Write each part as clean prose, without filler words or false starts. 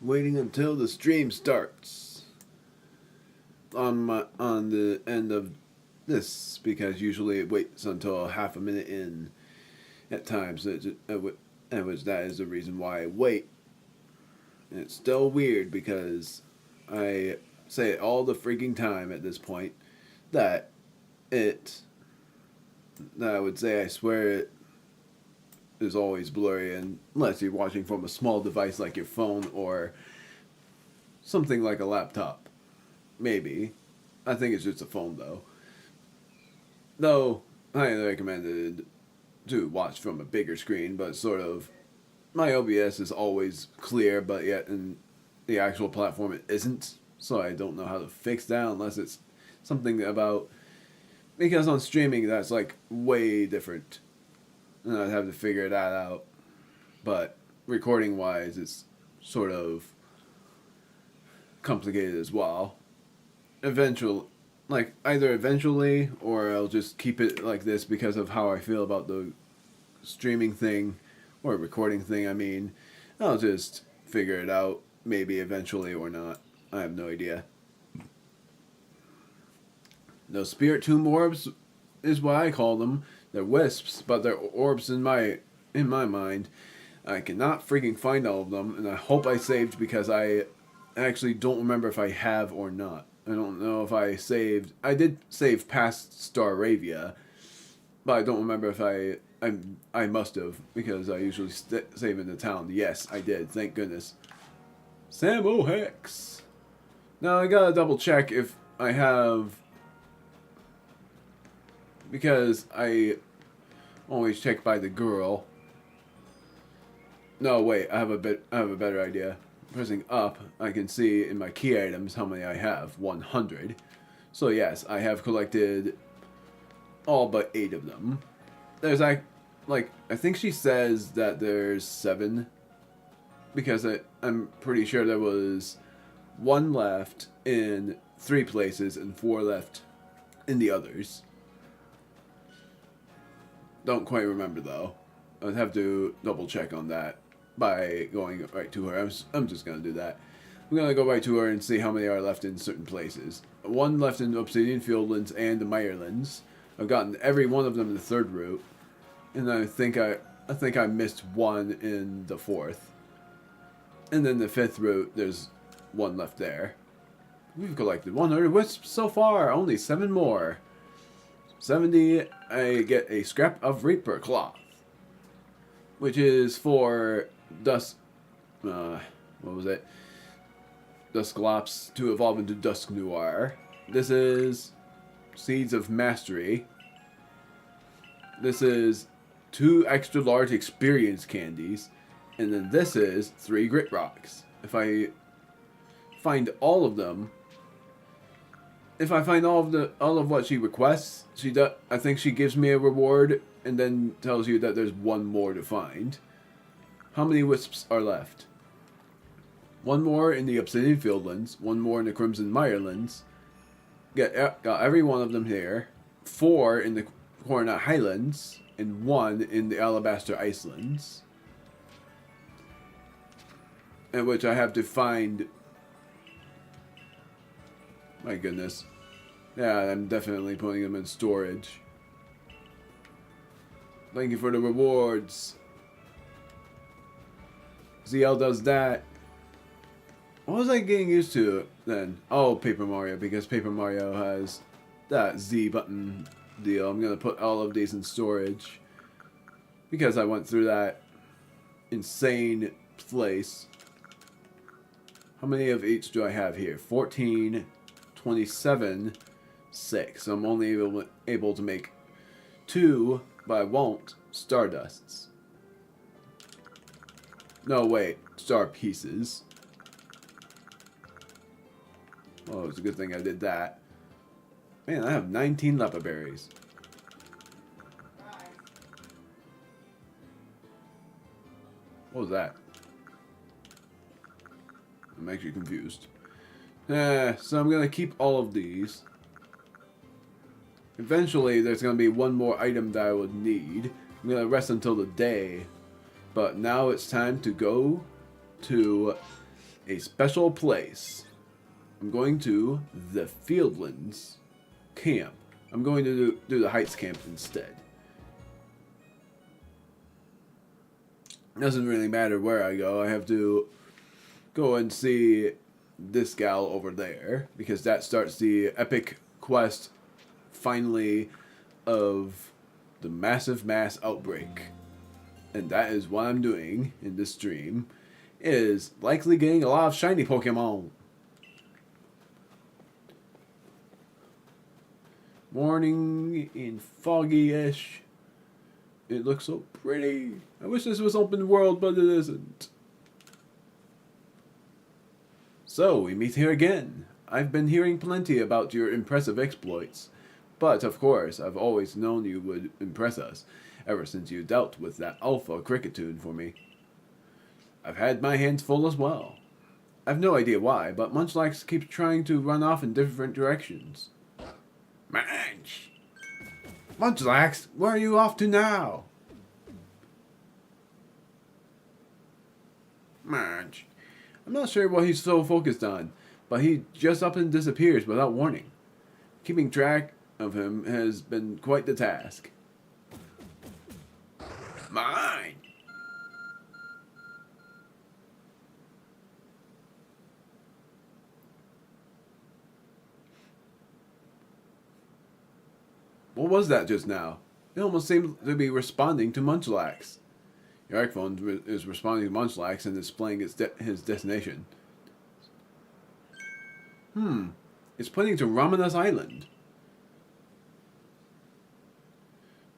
waiting until the stream starts on the end of this, because usually it waits until half a minute in at times, which that is the reason why I wait. And it's still weird because I say it all the freaking time at this point that I would say I swear it is always blurry, unless you're watching from a small device like your phone or something like a laptop. Maybe. I think it's just a phone though. Though, highly recommended to watch from a bigger screen, but sort of, my OBS is always clear, but yet in the actual platform it isn't, so I don't know how to fix that unless it's something about, because on streaming that's like way different, and I'd have to figure that out, but recording wise it's sort of complicated as well. Eventually, like either eventually or I'll just keep it like this because of how I feel about the streaming thing or recording thing. I mean, I'll just figure it out maybe eventually or not. I have no idea. The Spirit Tomb orbs is what I call them. They're wisps, but they're orbs in my mind. I cannot freaking find all of them, and I hope I saved because I actually don't remember if I have or not. I don't know if I saved. I did save past Staravia, but I don't remember if I must have, because I usually save in the town. Yes, I did. Thank goodness. Samo Hex. Now I gotta double check if I have, because I always check by the girl. No, wait. I have a better idea. Pressing up, I can see in my key items how many I have. 100. So yes, I have collected all but 8 of them. There's I think she says that there's 7, because I'm pretty sure there was 1 left in 3 places and 4 left in the others. Don't quite remember though. I'd have to double check on that by going right to her. I'm just going to do that. I'm going to go right to her and see how many are left in certain places. 1 left in Obsidian Fieldlands and the Mirelands. I've gotten every one of them in the 3rd route. And I think I missed 1 in the 4th. And then the 5th route, there's 1 left there. We've collected 100 wisps so far. Only 7 more. 70, I get a scrap of Reaper cloth, which is for Dusk, what was it? Dusclops to evolve into Dusk Noir. This is Seeds of Mastery. This is 2 extra large experience candies. And then this is 3 grit rocks. If I find all of them, if I find all of what she requests, I think she gives me a reward and then tells you that there's 1 more to find. How many wisps are left? 1 more in the Obsidian Fieldlands, 1 more in the Crimson Mirelands. Got every one of them here. 4 in the Coronet Highlands, and 1 in the Alabaster Icelands. In which I have to find. My goodness. Yeah, I'm definitely putting them in storage. Thank you for the rewards. ZL does that. What was I getting used to then? Oh, Paper Mario, because Paper Mario has that Z button deal. I'm going to put all of these in storage, because I went through that insane place. How many of each do I have here? 14, 27, 6. So I'm only able to make 2, but I won't. Stardusts. No, wait. Star pieces. Oh, it's a good thing I did that. Man, I have 19 Lepa berries. What was that? I'm actually confused. So I'm going to keep all of these. Eventually, there's going to be 1 more item that I would need. I'm going to rest until the day. But now it's time to go to a special place. I'm going to the Fieldlands camp. I'm going to do the Heights camp instead. Doesn't really matter where I go. I have to go and see this gal over there, because that starts the epic quest, finally, of the Massive Mass Outbreak. And that is what I'm doing in this stream, is likely getting a lot of shiny Pokemon. Morning and foggy-ish. It looks so pretty. I wish this was open world, but it isn't. So, we meet here again. I've been hearing plenty about your impressive exploits. But, of course, I've always known you would impress us, ever since you dealt with that alpha cricketune for me. I've had my hands full as well. I've no idea why, but Munchlax keeps trying to run off in different directions. Munch! Munchlax, where are you off to now? Munch. I'm not sure what he's so focused on, but he just up and disappears without warning. Keeping track of him has been quite the task. Mine! What was that just now? It almost seemed to be responding to Munchlax. Your iPhone is responding to Munchlax and displaying his destination. It's pointing to Ramanas Island.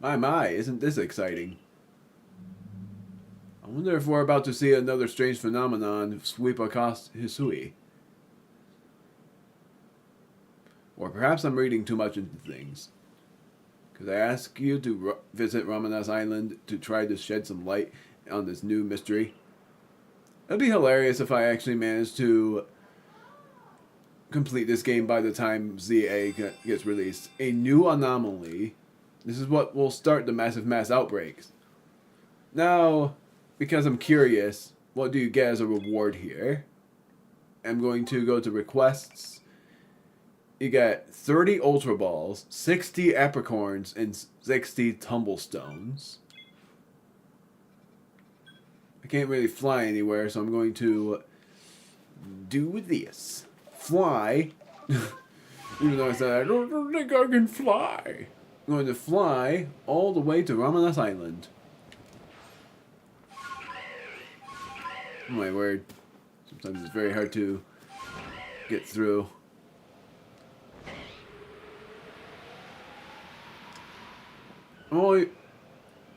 My, isn't this exciting? I wonder if we're about to see another strange phenomenon sweep across Hisui. Or perhaps I'm reading too much into things. Could I ask you to visit Ramanas Island to try to shed some light on this new mystery? It'd be hilarious if I actually managed to complete this game by the time ZA gets released. A new anomaly. This is what will start the Massive Mass Outbreaks. Now, because I'm curious, what do you get as a reward here? I'm going to go to requests. You get 30 Ultra Balls, 60 Apricorns, and 60 Tumblestones. I can't really fly anywhere, so I'm going to do this. Fly. Even though I said, I don't think I can fly. I'm going to fly all the way to Ramanas Island. Oh my word. Sometimes it's very hard to get through. Oh,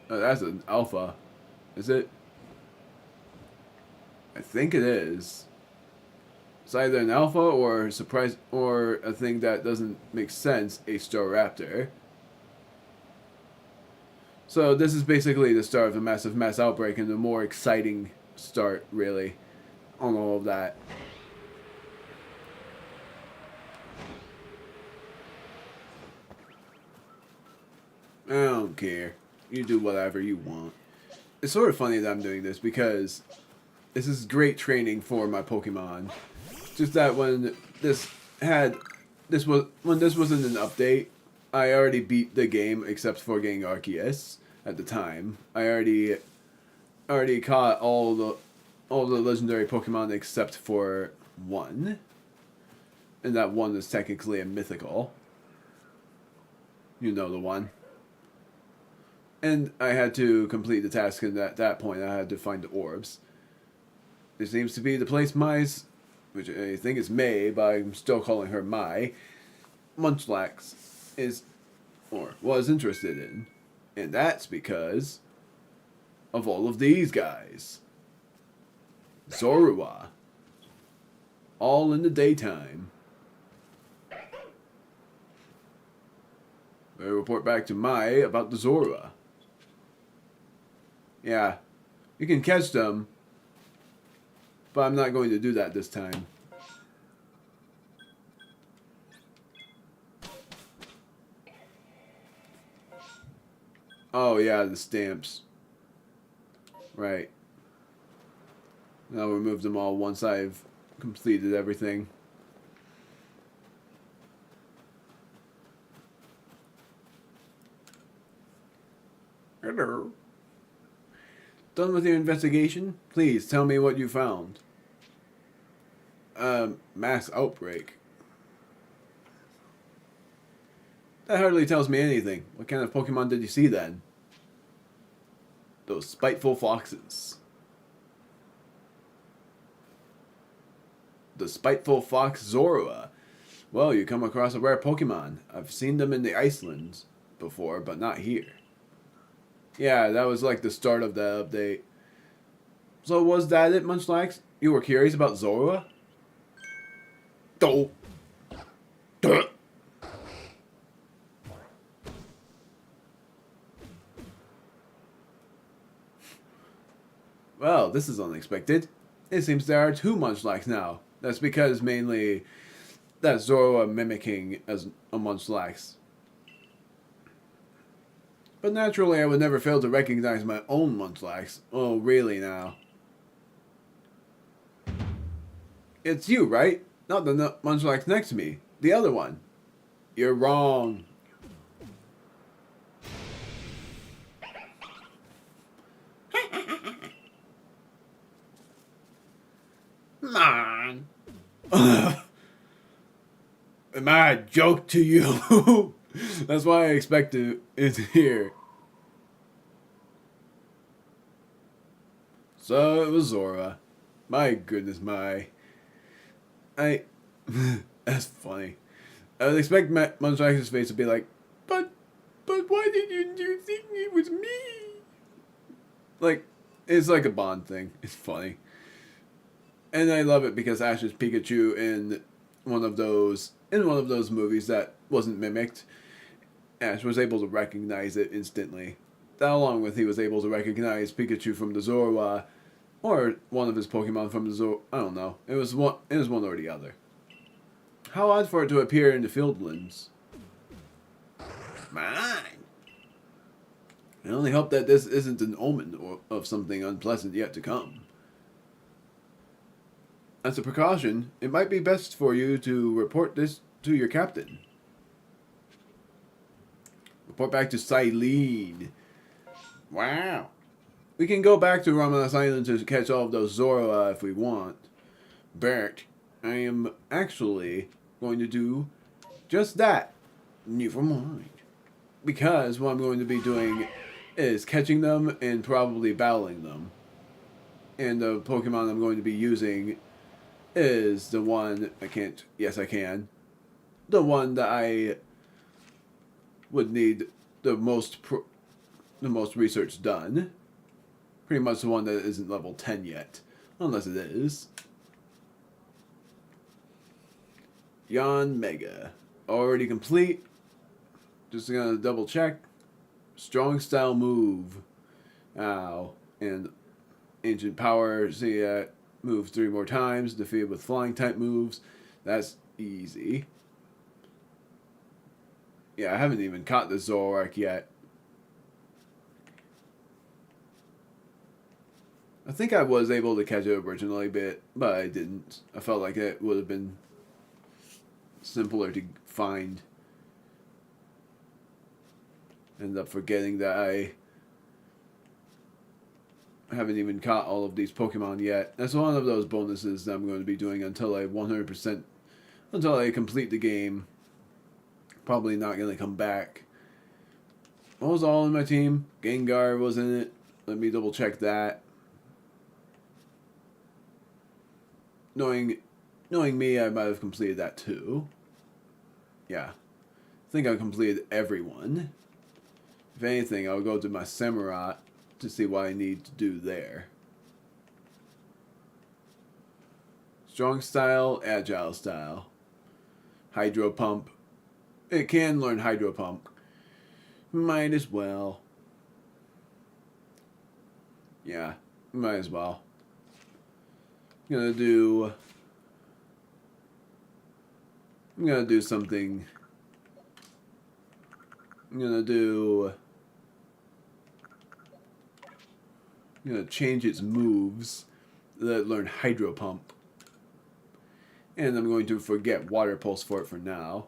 that's an alpha. Is it? I think it is. It's either an alpha or a surprise or a thing that doesn't make sense, a Staraptor. So this is basically the start of the Massive Mass Outbreak, and the more exciting start, really, on all of that. I don't care. You do whatever you want. It's sort of funny that I'm doing this because this is great training for my Pokemon. Just that when this wasn't an update, I already beat the game except for getting Arceus at the time. I already caught all the legendary Pokemon except for one. And that one is technically a mythical. You know the one. And I had to complete the task, and at that point I had to find the orbs. There seems to be the place Mai's, which I think is May, but I'm still calling her Mai, Munchlax is, or was interested in. And that's because of all of these guys. Zorua. All in the daytime. I report back to Mai about the Zorua. Yeah, you can catch them, but I'm not going to do that this time. Oh yeah, the stamps. Right. I'll remove them all once I've completed everything. Hello. Done with your investigation? Please tell me what you found. Mass Outbreak. That hardly tells me anything. What kind of Pokemon did you see then? Those spiteful foxes. The spiteful fox Zorua. Well, you come across a rare Pokemon. I've seen them in the Icelands before, but not here. Yeah, that was like the start of the update. So was that it, Munchlax? You were curious about Zorua? Oh. Duh. Well, this is unexpected. It seems there are two Munchlax now. That's because mainly that Zorua mimicking as a Munchlax. But naturally I would never fail to recognize my own Munchlax. Oh, really now? It's you, right? Not the Munchlax next to me. The other one. You're wrong. Man. Am I a joke to you? That's why I expected it here. So it was Zorua. My goodness, that's funny. I would expect Munchlax's face to be like, but why did you think it was me? Like, it's like a Bond thing. It's funny. And I love it because Ash's Pikachu in one of those movies that wasn't mimicked, Ash was able to recognize it instantly. That along with he was able to recognize Pikachu from the Zorua, or one of his Pokemon from the Zorua. I don't know. It was one or the other. How odd for it to appear in the Fieldlands. Mine. I only hope that this isn't an omen of something unpleasant yet to come. As a precaution, it might be best for you to report this to your captain. Report back to Silene. Wow. We can go back to Ramanas Island to catch all of those Zorua if we want. But I am actually going to do just that. Never mind. Because what I'm going to be doing is catching them and probably battling them. And the Pokemon I'm going to be using is the one I can't. Yes, I can. The one that I would need the most research done. Pretty much the one that isn't level 10 yet, unless it is. Yanmega, already complete. Just gonna double check. Strong style move. Ow. And ancient power. See that. Move 3 more times. Defeated with flying type moves. That's easy. Yeah, I haven't even caught the Zoroark yet. I think I was able to catch it originally, but I didn't. I felt like it would have been simpler to find. Ended up forgetting that I haven't even caught all of these Pokemon yet. That's one of those bonuses that I'm going to be doing until I 100%, until I complete the game. Probably not going to come back. What was all in my team? Gengar was in it. Let me double check that. Knowing me, I might have completed that too. Yeah. I think I completed everyone. If anything, I'll go to my Samurott to see what I need to do there. Strong style, agile style. Hydro Pump. It can learn Hydro Pump. Might as well. Yeah, might as well. I'm gonna do something. I'm gonna change its moves that learn Hydro Pump. And I'm going to forget Water Pulse for it for now.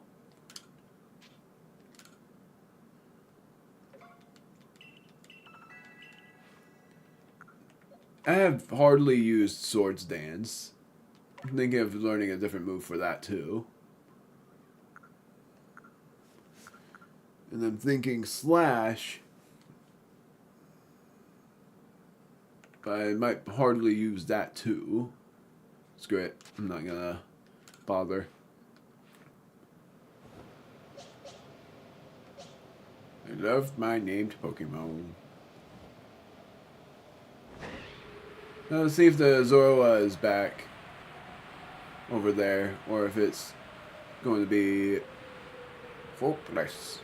I have hardly used Swords Dance. I'm thinking of learning a different move for that too. And I'm thinking Slash. But I might hardly use that too. Screw it. I'm not gonna bother. I love my named Pokemon. Now let's see if the Zorua is back over there, or if it's going to be full place.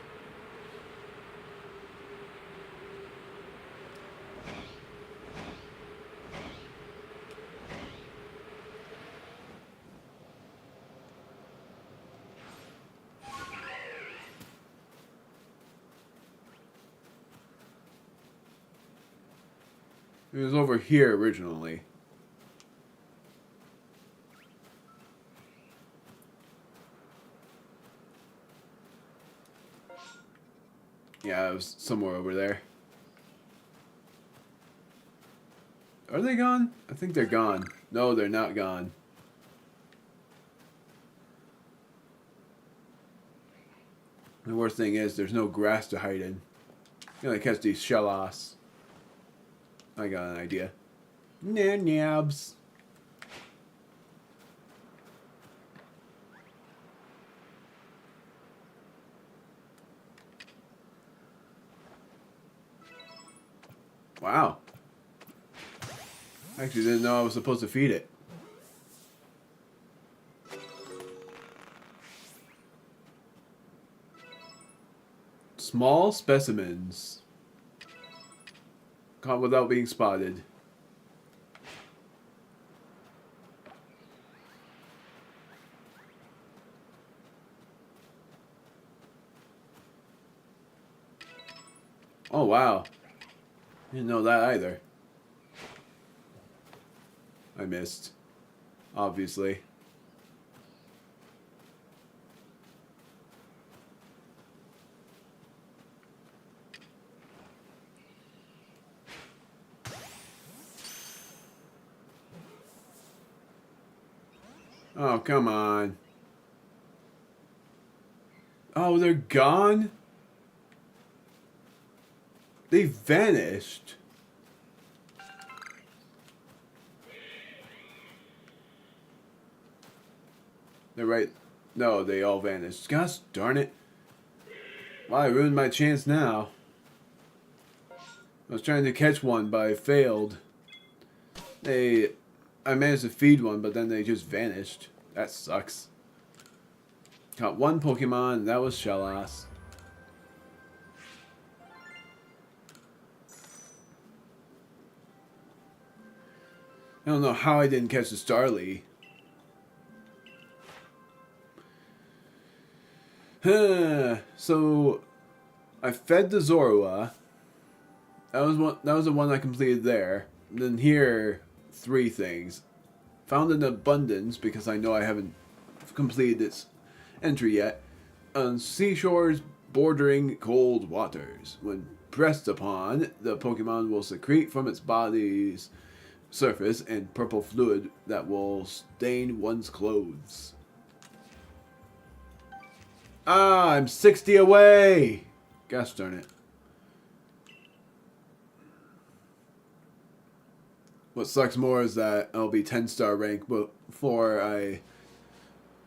It was over here originally. Yeah, it was somewhere over there. Are they gone? I think they're gone. No, they're not gone. The worst thing is there's no grass to hide in. You gotta catch these Shellos. I got an idea. Nabs. Wow. I actually didn't know I was supposed to feed it. Small specimens. Caught without being spotted. Oh wow. Didn't know that either. I missed. Obviously. Oh, come on. Oh, they're gone? They vanished. They're right. No, they all vanished. Gosh darn it. Well, I ruined my chance now. I was trying to catch one, but I failed. I managed to feed one, but then they just vanished. That sucks. Caught one Pokemon, and that was Shellos. I don't know how I didn't catch the Starly. So, I fed the Zorua. That was the one I completed there. And then here, 3 things. Found an abundance, because I know I haven't completed this entry yet. On seashores bordering cold waters. When pressed upon, the Pokemon will secrete from its body's surface and purple fluid that will stain one's clothes. Ah, I'm 60 away! Gosh darn it. What sucks more is that I'll be 10-star rank before I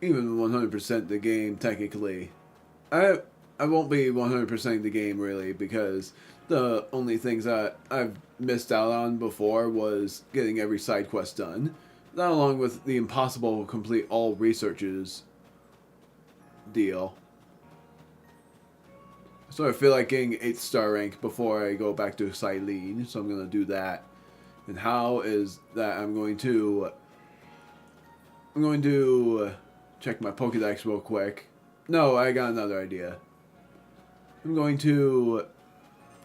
even 100% the game, technically. I won't be 100% the game, really, because the only things that I've missed out on before was getting every side quest done. That along with the impossible complete all researches deal. So I feel like getting 8-star rank before I go back to Silene, so I'm going to do that. And how is that I'm going to check my Pokedex real quick. No, I got another idea. I'm going to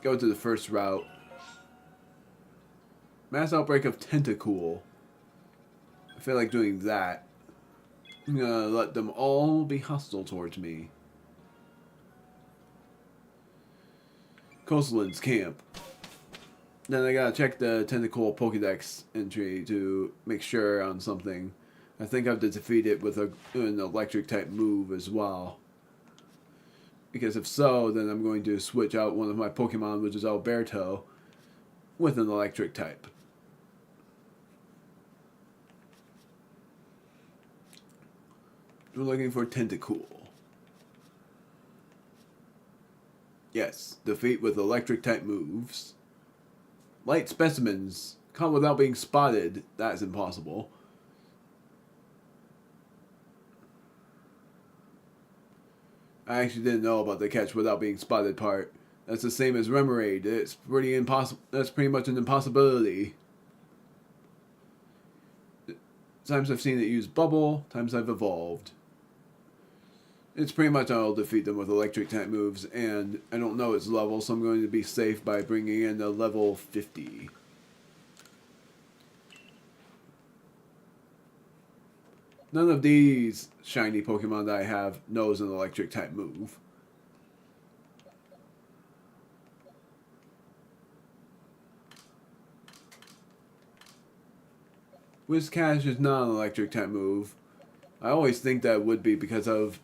go to the first route. Mass Outbreak of Tentacool. I feel like doing that. I'm gonna let them all be hostile towards me. Coastlands camp. Then I gotta check the Tentacle Pokedex entry to make sure on something. I think I have to defeat it with an electric type move as well. Because if so, then I'm going to switch out one of my Pokemon, which is Alberto, with an electric type. We're looking for Tentacool. Yes, defeat with electric type moves. Light specimens. Caught without being spotted. That's impossible. I actually didn't know about the catch without being spotted part. That's the same as Remoraid. It's pretty impossible. That's pretty much an impossibility. Times I've seen it use Bubble, times I've evolved. It's pretty much I'll defeat them with electric type moves, and I don't know its level, so I'm going to be safe by bringing in a level 50. None of these shiny Pokemon that I have knows an electric type move. Whiscash is not an electric type move. I always think that would be because of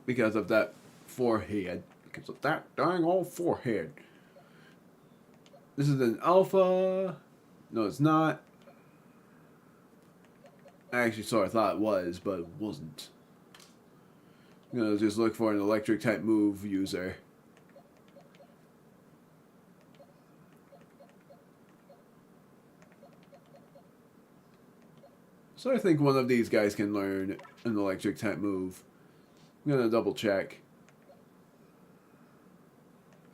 because of that forehead. Because of that dang old forehead. This is an alpha. No, it's not. I actually sort of thought it was, but it wasn't. I'm gonna just look for an electric type move user. So I think one of these guys can learn an electric type move. I'm gonna double check.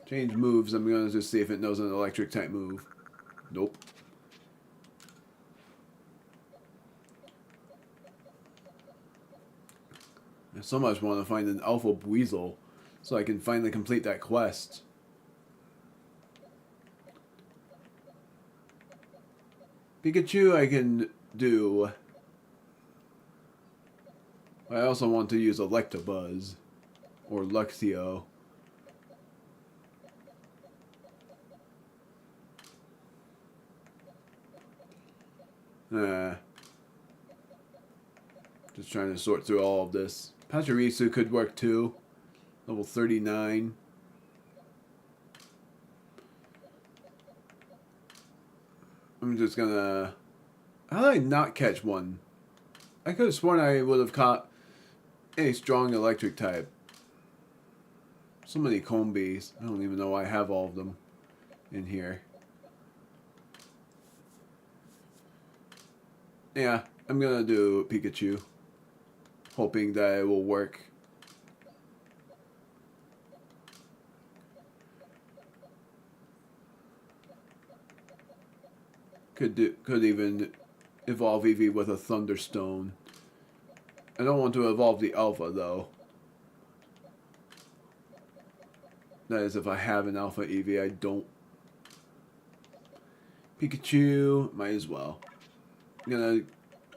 Change moves, I'm gonna just see if it knows an electric type move. Nope. I so much want to find an Alpha Weasel so I can finally complete that quest. Pikachu I can do. I also want to use Electabuzz or Luxio. Just trying to sort through all of this. Pachirisu could work too. Level 39. I'm just gonna... How did I not catch one? I could have sworn I would have caught a strong electric type. So many Combees. I don't even know why I have all of them in here. Yeah, I'm gonna do Pikachu. Hoping that it will work. Could even evolve Eevee with a Thunderstone. I don't want to evolve the Alpha though. That is if I have an Alpha Eevee. I don't. Pikachu, might as well. I'm gonna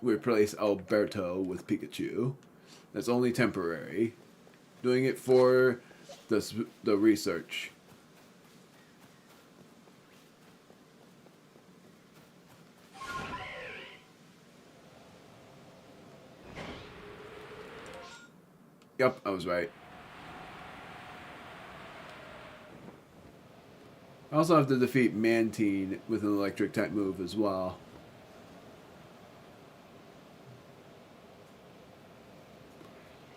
replace Alberto with Pikachu. That's only temporary. Doing it for the research. Yep, I was right. I also have to defeat Mantine with an electric type move as well.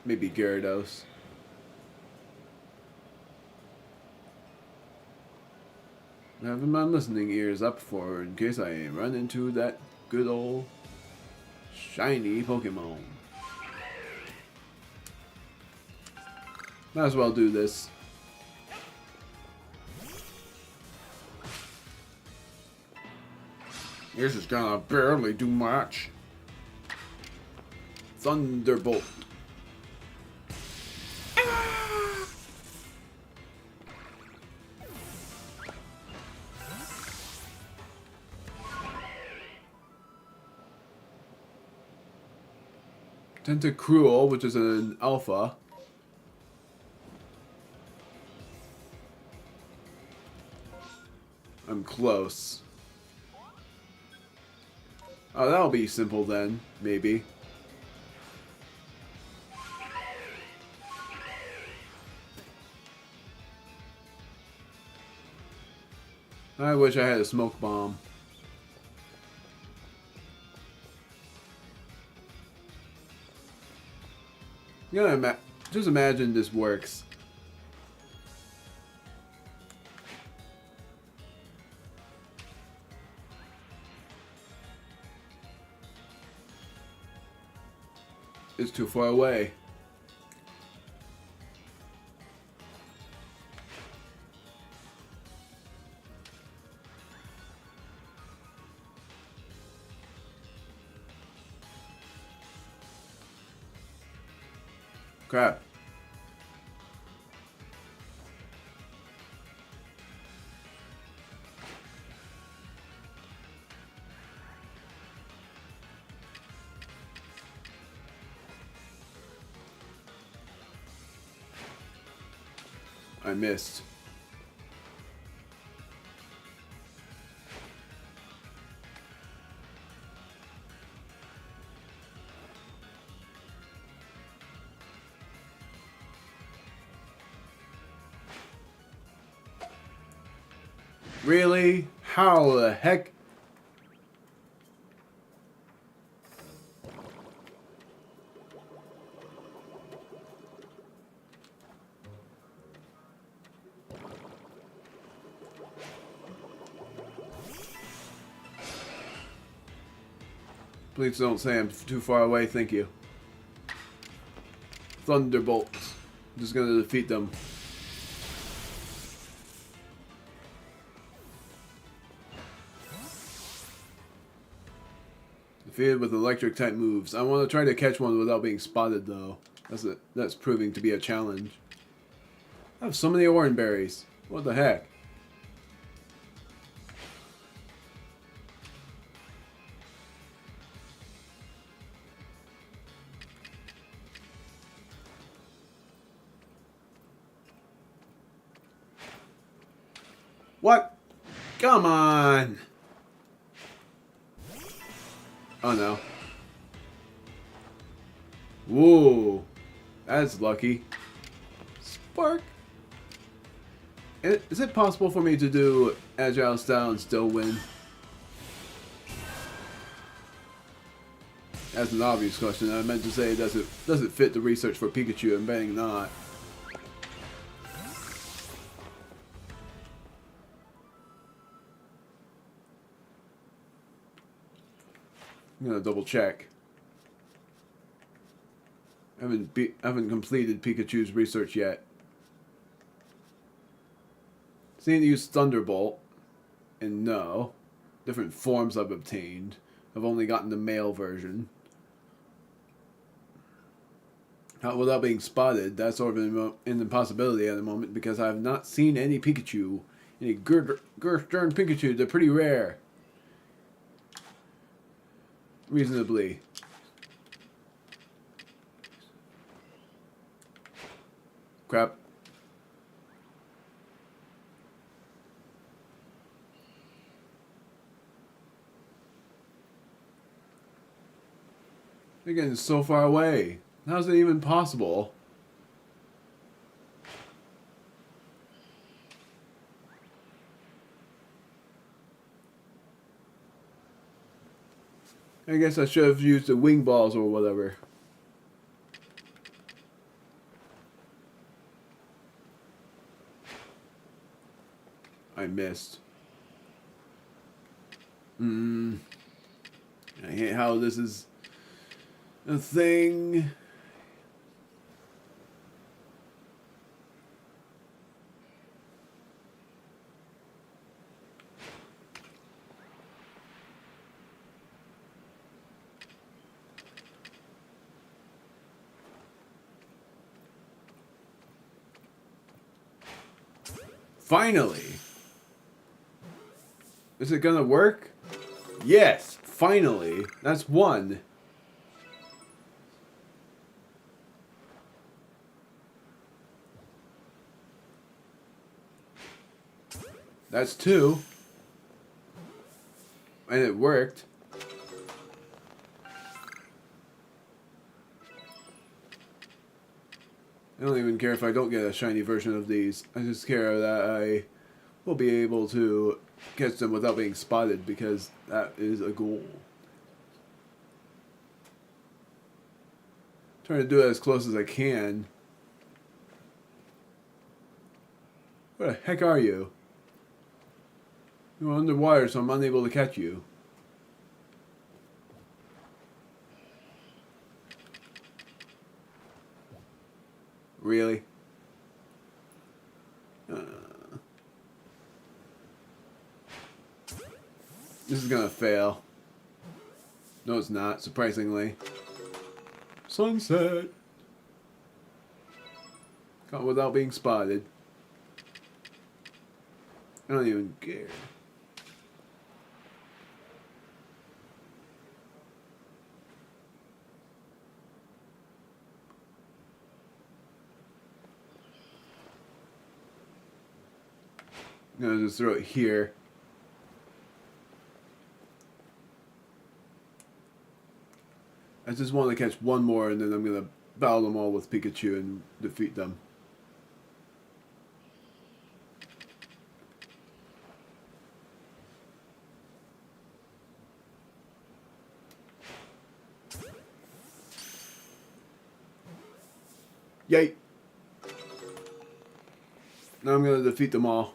Maybe Gyarados. I have my listening ears up for in case I run into that good old shiny Pokemon. Might as well do this. This is gonna barely do much. Thunderbolt. Tentacruel, which is an alpha. I'm close. Oh, that'll be simple then, maybe. I wish I had a smoke bomb. Just imagine this works. It's too far away. Crap. I missed. Really? How the heck? Please don't say I'm too far away, thank you. Thunderbolts. I'm just gonna defeat them. Defeated with electric type moves. I want to try to catch one without being spotted though. That's proving to be a challenge. I have so many orange berries. What the heck? What? Come on! Oh no. Whoa. That's lucky. Spark. Is it possible for me to do agile style and still win? That's an obvious question. I meant to say, does it fit the research for Pikachu? I'm betting not. I'm gonna double check. I haven't completed Pikachu's research yet. Seen it use Thunderbolt, and no. Different forms I've obtained. I've only gotten the male version. Without being spotted, that's sort of an impossibility at the moment because I have not seen any Pikachu. Any Gerstern Pikachu, they're pretty rare. Reasonably. Crap. They're getting so far away. How's it even possible? I guess I should have used the wing balls or whatever. I missed. I hate how this is a thing. Finally! Is it gonna work? Yes! Finally! That's one. That's 2. And it worked. I don't even care if I don't get a shiny version of these. I just care that I will be able to catch them without being spotted, because that is a goal. Trying to do it as close as I can. Where the heck are you? You're underwater, so I'm unable to catch you. Really? This is gonna fail. No, it's not, surprisingly. Sunset! Caught without being spotted. I don't even care. I'm gonna just throw it here. I just want to catch one more, and then I'm gonna battle them all with Pikachu and defeat them. Yay! Now I'm gonna defeat them all.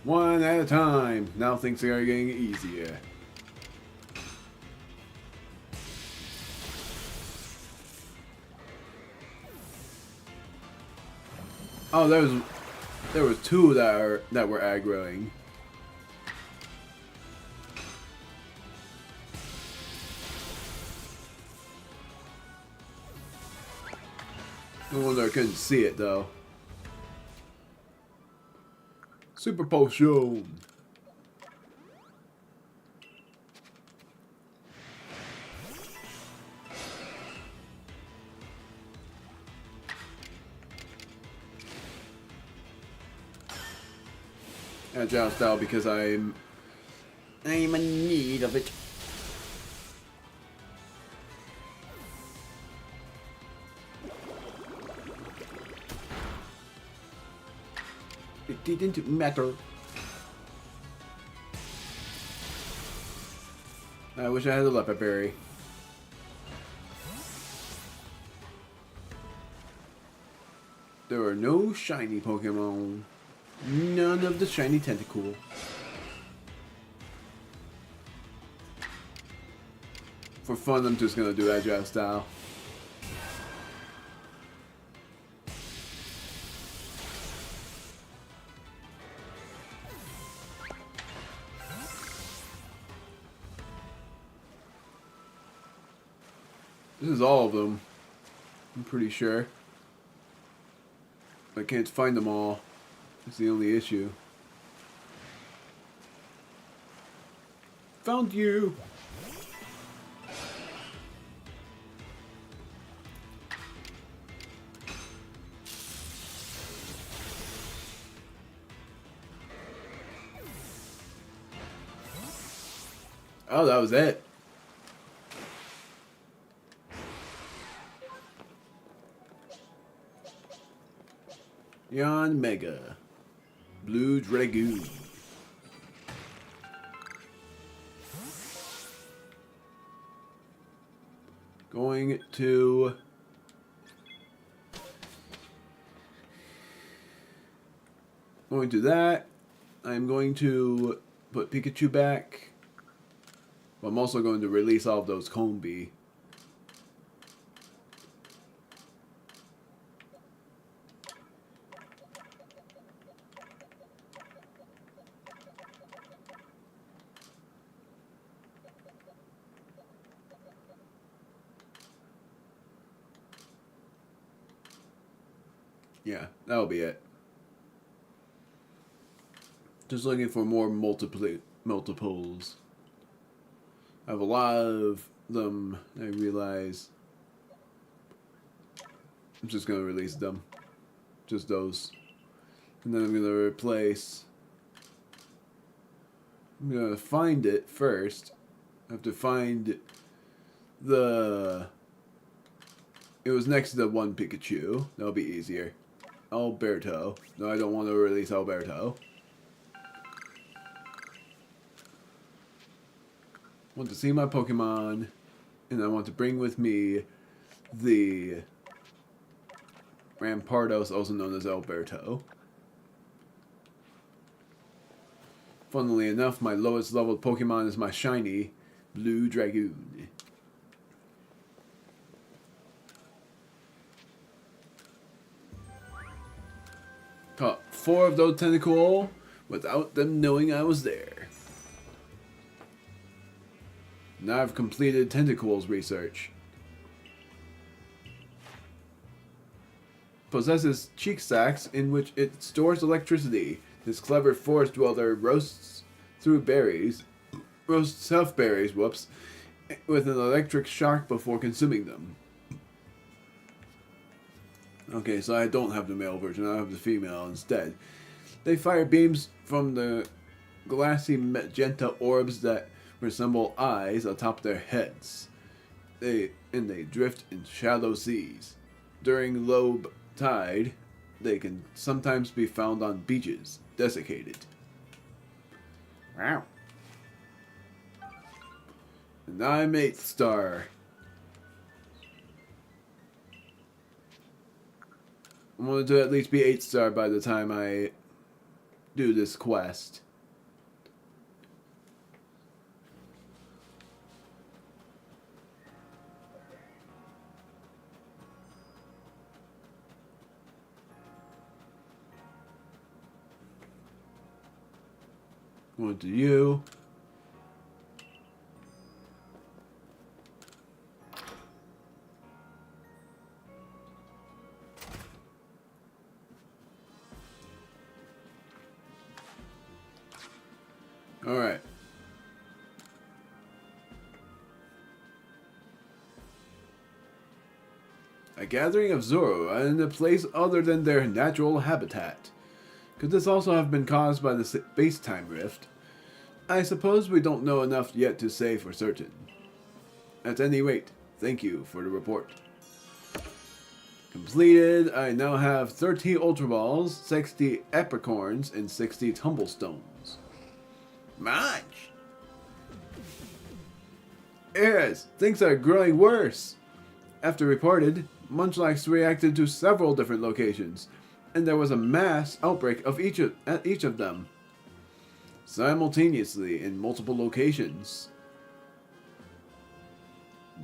One at a time. Now things are getting easier. Oh, there was 2 that were aggroing. No wonder I couldn't see it though. Super Potion! Agile style because I'm in need of it. It didn't matter. I wish I had a Leopard Berry. There are no shiny Pokemon. None of the shiny Tentacool. For fun, I'm just gonna do Agile style. This is all of them, I'm pretty sure. I can't find them all. That's the only issue. Found you! Oh, that was it. Yon Mega. Blue Dragoon. Going to that. I'm going to put Pikachu back. But I'm also going to release all of those Combi. Yeah, that'll be it. Just looking for more multiples. I have a lot of them, I realize. I'm just going to release them. Just those. And then I'm going to replace... I'm going to find it first. I have to find the... It was next to the one Pikachu. That'll be easier. Alberto. No, I don't want to release Alberto. I want to see my Pokemon, and I want to bring with me the Rampardos, also known as Alberto. Funnily enough, my lowest leveled Pokemon is my shiny Blue Dragoon. Caught 4 of those Tentacool without them knowing I was there. Now I've completed Tentacool's research. Possesses cheek sacs in which it stores electricity. This clever forest dweller roasts tough berries, with an electric shock before consuming them. Okay, so I don't have the male version, I have the female instead. They fire beams from the glassy magenta orbs that resemble eyes atop their heads. They drift in shallow seas. During low tide, they can sometimes be found on beaches, desiccated. Wow. And I'm 8th star. I wanted to at least be 8th star by the time I do this quest. Going to you. All right. A gathering of Zoro in a place other than their natural habitat. Could this also have been caused by the space-time rift? I suppose we don't know enough yet to say for certain. At any rate, thank you for the report. Completed. I now have 30 Ultra Balls, 60 Apricorns, and 60 Tumblestones. Much! Yes, things are growing worse. After reported, Munchlax reacted to several different locations, and there was a mass outbreak of at each of them, simultaneously in multiple locations.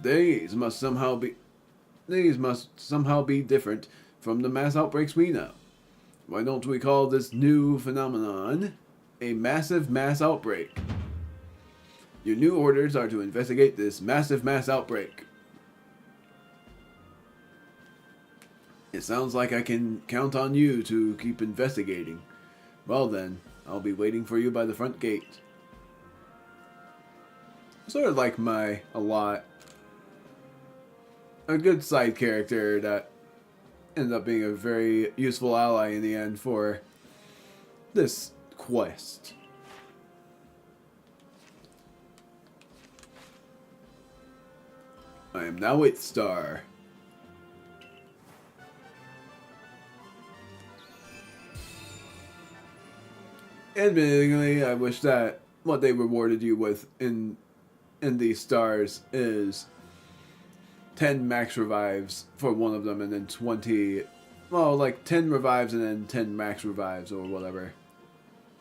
These must somehow be different from the mass outbreaks we know. Why don't we call this new phenomenon a massive mass outbreak? Your new orders are to investigate this massive mass outbreak. It sounds like I can count on you to keep investigating. Well then, I'll be waiting for you by the front gate. Sort of like a good side character that ended up being a very useful ally in the end for this quest. I am now 8th star. Admittedly, I wish that what they rewarded you with in these stars is 10 max revives for one of them, and then 20, well, like 10 revives and then 10 max revives or whatever.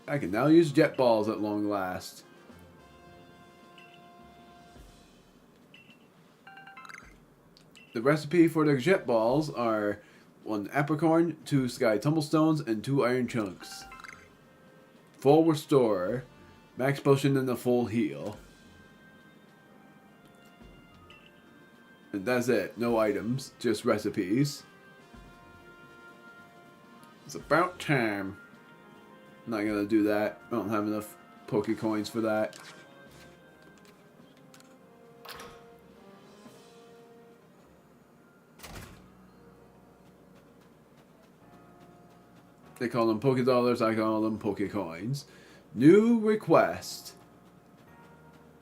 I can now use jet balls at long last. The recipe for the jet balls are 1 Apricorn, 2 Sky Tumblestones, and 2 Iron Chunks. Full Restore, Max Potion, and a full heal. And that's it. No items, just recipes. It's about time. I'm not gonna do that. I don't have enough Pokecoins for that. They call them Poké Dollars, I call them Poké Coins. New request.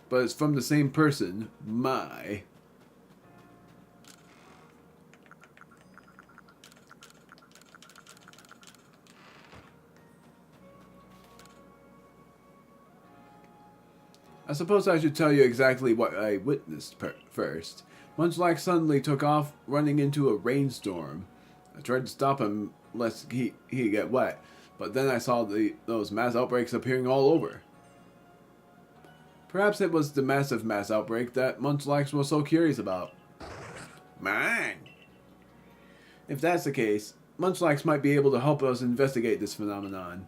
But it's from the same person, my. I suppose I should tell you exactly what I witnessed first. Munchlax suddenly took off, running into a rainstorm. I tried to stop him lest he get wet, but then I saw those mass outbreaks appearing all over. Perhaps it was the massive mass outbreak that Munchlax was so curious about. Man! If that's the case, Munchlax might be able to help us investigate this phenomenon.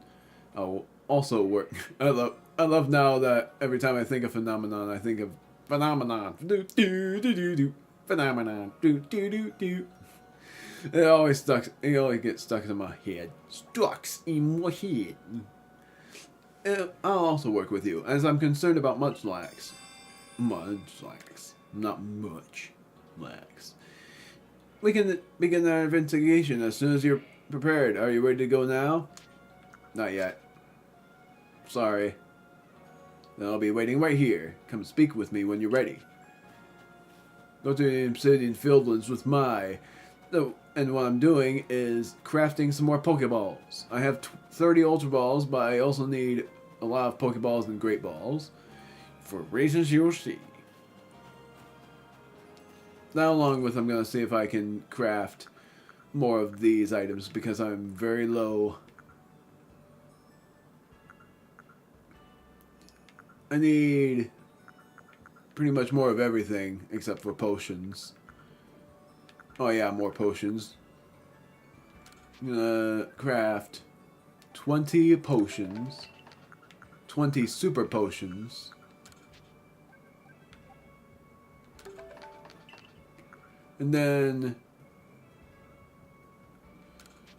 I'll also work. I love now that every time I think of phenomenon, I think of phenomenon. Do do do do do. Phenomenon. Do do do do. It always gets stuck in my head. Stuck in my head. I'll also work with you, as I'm concerned about Munchlax. Munchlax. Not much. Lax. We can begin our investigation as soon as you're prepared. Are you ready to go now? Not yet. Sorry. Then I'll be waiting right here. Come speak with me when you're ready. Go to the Obsidian Fieldlands with my... And what I'm doing is crafting some more Pokeballs. I have 30 Ultra Balls, but I also need a lot of Pokeballs and Great Balls. For reasons you'll see. Now along with, I'm going to see if I can craft more of these items because I'm very low. I need pretty much more of everything except for potions. Oh yeah, more potions. I'm gonna craft 20 potions. 20 super potions. And then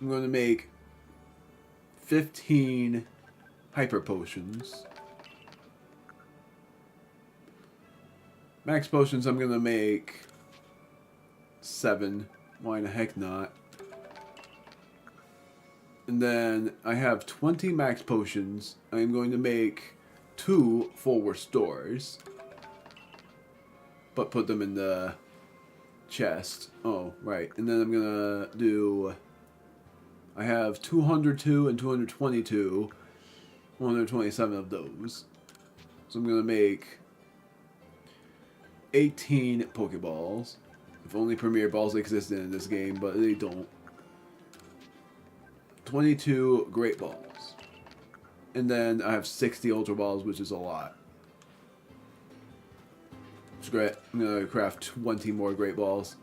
I'm going to make 15 hyper potions. Max potions I'm going to make 7. Why the heck not? And then I have 20 max potions. I'm going to make 2 full restores. But put them in the chest. Oh, right. And then I'm going to do... I have 202 and 222. 127 of those. So I'm going to make 18 Pokeballs. If only Premier Balls existed in this game, but they don't. 22 Great Balls. And then I have 60 Ultra Balls, which is a lot. It's great. I'm going to craft 20 more Great Balls.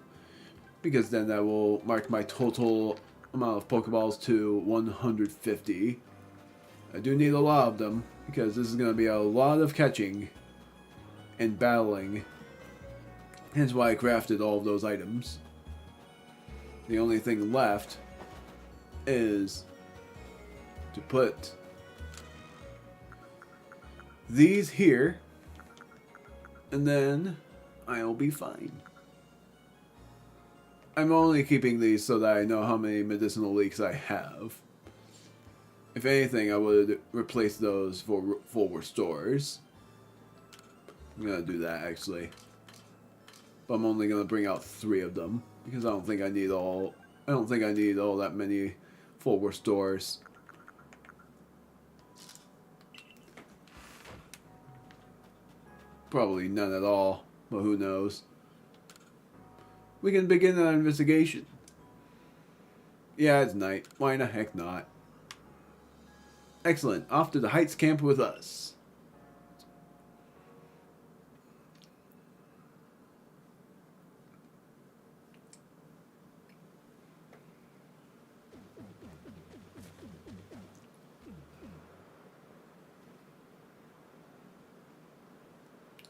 Because then that will mark my total amount of Pokeballs to 150. I do need a lot of them, because this is going to be a lot of catching and battling. Hence why I crafted all of those items. The only thing left is to put these here, and then I'll be fine. I'm only keeping these so that I know how many medicinal leaks I have. If anything, I would replace those for full restores. I'm gonna do that actually. But I'm only gonna bring out 3 of them because I don't think I need all that many full restores. Probably none at all, but who knows. We can begin our investigation. Yeah, it's night. Why the heck not? Excellent. Off to the Heights camp with us.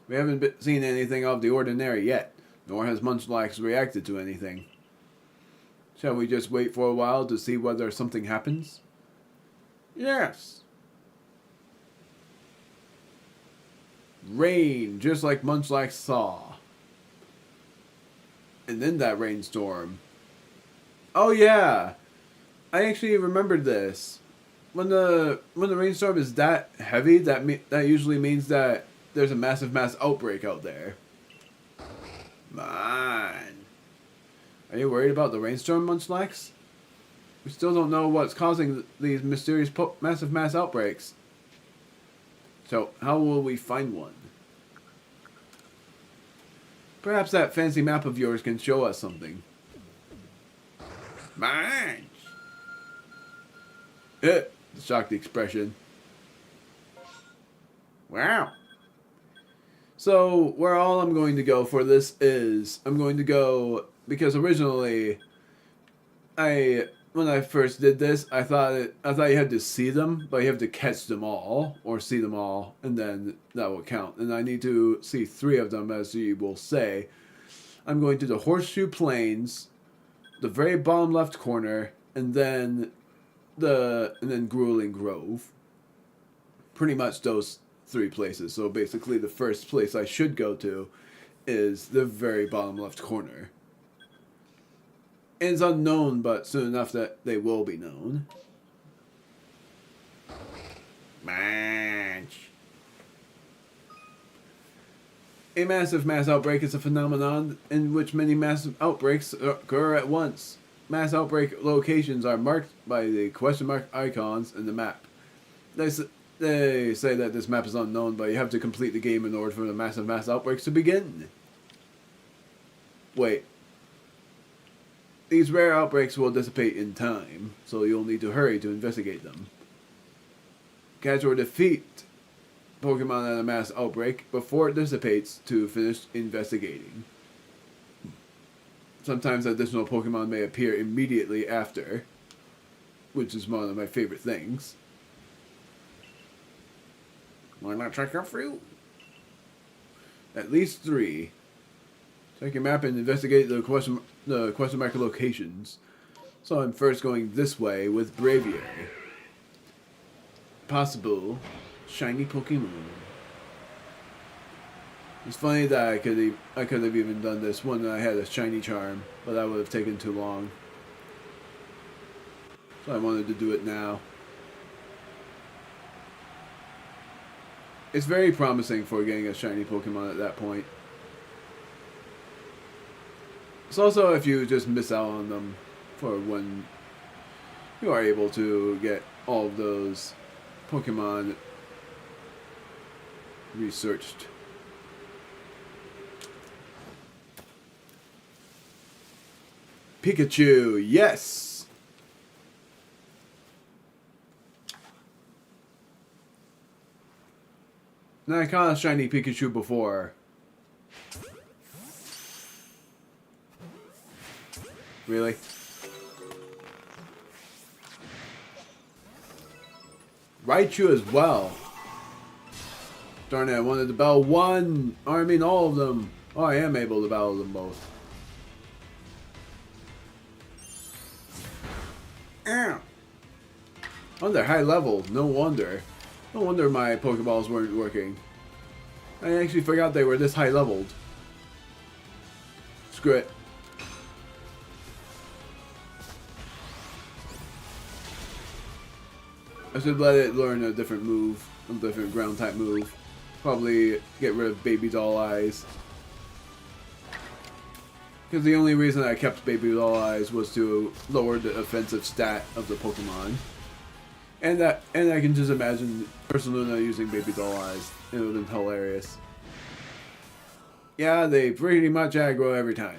We haven't seen anything of the ordinary yet, nor has Munchlax reacted to anything. Shall we just wait for a while to see whether something happens? Yes. Rain, just like Munchlax saw. And then that rainstorm. Oh yeah! I actually remembered this. When the rainstorm is that heavy, that usually means that there's a massive mass outbreak out there. Man. Are you worried about the rainstorm, Munchlax? We still don't know what's causing these mysterious massive mass outbreaks. So, how will we find one? Perhaps that fancy map of yours can show us something. Man! Shocked expression. Wow. So, where all I'm going to go for this is, I'm going to go, because originally, when I first did this, I thought you had to see them, but you have to catch them all, or see them all, and then that will count. And I need to see 3 of them, as you will say. I'm going to the Horseshoe Plains, the very bottom left corner, and then Grueling Grove. Pretty much those 3 places. So basically the first place I should go to is the very bottom left corner. It's unknown, but soon enough that they will be known. Match. A massive mass outbreak is a phenomenon in which many massive outbreaks occur at once. Mass outbreak locations are marked by the question mark icons in the map. They say that this map is unknown, but you have to complete the game in order for the massive mass outbreaks to begin. Wait. These rare outbreaks will dissipate in time, so you'll need to hurry to investigate them. Catch or defeat Pokemon at a mass outbreak before it dissipates to finish investigating. Sometimes additional Pokemon may appear immediately after, which is one of my favorite things. Why not check out fruit? At least 3. Check your map and investigate the question mark locations. So I'm first going this way with Braviary. Possible shiny Pokemon. It's funny that I could have even done this when I had a shiny charm, but that would have taken too long. So I wanted to do it now. It's very promising for getting a shiny Pokemon at that point. It's also if you just miss out on them for when you are able to get all of those Pokemon researched. Pikachu, yes! Now I caught a shiny Pikachu before. Really? Raichu as well. Darn it, I wanted to battle one. Or I mean all of them. Oh, I am able to battle them both. Ow. Oh, they're high level. No wonder. No wonder my Pokeballs weren't working. I actually forgot they were this high leveled. Screw it. I should let it learn a different move, a different ground type move. Probably get rid of Baby Doll Eyes. Because the only reason I kept Baby Doll Eyes was to lower the offensive stat of the Pokemon. And I can just imagine Ursaluna using Baby Doll Eyes. It would have been hilarious. Yeah, they pretty much aggro every time.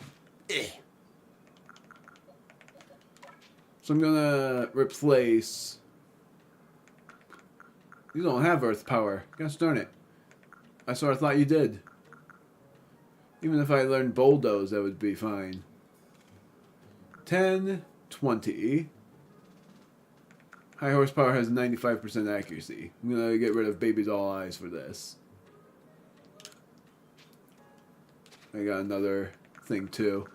So I'm gonna replace... You don't have Earth Power. Gosh darn it. I sort of thought you did. Even if I learned Bulldoze, that would be fine. 10, 20. High Horsepower has 95% accuracy. I'm going to get rid of Baby Doll Eyes for this. I got another thing too.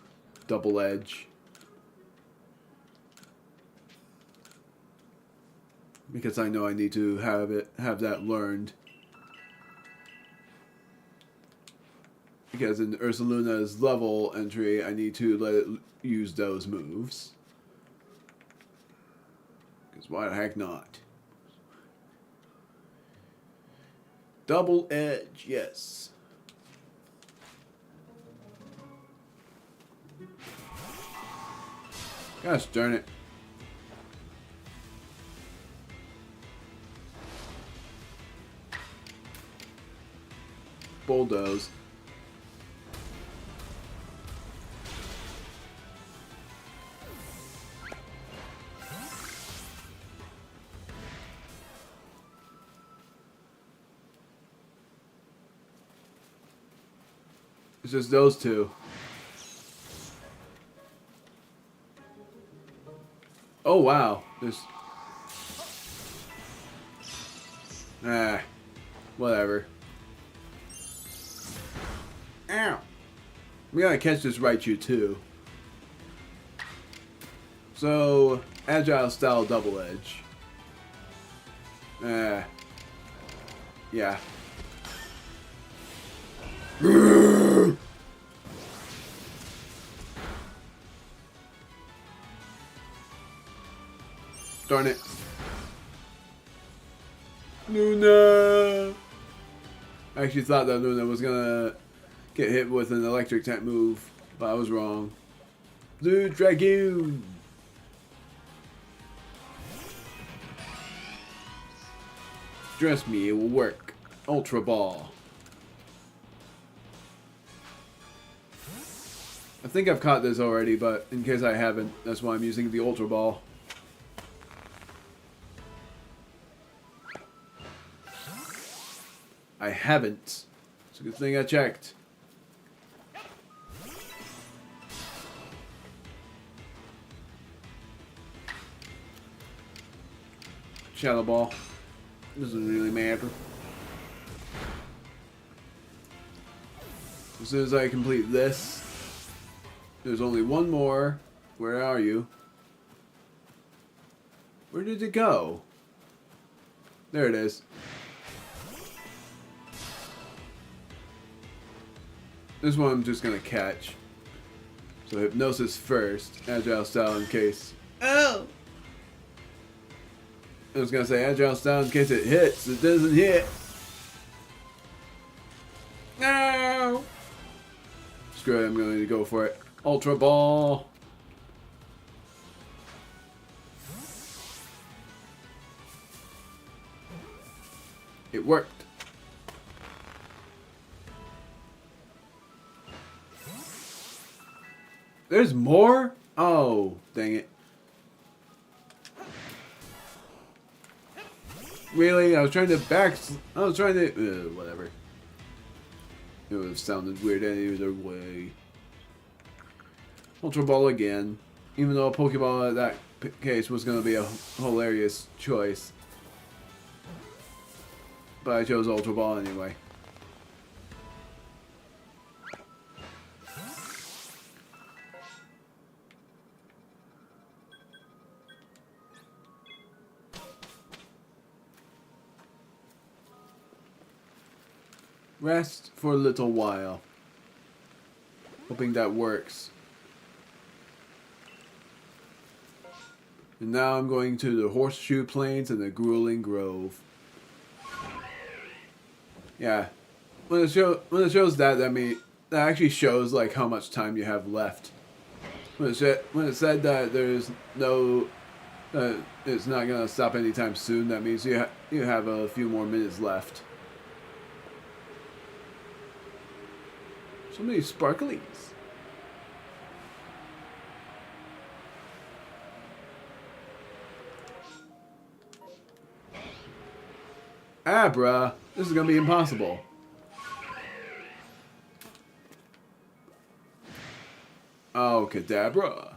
Double Edge. Because I know I need to have that learned. Because in Ursaluna's level entry, I need to let it use those moves. why the heck not? Double edge, yes. Gosh darn it. Bulldoze. It's just those two. Oh wow. There's... whatever. Ow. We gotta catch this Raichu too. So, agile style double edge. Yeah. Darn it. Luna! I actually thought that Luna was gonna get hit with an electric type move, but I was wrong. Blue Dragoon! Trust me, it will work. Ultra Ball. I think I've caught this already, but in case I haven't, that's why I'm using the Ultra Ball. I haven't. It's a good thing I checked. Shadow Ball. Doesn't really matter. As soon as I complete this, there's only one more. Where are you? Where did it go? There it is. This one I'm just gonna catch. So Hypnosis first. Agile style in case. Oh! I was gonna say agile style in case it hits. It doesn't hit. No! Screw it, I'm going to go for it. Ultra Ball. It worked. There's more? Oh, dang it. Really? I was trying to whatever. It would have sounded weird either way. Ultra Ball again. Even though a Pokeball in that case was going to be a hilarious choice. But I chose Ultra Ball anyway. Rest for a little while. Hoping that works. And now I'm going to the Horseshoe Plains and the Grueling Grove. Yeah. When it shows that, that actually shows like how much time you have left. When it said that there's no it's not gonna stop anytime soon, that means you have a few more minutes left. So many sparklies. Ah, bruh. This is gonna be impossible. Oh, Kadabra.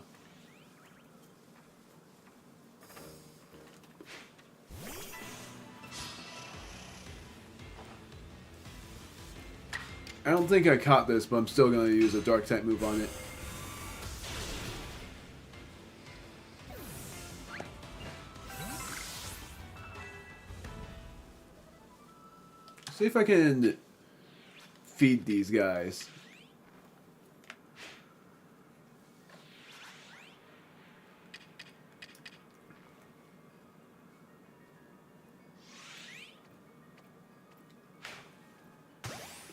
I don't think I caught this, but I'm still going to use a dark type move on it. See if I can feed these guys.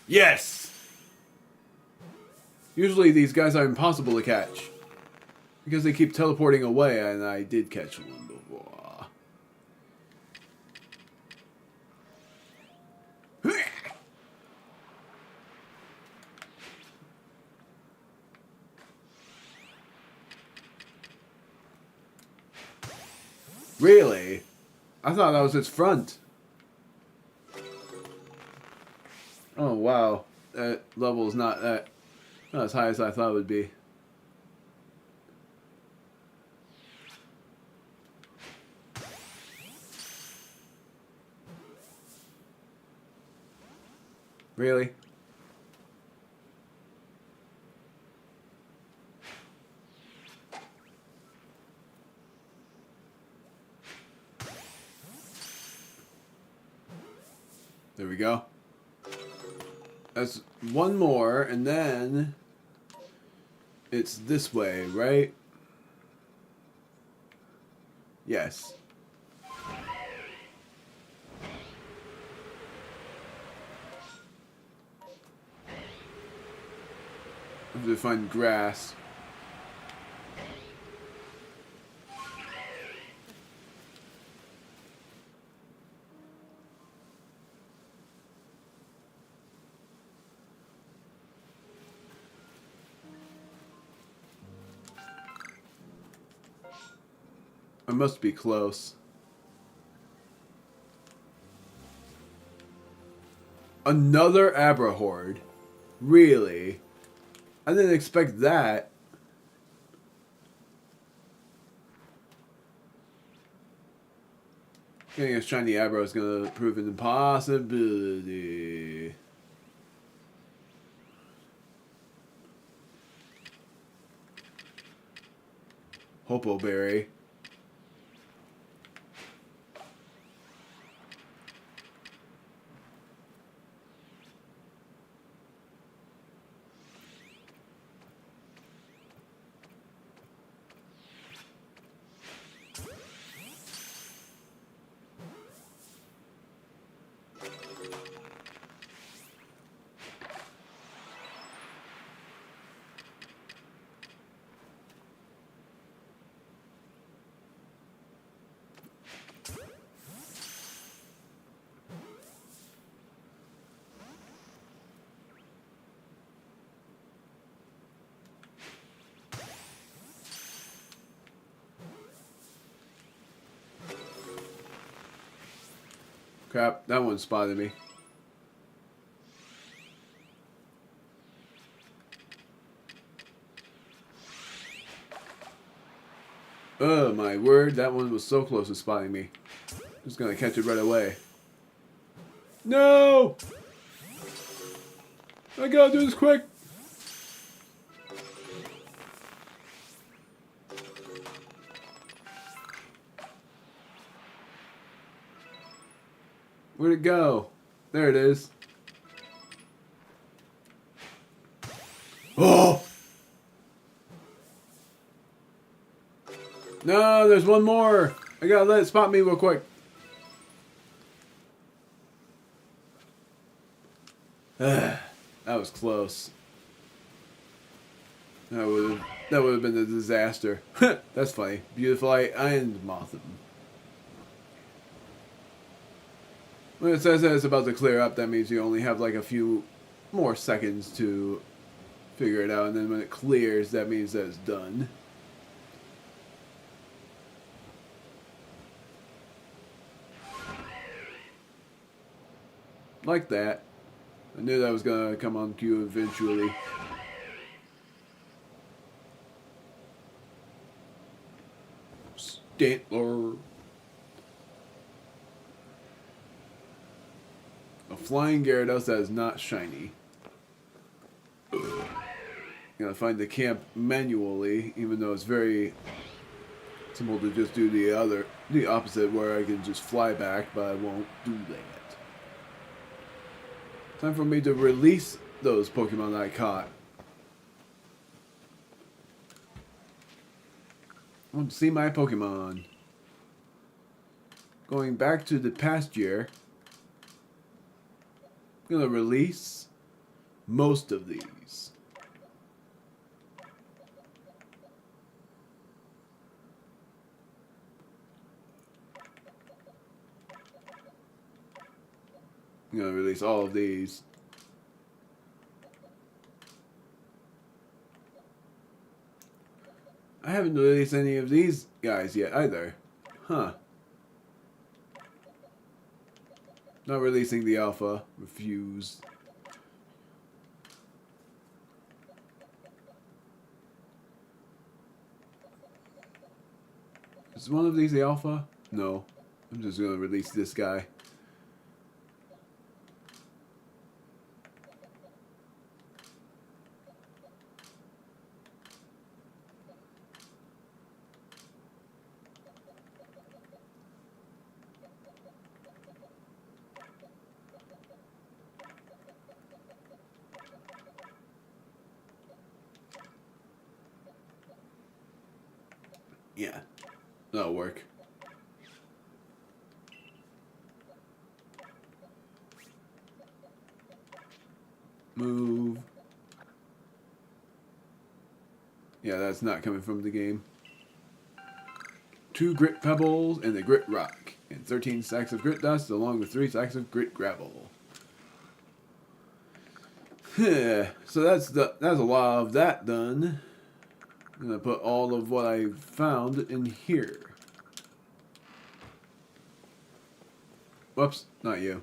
Yes! Usually these guys are impossible to catch. Because they keep teleporting away, and I did catch one before. Really? I thought that was its front. Oh, wow. That level is not as high as I thought it would be. Really? There we go. That's one more, and then it's this way, right? Yes. I have to find grass. I must be close. Another Abra Horde? Really? I didn't expect that. Getting a shiny Abra is going to prove an impossibility. Hopo Berry. Crap, that one spotted me. Oh my word, that one was so close to spotting me. Just gonna catch it right away. No! I gotta do this quick! Where'd it go? There it is. Oh! No, there's one more. I gotta let it spot me real quick. That was close. That would have been a disaster. That's funny. Beautiful and Motham. When it says that it's about to clear up, that means you only have like a few more seconds to figure it out, and then when it clears, that means that it's done. Like that. I knew that was gonna come on cue eventually. Stantler. A flying Gyarados that is not shiny. Gotta find the camp manually, even though it's very simple to just do the opposite, where I can just fly back, but I won't do that. Time for me to release those Pokemon that I caught. I want to see my Pokemon. Going back to the past year. I'm gonna release most of these. I'm going to release all of these. I haven't released any of these guys yet either. Huh. Not releasing the alpha. Refuse. Is one of these the alpha? No. I'm just going to release this guy. Yeah, that'll work. Move. Yeah, that's not coming from the game. 2 grit pebbles and a grit rock. And 13 sacks of grit dust along with 3 sacks of grit gravel. So that's a lot of that done. I'm going to put all of what I found in here. Whoops, not you.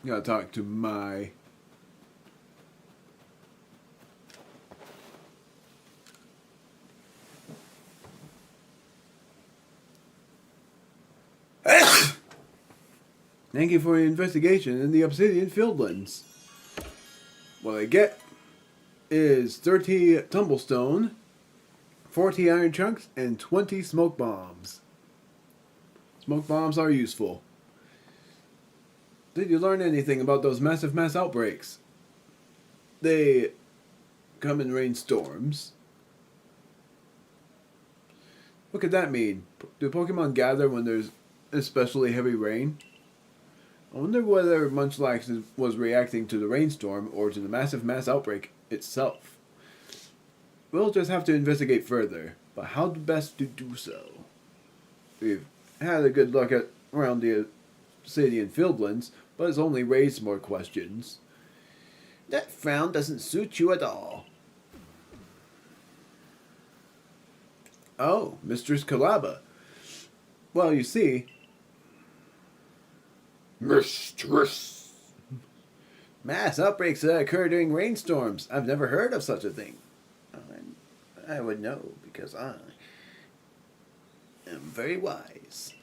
You gotta talk to my... Thank you for your investigation in the Obsidian Fieldlands. What I get is 30 tumblestone, 40 iron chunks, and 20 smoke bombs. Smoke bombs are useful. Did you learn anything about those massive mass outbreaks? They come in rainstorms. What could that mean? Do Pokemon gather when there's especially heavy rain? I wonder whether Munchlax was reacting to the rainstorm or to the massive mass outbreak itself. We'll just have to investigate further, but how best to do so? We've had a good look at around the Obsidian Fieldlands, but it's only raised more questions. That frown doesn't suit you at all. Oh, Mistress Calaba. Well, you see... Mistress! Mass outbreaks that occur during rainstorms. I've never heard of such a thing. I would know, because I am very wise.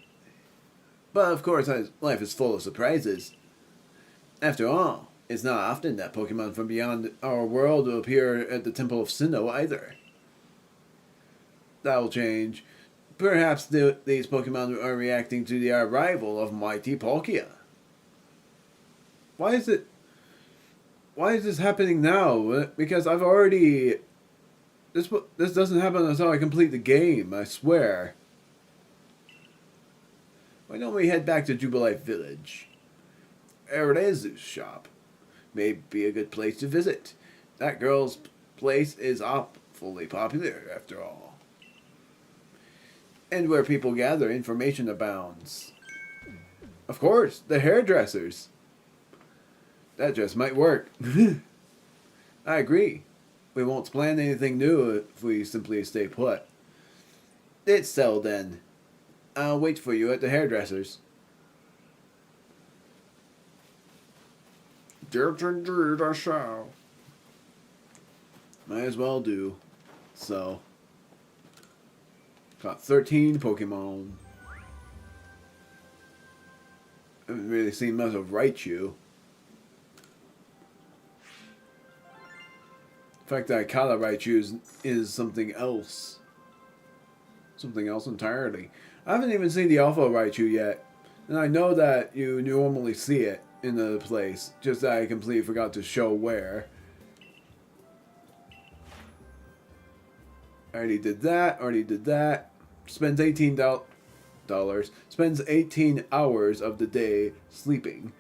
But of course, life is full of surprises. After all, it's not often that Pokemon from beyond our world will appear at the Temple of Sinnoh either. That will change. Perhaps these Pokemon are reacting to the arrival of mighty Palkia. Why is this happening now? Because I've already... This doesn't happen until I complete the game, I swear. Why don't we head back to Jubilife Village? Arezu's shop may be a good place to visit. That girl's place is awfully popular, after all. And where people gather, information abounds. Of course, the hairdressers. That just might work. I agree. We won't plan anything new if we simply stay put. It's so then. I'll wait for you at the hairdressers. Yes, indeed, I shall. Might as well do. So. Got 13 Pokemon. Haven't really seen much of Raichu. The fact that I caught a Raichu is something else. Something else entirely. I haven't even seen the Alpha Raichu yet. And I know that you normally see it in the place. Just that I completely forgot to show where. Already did that. Spends $18. Spends 18 hours of the day sleeping.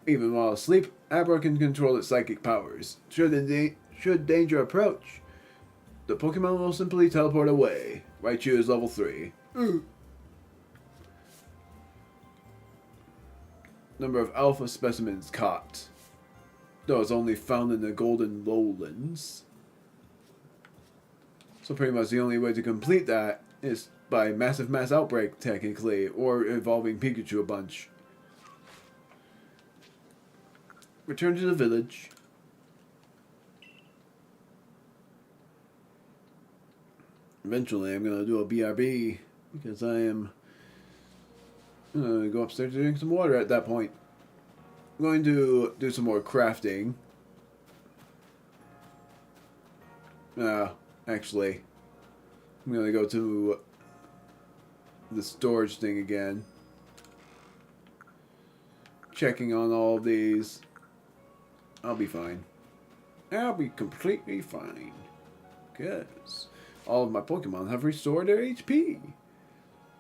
Even while asleep, Abra can control its psychic powers. Should danger approach, the Pokemon will simply teleport away. Raichu is level 3. Number of alpha specimens caught. Though it's only found in the Golden Lowlands. So pretty much the only way to complete that is by Massive Mass Outbreak, technically, or evolving Pikachu a bunch. Return to the village. Eventually, I'm going to do a BRB, because I am going to go upstairs to drink some water at that point. I'm going to do some more crafting. Actually, I'm going to go to the storage thing again. Checking on all of these. I'll be fine. I'll be completely fine. Because all of my Pokemon have restored their HP.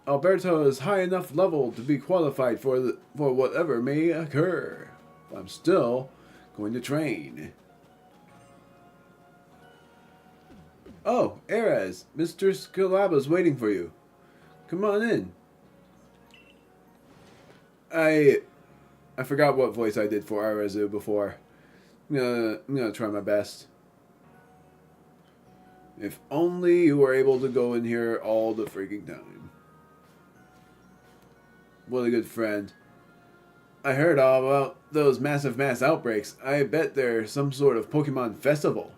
Alberto is high enough level to be qualified for whatever may occur. But I'm still going to train. Oh, Erez, Mr. Scalaba's waiting for you. Come on in. I forgot what voice I did for Arazu before. I'm gonna try my best. If only you were able to go in here all the freaking time. What a good friend. I heard all about those massive mass outbreaks. I bet there's some sort of Pokemon festival.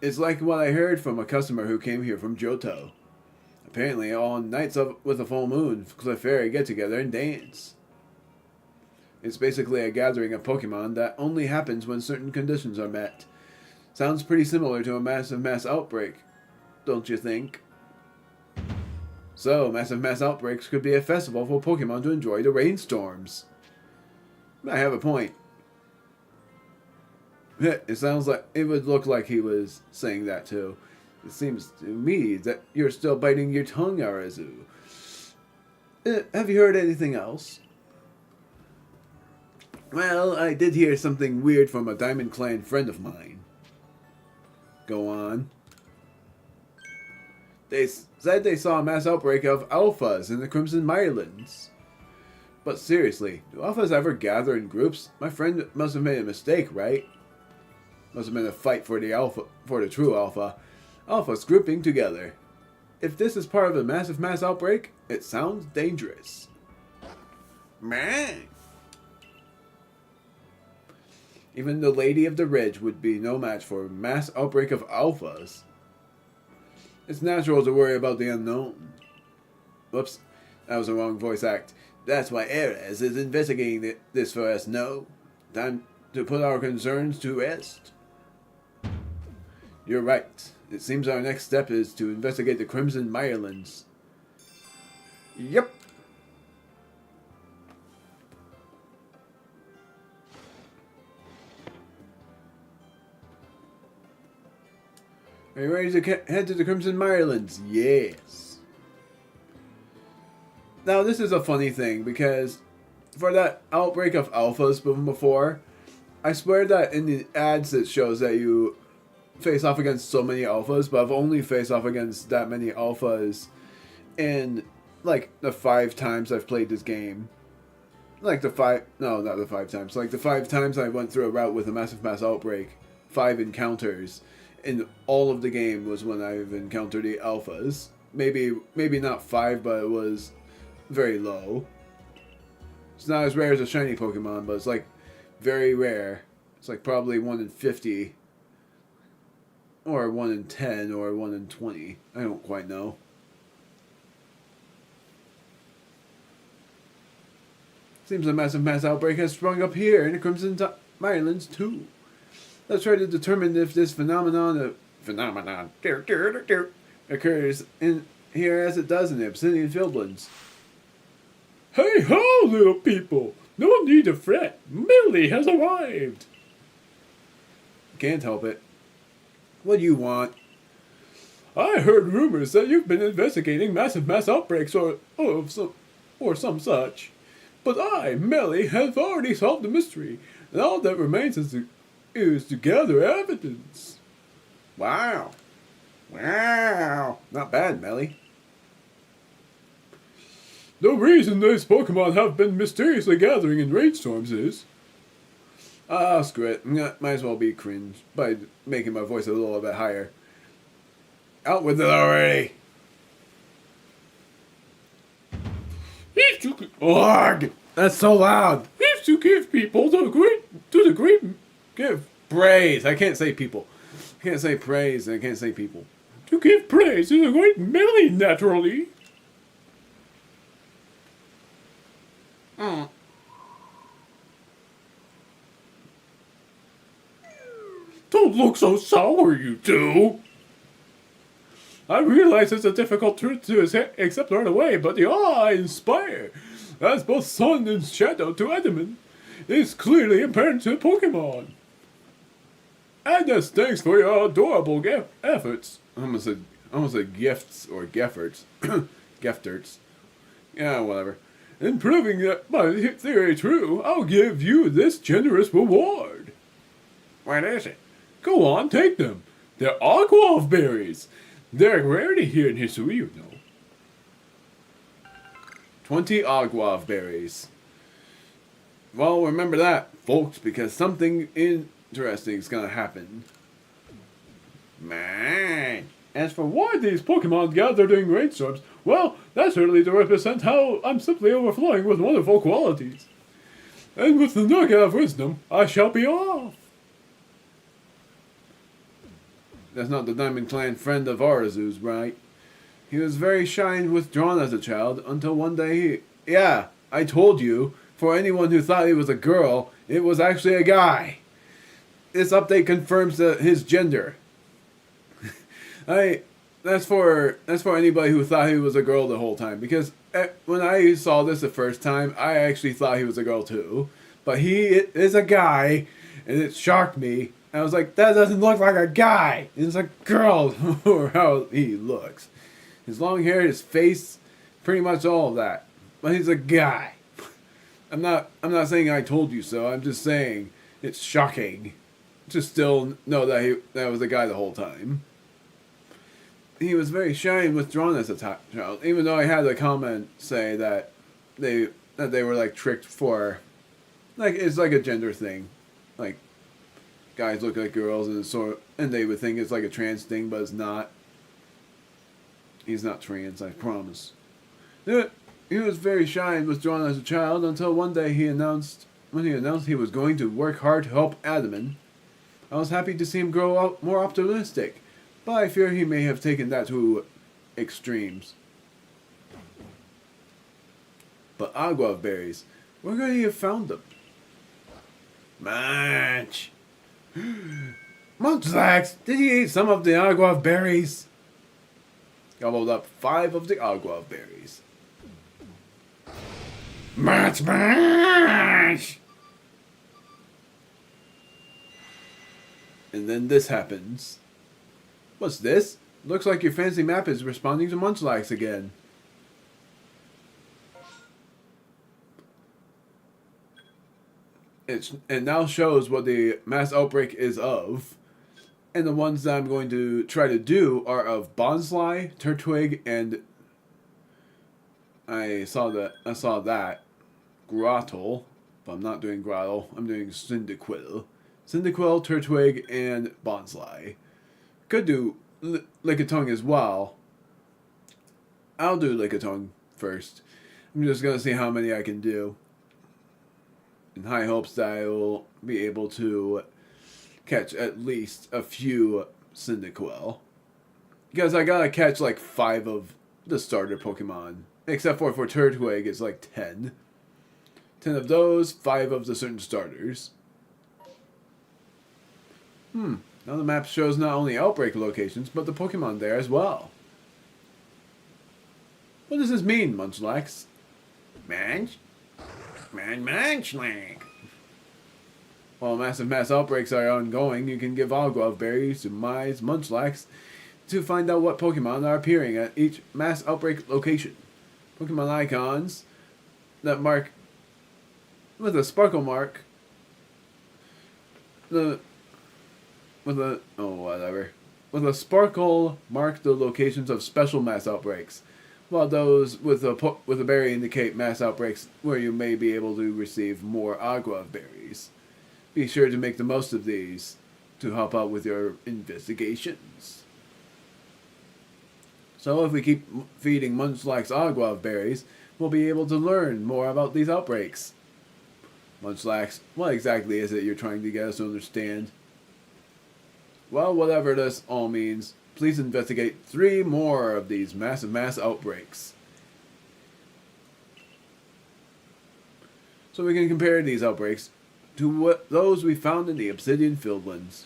It's like what I heard from a customer who came here from Johto. Apparently, on nights with a full moon, Clefairy get together and dance. It's basically a gathering of Pokemon that only happens when certain conditions are met. Sounds pretty similar to a massive mass outbreak, don't you think? So, massive mass outbreaks could be a festival for Pokemon to enjoy the rainstorms. I have a point. It sounds like it would look like he was saying that too. It seems to me that you're still biting your tongue, Arazu. Have you heard anything else? Well, I did hear something weird from a Diamond Clan friend of mine. Go on. They said they saw a mass outbreak of alphas in the Crimson Mirelands. But seriously, do alphas ever gather in groups? My friend must have made a mistake, right? Must have been a fight for the true alpha. Alphas grouping together. If this is part of a massive mass outbreak, it sounds dangerous. Man. Even the Lady of the Ridge would be no match for a mass outbreak of alphas. It's natural to worry about the unknown. Whoops, that was the wrong voice act. That's why Erez is investigating this for us, no? Time to put our concerns to rest. You're right. It seems our next step is to investigate the Crimson Mirelands. Yep. Are you ready to head to the Crimson Mirelands? Yes. Now, this is a funny thing, because for that outbreak of alphas from before, I swear that in the ads it shows that you face off against so many alphas, but I've only faced off against that many alphas in, like, the 5 times I've played this game. Like the 5... No, not the 5 times. Like the 5 times I went through a route with a Massive Mass Outbreak. 5 encounters. And all of the game was when I've encountered the alphas. Maybe not 5, but it was very low. It's not as rare as a shiny Pokemon, but it's like very rare. It's like probably 1 in 50. Or 1 in 10, or 1 in 20. I don't quite know. Seems a massive mass outbreak has sprung up here in the Crimson Mirelands too. Let's try to determine if this phenomenon occurs in here as it does in the Obsidian Fieldlands. Hey ho, little people! No need to fret. Millie has arrived. Can't help it. What do you want? I heard rumors that you've been investigating massive mass outbreaks or some such. But I, Melly, have already solved the mystery, and all that remains is to gather evidence. Wow. Wow. Not bad, Melly. The reason these Pokemon have been mysteriously gathering in rainstorms is... Screw it. Might as well be cringe by making my voice a little bit higher. Out with it already. Ugh, that's so loud. Is to give people the great Give praise. I can't say people. I can't say praise. I can't say people. to give praise to the great Melly naturally. Don't look so sour, you two. I realize it's a difficult truth to accept right away, but the awe I inspire, as both sun and shadow to Edmund, is clearly apparent to Pokemon. And as thanks for your adorable efforts. I almost said gifts or gefforts. Gefterts. Yeah, whatever. In proving that my theory true, I'll give you this generous reward. What is it? Go on, take them. They're Aguav berries. They're a rarity here in Hisui, you know. 20 Aguav berries. Well, remember that, folks, because something interesting is gonna happen. Man. As for why these Pokemon gather during rainstorms, well, that's certainly to represent how I'm simply overflowing with wonderful qualities. And with the nugget of wisdom, I shall be off. That's not the Diamond Clan friend of Arceus, right? He was very shy and withdrawn as a child until one day he... Yeah, I told you. For anyone who thought he was a girl, it was actually a guy. This update confirms his gender. That's for anybody who thought he was a girl the whole time. Because when I saw this the first time, I actually thought he was a girl too. But he is a guy, and it shocked me. I was like, that doesn't look like a guy. It's a girl for how he looks. His long hair, his face, pretty much all of that. But he's a guy. I'm not saying I told you so. I'm just saying it's shocking to still know that was a guy the whole time. He was very shy and withdrawn as a child, even though I had a comment say that they were like tricked for, like, it's like a gender thing, like guys look like girls and they would think it's like a trans thing, but it's not. He's not trans, I promise. He was very shy and withdrawn as a child until one day he announced he was going to work hard to help Adamant. I was happy to see him grow up more optimistic, but I fear he may have taken that to extremes. But Aguav berries, where could he have found them? Munch! Munchlax, did he eat some of the Aguav berries? Gobbled up 5 of the Aguav berries. Munch, munch! And then this happens. What's this? Looks like your fancy map is responding to Munchlax again. It now shows what the mass outbreak is of. And the ones that I'm going to try to do are of Bonsly, Turtwig, and I saw that. Grottle. But I'm not doing Grottle. I'm doing Cyndaquil. Cyndaquil, Turtwig, and Bonsly. Could do Lickitung as well. I'll do Lickitung first. I'm just going to see how many I can do. In high hopes that I will be able to catch at least a few Cyndaquil. Because I gotta catch like 5 of the starter Pokemon. Except for Turtwig, it's like 10. 10 of those, 5 of the certain starters. Now the map shows not only outbreak locations, but the Pokemon there as well. What does this mean, Munchlax? Munch? Munchlax. While Massive Mass Outbreaks are ongoing, you can give Aguav berries to Munchlax to find out what Pokemon are appearing at each Mass Outbreak location. Pokemon icons that mark with a sparkle mark, with a sparkle mark the locations of special mass outbreaks, while those with a berry indicate mass outbreaks where you may be able to receive more Aguav berries. Be sure to make the most of these to help out with your investigations. So if we keep feeding Munchlax Aguav berries, we'll be able to learn more about these outbreaks. Munchlax, what exactly is it you're trying to get us to understand? Well, whatever this all means, please investigate 3 more of these massive mass outbreaks. So we can compare these outbreaks to those we found in the Obsidian Fieldlands.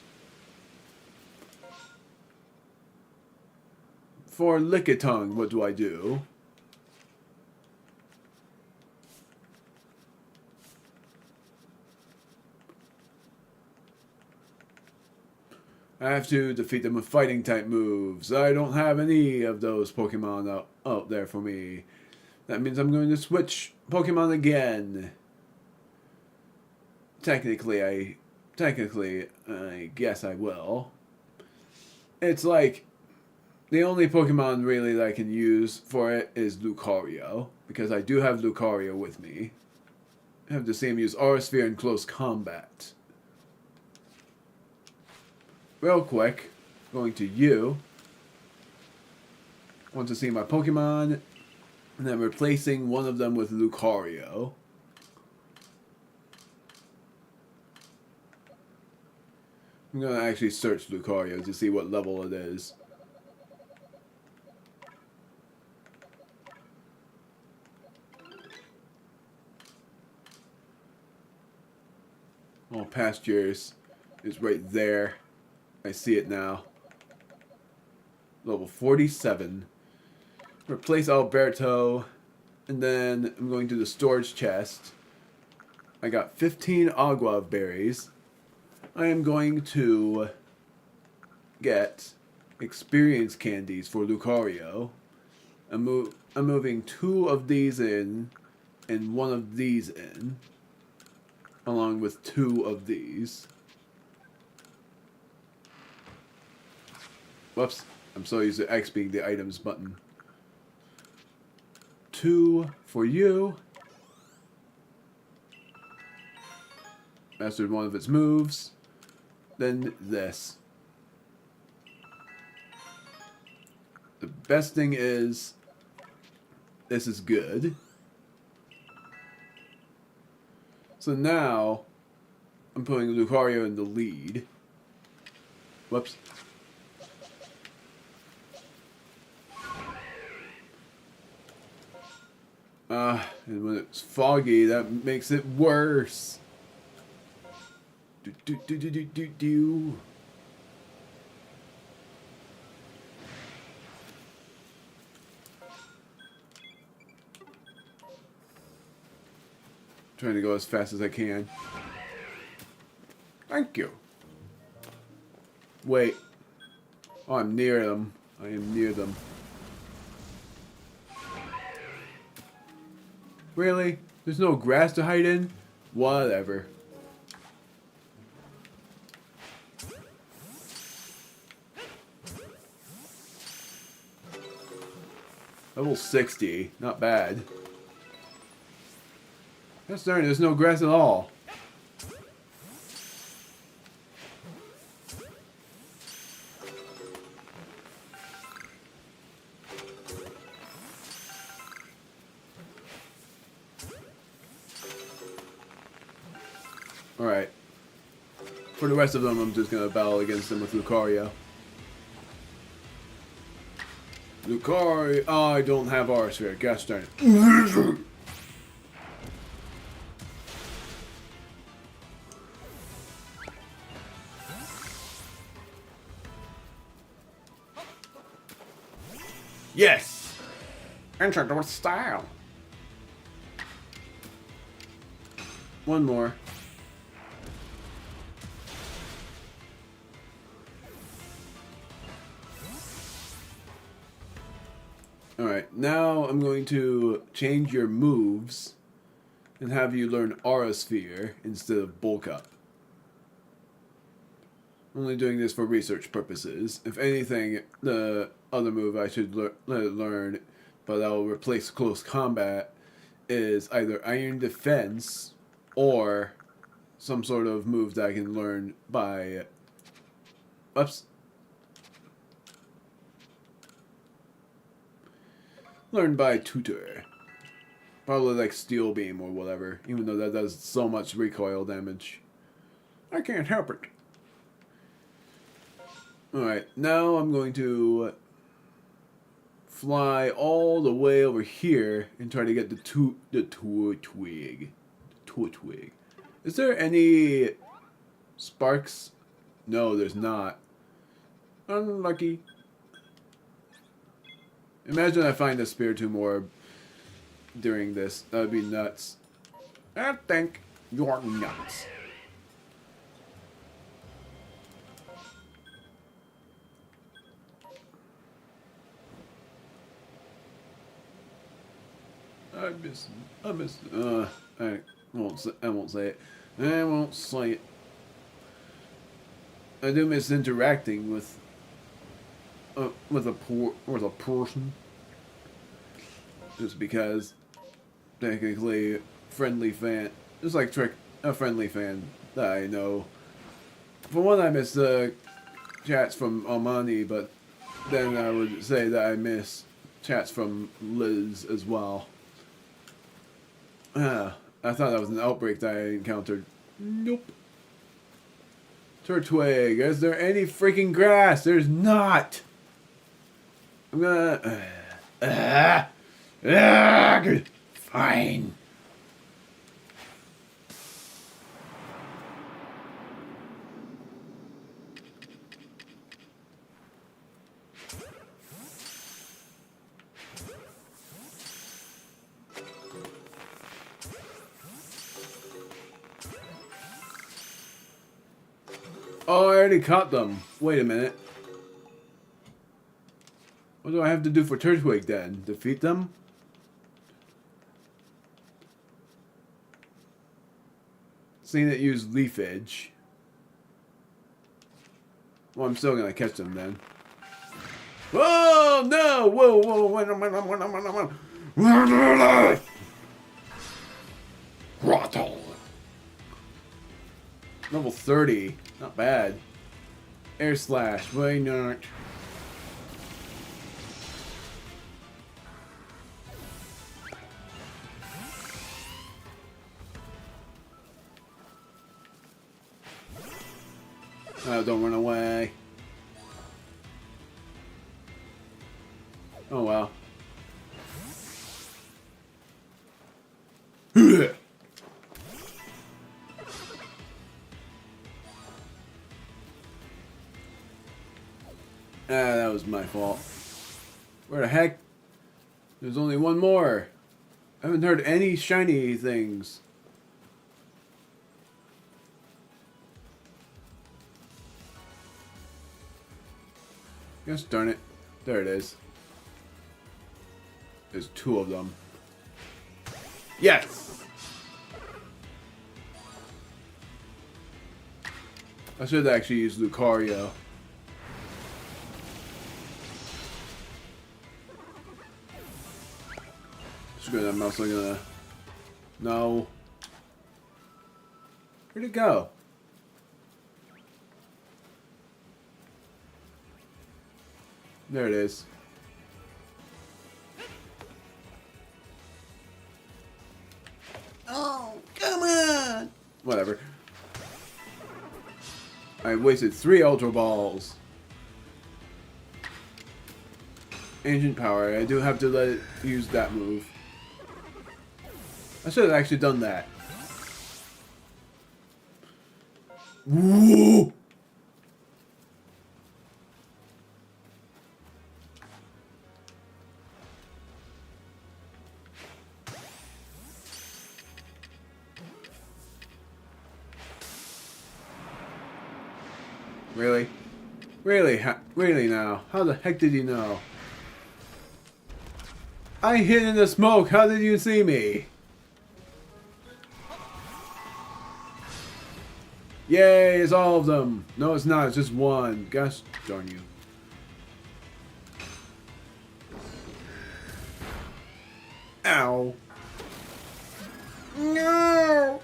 For Lickitung, what do I do? I have to defeat them with fighting type moves. I don't have any of those Pokemon out there for me. That means I'm going to switch Pokemon again. Technically, I guess I will. It's like, the only Pokemon really that I can use for it is Lucario, because I do have Lucario with me. I have to see him use Aura Sphere in close combat. Real quick, going to you. Want to see my Pokemon, and then replacing one of them with Lucario. I'm going to actually search Lucario to see what level it is. All Pastures is right there. I see it now. Level 47. Replace Alberto. And then I'm going to the storage chest. I got 15 Aguav berries. I am going to get experience candies for Lucario. I'm moving 2 of these in and 1 of these in, along with 2 of these. Whoops, I'm so used to X being the items button. 2 for you. Mastered 1 of its moves. Then this. The best thing is, this is good. So now, I'm putting Lucario in the lead. Whoops. And when it's foggy, that makes it worse. Do. Trying to go as fast as I can. Thank you. Wait. Oh, I'm near them. I am near them. Really? There's no grass to hide in? Whatever. Level 60. Not bad. That's darn, there's no grass at all. Alright. For the rest of them, I'm just gonna battle against them with Lucario. Lucario! Oh, I don't have Aura Sphere. Gosh darn it. Yes! Entered with style. One more. Alright, now I'm going to change your moves. and have you learn Aura Sphere instead of Bulk Up. I'm only doing this for research purposes. If anything, the other move I should let it learn, but that will replace close combat, is either Iron Defense or some sort of move that I can learn by... Oops. Learned by tutor. Probably like Steel Beam or whatever, even though that does so much recoil damage. I can't help it. Alright, now I'm going to fly all the way over here and try to get the Turtwig. Is there any sparks? No, there's not. Unlucky. Imagine I find a Spiritomb Orb during this. That would be nuts. I think you're nuts. I miss I won't say it. I won't say it. I do miss interacting with a person. Just because technically friendly fan, just like a friendly fan that I know. For one, I miss the chats from Almani, but then I would say that I miss chats from Liz as well. I thought that was an outbreak that I encountered. Nope. Turtwig, is there any freaking grass? There's not. I'm gonna... fine. Oh, I already caught them. Wait a minute. What do I have to do for Turtwig then? Defeat them? Seeing it use Leafage. Well, I'm still gonna catch them then. Oh no! Whoa, whoa, whoa! Rattle. Level 30. Not bad. Air Slash. Why not? Oh, don't run away. Oh, well. That was my fault. Where the heck? There's only one more. I haven't heard any shiny things. Gosh darn it. There it is. There's two of them. Yes! I should actually use Lucario. Screw that mouse, I'm gonna... No. Where'd it go? There it is. Oh, come on! Whatever. I wasted 3 Ultra Balls. Ancient Power. I do have to let it use that move. I should have actually done that. Whoa! Really? Really? Really now? How the heck did you know? I hid in the smoke. How did you see me? Yay, it's all of them. No, it's not. It's just one. Gosh darn you. Ow. No.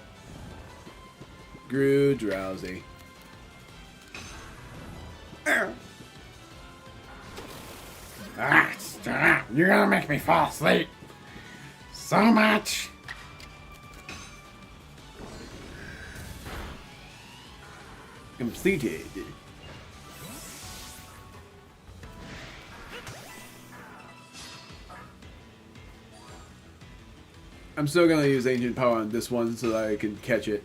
Grew drowsy. Ow. Ah, stop. You're gonna make me fall asleep. So much. Completed. I'm still gonna use ancient power on this one so that I can catch it.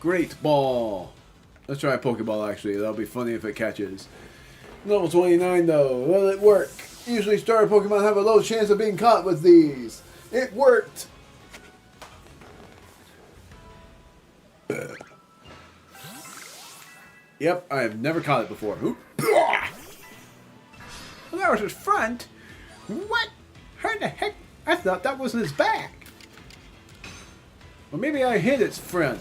Great ball. Let's try a Pokeball actually. That'll be funny if it catches. Level 29 though. Will it work? Usually starter Pokemon have a low chance of being caught with these. It worked. Yep, I have never caught it before. Oop. Well, that was his front. What? How the heck? I thought that was his back. Or maybe I hit its front.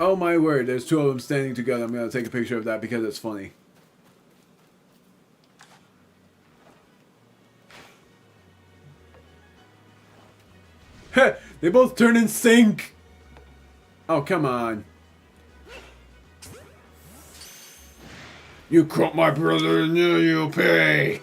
Oh my word, there's two of them standing together. I'm going to take a picture of that because it's funny. Heh, they both turn in sync. Oh, come on. You caught my brother and now you'll pay.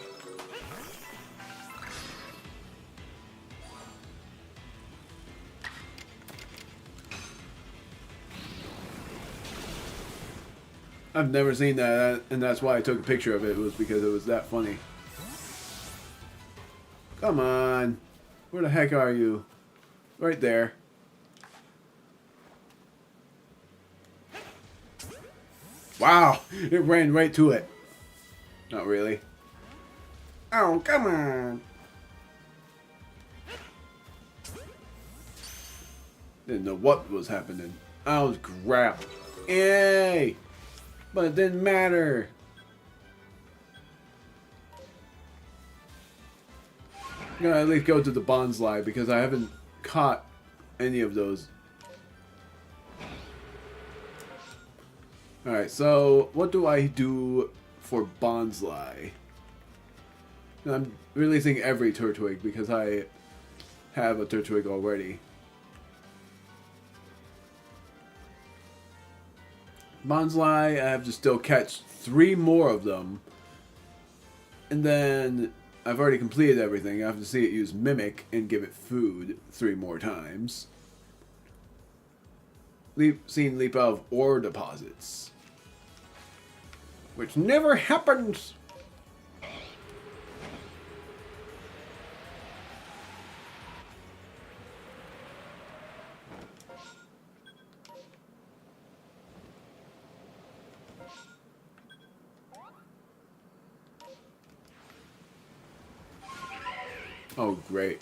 I've never seen that, and that's why I took a picture of it, was because it was that funny. Come on. Where the heck are you? Right there. Wow, it ran right to it. Not really. Oh, come on. Didn't know what was happening. I was grabbed. Yay! But it didn't matter. I'm gonna at least go to the Bonsly because I haven't caught any of those. Alright, so what do I do for Bonsly? I'm releasing every Turtwig because I have a Turtwig already. Bonsly, I have to still catch 3 more of them. And then I've already completed everything. I have to see it use Mimic and give it food 3 more times. Seen leap out of ore deposits. Which never happens! Oh, great.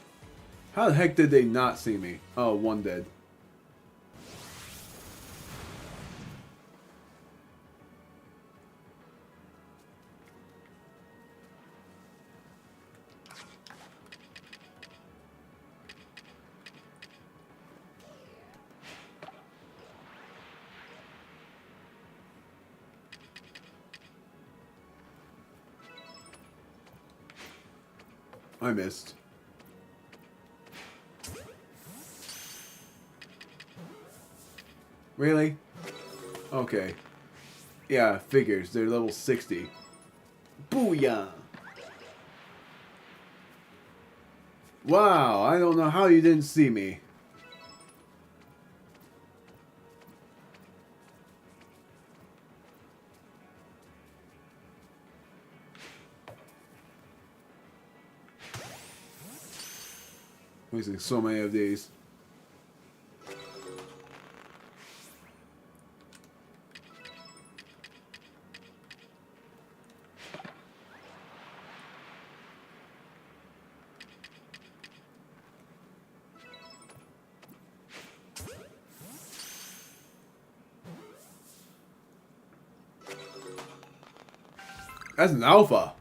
How the heck did they not see me? Oh, one dead. I missed. Really? Okay. Yeah, figures. They're level 60. Booyah! Wow, I don't know how you didn't see me. Wasting so many of these. That's an alpha.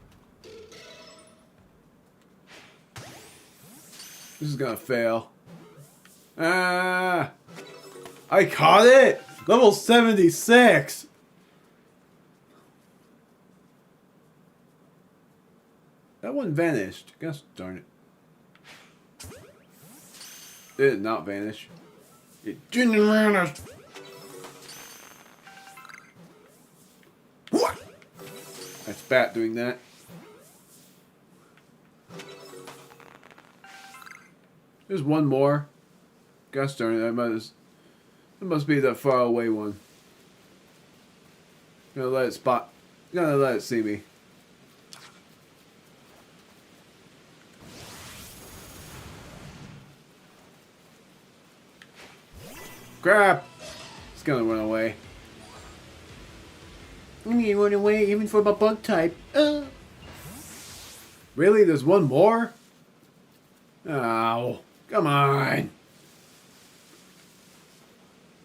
This is gonna fail. Ah! I caught it! Level 76! That one vanished. Gosh darn it. It did not vanish. It didn't vanish! What? That's Bat doing that. There's one more. Gosh darn it, it must be that far away one. Gonna let it spot. Gonna let it see me. Crap! It's gonna run away. You need to run away even for my bug type. Really? There's one more? Oh, come on.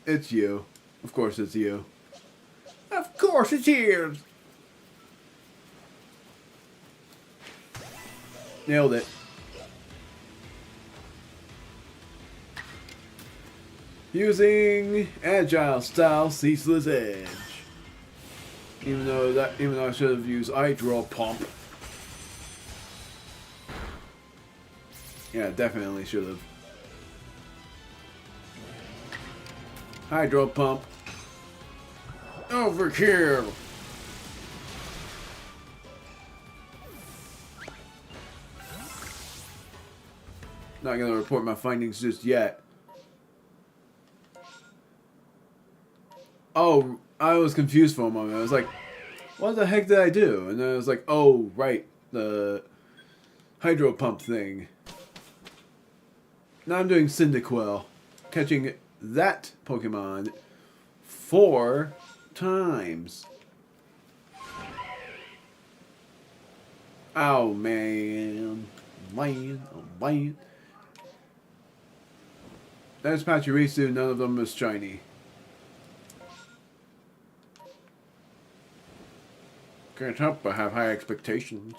It's you. Of course it's you. Of course it's you. Nailed it. Using agile style ceaseless edge. Even though I should have used Hydro Pump. Yeah, definitely should have. Hydro Pump. Overkill. Not gonna report my findings just yet. Oh, I was confused for a moment. I was like, what the heck did I do? And then I was like, oh, right. The Hydro Pump thing. Now I'm doing Cyndaquil. Catching that Pokemon 4 times. Oh, man. Oh, man. That's Pachirisu. None of them is shiny. Can't help but have high expectations.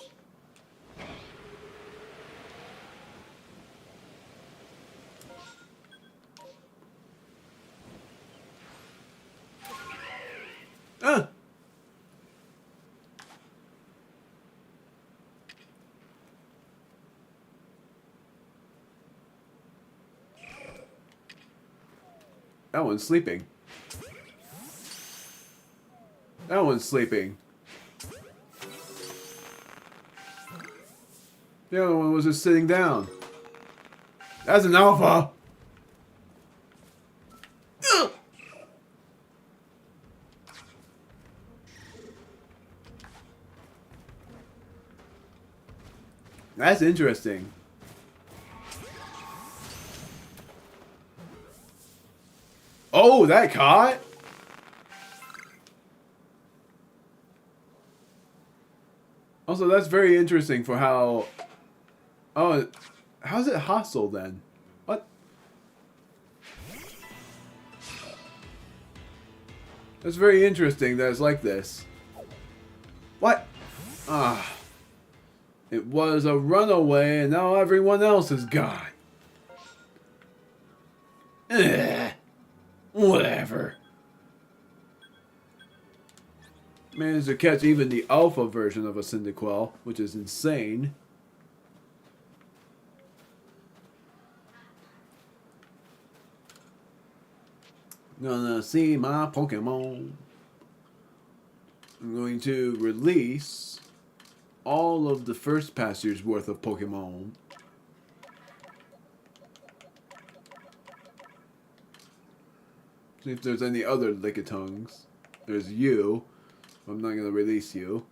Ah! That one's sleeping. That one's sleeping. The other one was just sitting down. That's an alpha! Ugh. That's interesting. Oh, that caught? Also, that's very interesting for how... Oh, how's it hostile then? What? That's very interesting that it's like this. What? Ah. It was a runaway and now everyone else is gone. Ugh. Whatever. Managed to catch even the alpha version of a Cyndaquil, which is insane. Gonna see my Pokemon. I'm going to release all of the first past year's worth of Pokemon. See if there's any other Lickitungs. There's you. I'm not gonna release you.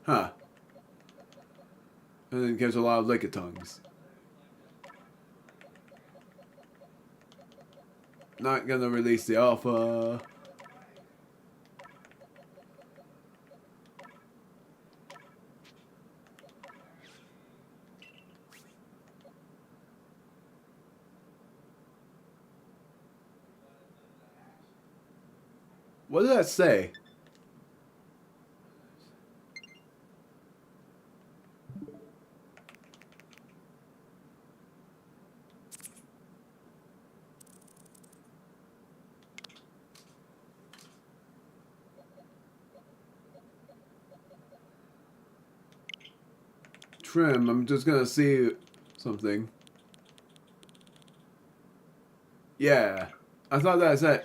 Huh. And then catch a lot of Lickitungs. Not gonna release the alpha. What did that say? Trim, I'm just gonna see something. Yeah. I thought that said...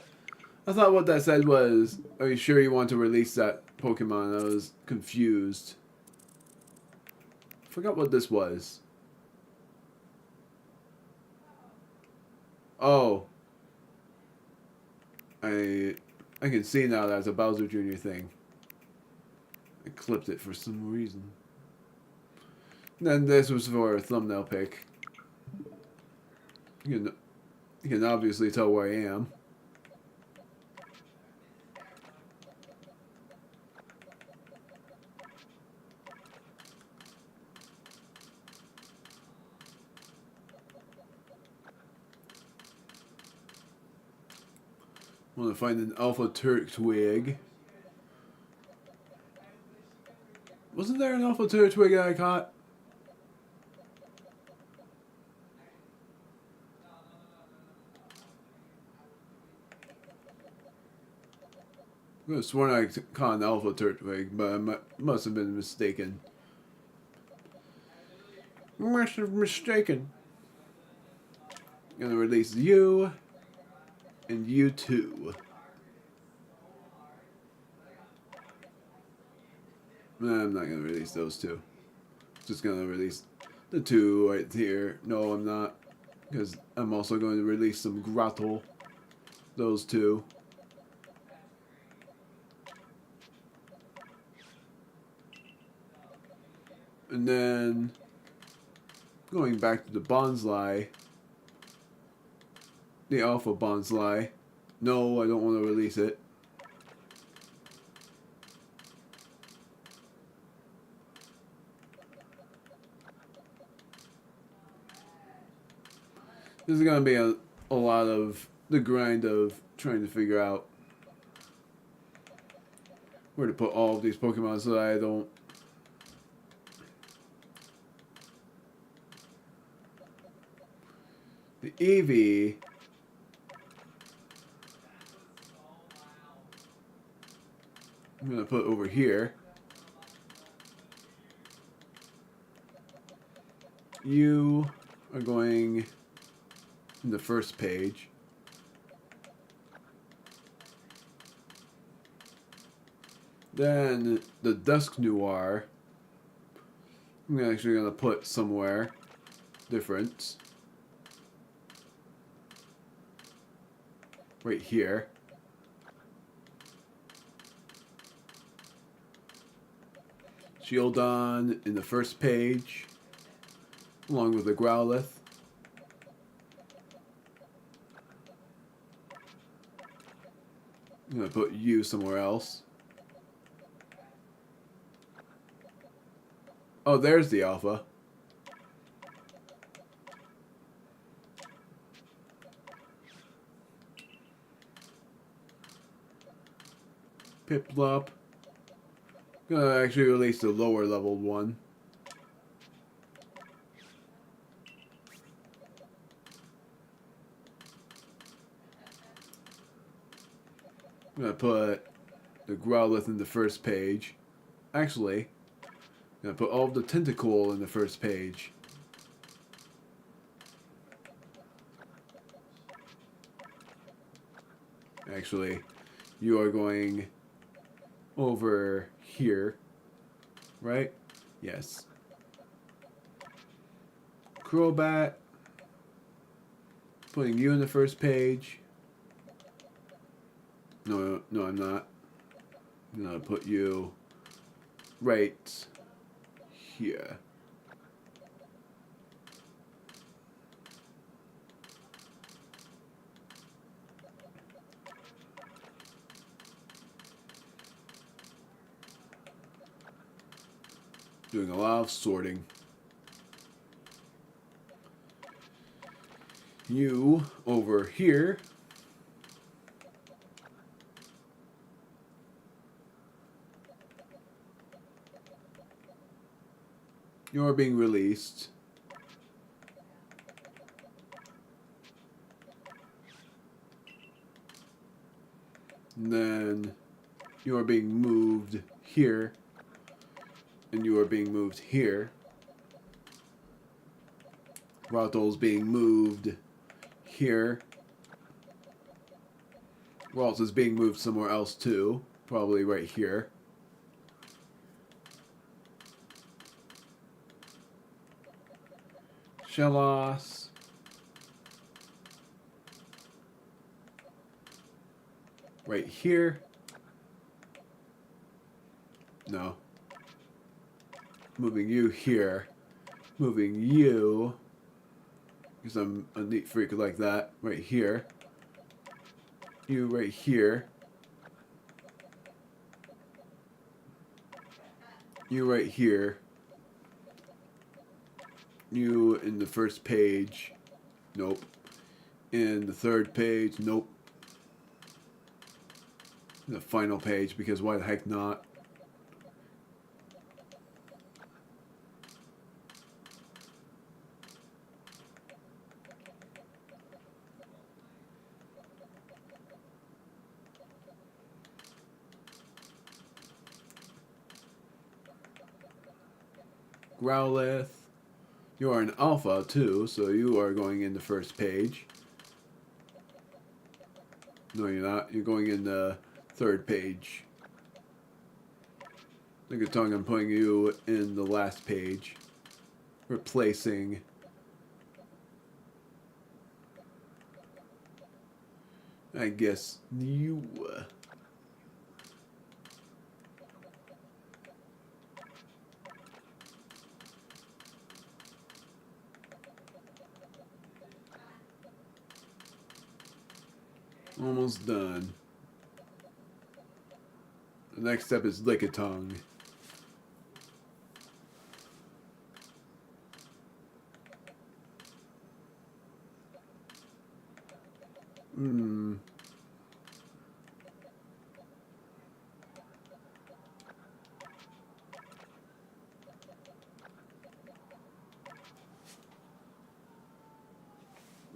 I thought what that said was, are you sure you want to release that Pokemon? I was confused. Forgot what this was. Oh. I can see now that's a Bowser Jr. thing. I clipped it for some reason. And then this was for a thumbnail pic. You can obviously tell where I am. I want to find an Alpha Turtwig. Wasn't there an Alpha Turtwig that I caught? I could have sworn I caught an Alpha Turtwig, but I must have been mistaken. Must have mistaken. Gonna release you and you too. Nah, I'm not gonna release those two. Just gonna release the two right here. No, I'm not. Because I'm also going to release some Grottle. Those two. And then going back to the Bonsly. The Alpha Bonsly. No, I don't want to release it. This is going to be a lot of the grind of trying to figure out where to put all of these Pokemon so that I don't... The Eevee... I'm going to put over here. You are going in the first page. Then the Dusk Noir, I'm actually going to put somewhere different. Right here. Shieldon in the first page, along with the Growlithe. I'm going to put you somewhere else. Oh, there's the Alpha. Piplup. I'm going to actually release the lower leveled one. I'm going to put the Growlithe in the first page. Actually, I'm going to put all of the Tentacool in the first page. Actually, you are going over here, right? Yes. Crobat. Putting you in the first page. No, I'm not. I'm gonna put you right here. Doing a lot of sorting. You over here. You're being released. And then you are being moved here. And you are being moved here. Ralto's being moved here. Ralt is being moved somewhere else too. Probably right here. Shellos. Right here. No. Moving you here. Moving you. Because I'm a neat freak like that. Right here. You right here. You right here. You in the first page. Nope. In the third page. Nope. In the final page, because why the heck not? Growlithe. You are an alpha too, so you are going in the first page. No, you're not. You're going in the third page. Think of tongue, I'm putting you in the last page. Replacing. I guess you. Almost done. The next step is Lickitung.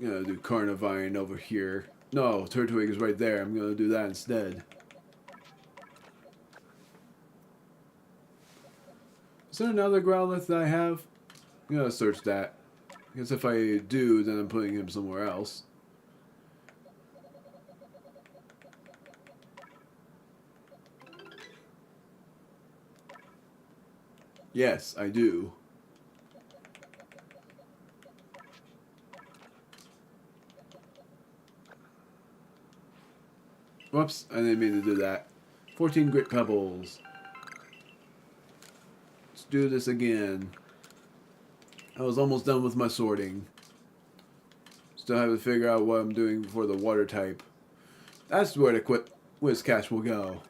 Gonna do Carnivine over here. No, Turtwig is right there. I'm gonna do that instead. Is there another Growlithe that I have? I'm gonna search that. Because if I do, then I'm putting him somewhere else. Yes, I do. Whoops, I didn't mean to do that. 14 Grit Pebbles. Let's do this again. I was almost done with my sorting. Still have to figure out what I'm doing for the water type. That's where the Whiscash will go.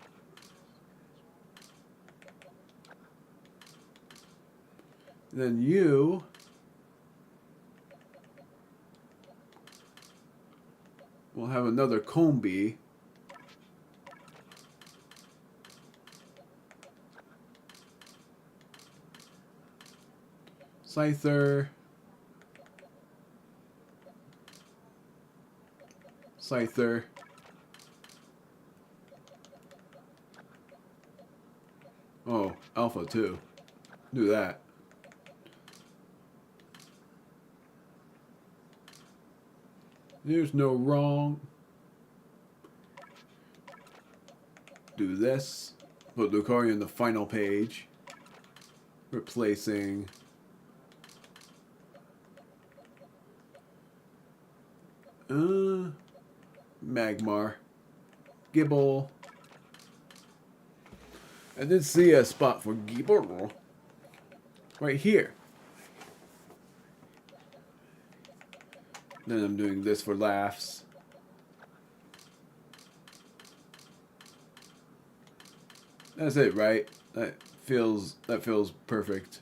Then you... will have another Combee. Scyther. Scyther. Oh, Alpha too. Do that. There's no wrong. Do this. Put Lucario in the final page. Replacing... Magmar. Gibble. I did see a spot for Gibble. Right here. Then I'm doing this for laughs. That's it, right? That feels perfect.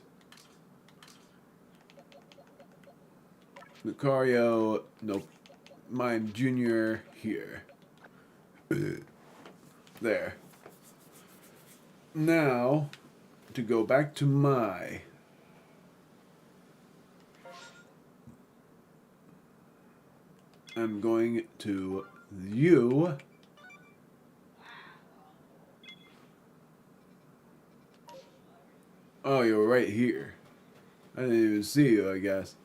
Lucario, nope. Mime Junior here. There. Now, to go back to my I'm going to you. Oh, you're right here. I didn't even see you, I guess.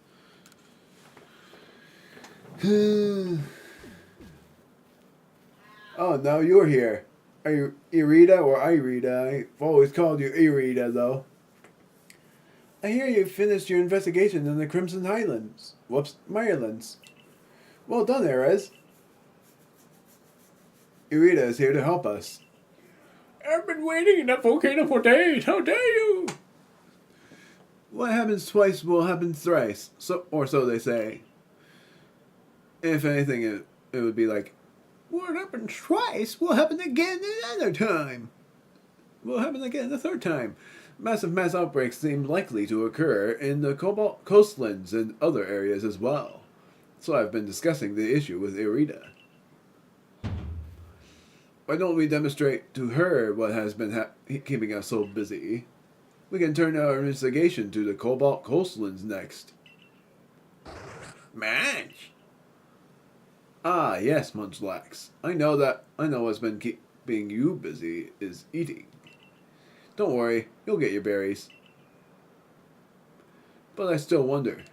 Oh, now you're here. Are you Irida or Irida? I've always called you Irida, though. I hear you finished your investigation in the Crimson Highlands. Whoops, Myerlands. Well done, Erez. Irida is here to help us. I've been waiting in that volcano for days. How dare you? What happens twice will happen thrice, or so they say. If anything, it would be like, what happens twice will happen again another time. Will happen again the third time. Massive mass outbreaks seem likely to occur in the Cobalt coastlands and other areas as well. So I've been discussing the issue with Irida. Why don't we demonstrate to her what has been keeping us so busy? We can turn our investigation to the Cobalt coastlands next. Munch! Ah, yes, Munchlax. I know what's been keeping you busy is eating. Don't worry, you'll get your berries. But I still wonder,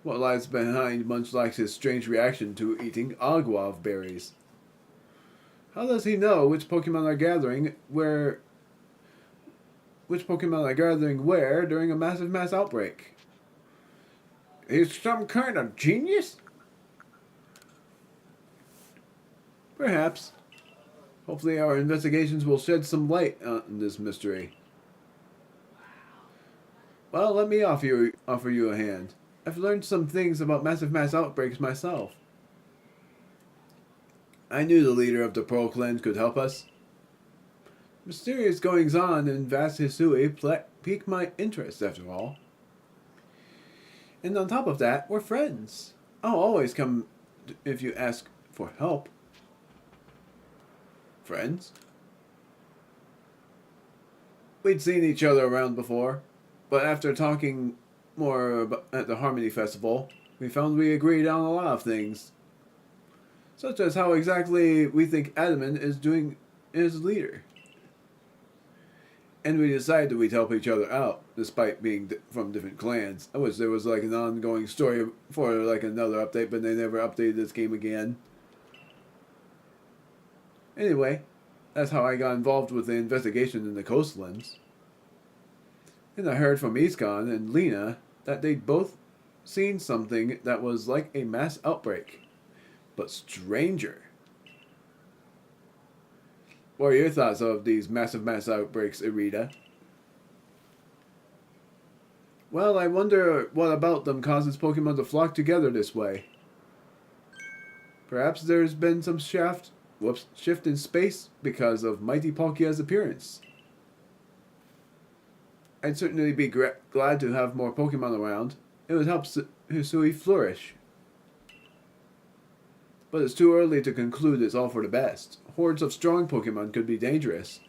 what lies behind Munchlax's strange reaction to eating Aguav berries? How does he know which Pokemon are gathering where during a massive mass outbreak? He's some kind of genius? Perhaps. Hopefully our investigations will shed some light on this mystery. Well, let me offer you a hand. I've learned some things about massive mass outbreaks myself. I knew the leader of the Pearl Clan could help us. Mysterious goings-on in vast Hisui piqued my interest, after all. And on top of that, we're friends. I'll always come if you ask for help. Friends? We'd seen each other around before, but after talking more at the Harmony Festival, we found we agreed on a lot of things. Such as how exactly we think Adamant is doing as leader. And we decided we'd help each other out, despite being from different clans. I wish there was like an ongoing story for like another update, but they never updated this game again. Anyway, that's how I got involved with the investigation in the coastlands. And I heard from Iskon and Lena that they'd both seen something that was like a mass outbreak, but stranger. What are your thoughts of these massive mass outbreaks, Irida? Well, I wonder what about them causes Pokemon to flock together this way. Perhaps there's been some shift in space because of Mighty Palkia's appearance. I'd certainly be glad to have more Pokemon around. It would help Hisui flourish. But it's too early to conclude it's all for the best. Hordes of strong Pokemon could be dangerous.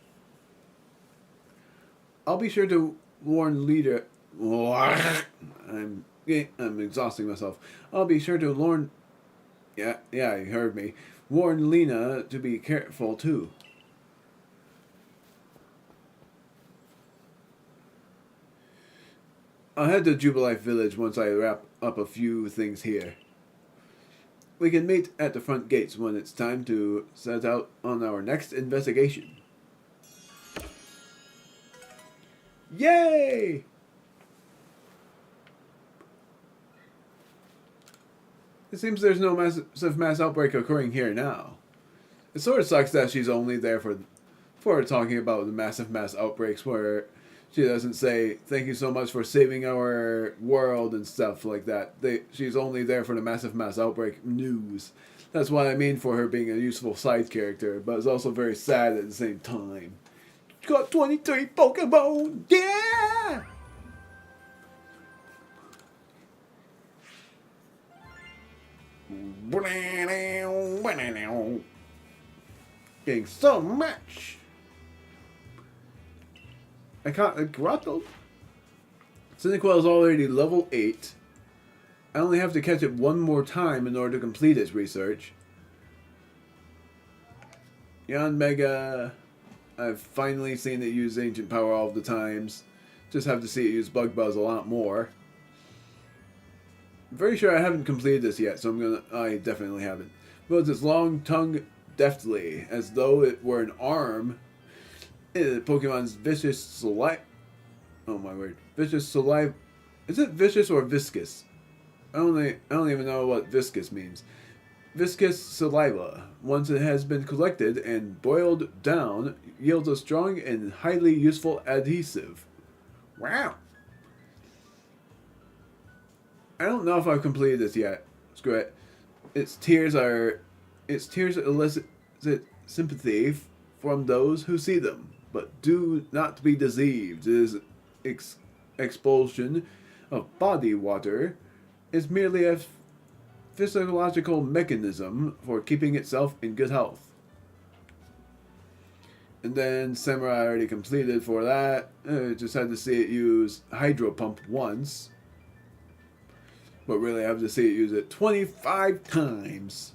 I'll be sure to warn leader... I'm exhausting myself. I'll be sure to warn... Yeah, you heard me. Warn Lena to be careful, too. I'll head to Jubilife Village once I wrap up a few things here. We can meet at the front gates when it's time to set out on our next investigation. Yay! It seems there's no massive mass outbreak occurring here now. It sort of sucks that she's only there for talking about the massive mass outbreaks where she doesn't say, thank you so much for saving our world and stuff like that. She's only there for the massive mass outbreak news. That's what I mean for her being a useful side character, but it's also very sad at the same time. Got 23 Pokemon! Yeah! Getting so much! I can't... Grotto? Cyniquil is already level 8. I only have to catch it one more time in order to complete its research. Yanmega, I've finally seen it use Ancient Power all of the times. Just have to see it use Bug Buzz a lot more. I'm very sure I haven't completed this yet, so I definitely haven't. Builds its long tongue deftly, as though it were an arm. Pokemon's vicious saliva. Oh my word. Vicious saliva. Is it vicious or viscous? I don't even know what viscous means. Viscous saliva, once it has been collected and boiled down, yields a strong and highly useful adhesive. Wow. I don't know if I've completed this yet. Screw it. Its tears elicit sympathy from those who see them, but do not be deceived. It is expulsion of body water is merely a physiological mechanism for keeping itself in good health. And then Samurai I already completed for that. Just had to see it use Hydro Pump once. But really I have to see it use it 25 times.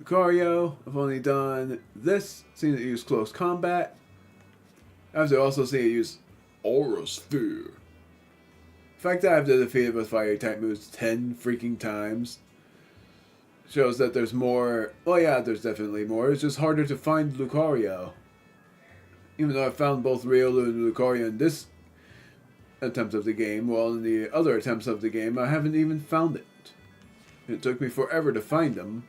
Lucario, I've only done this, seen it use Close Combat. I have to also see it use Aura Sphere. The fact that I have to defeat it with fire type moves 10 freaking times shows that there's more. Oh yeah, there's definitely more. It's just harder to find Lucario. Even though I found both Riolu and Lucario in this attempt of the game, while in the other attempts of the game, I haven't even found it. It took me forever to find them,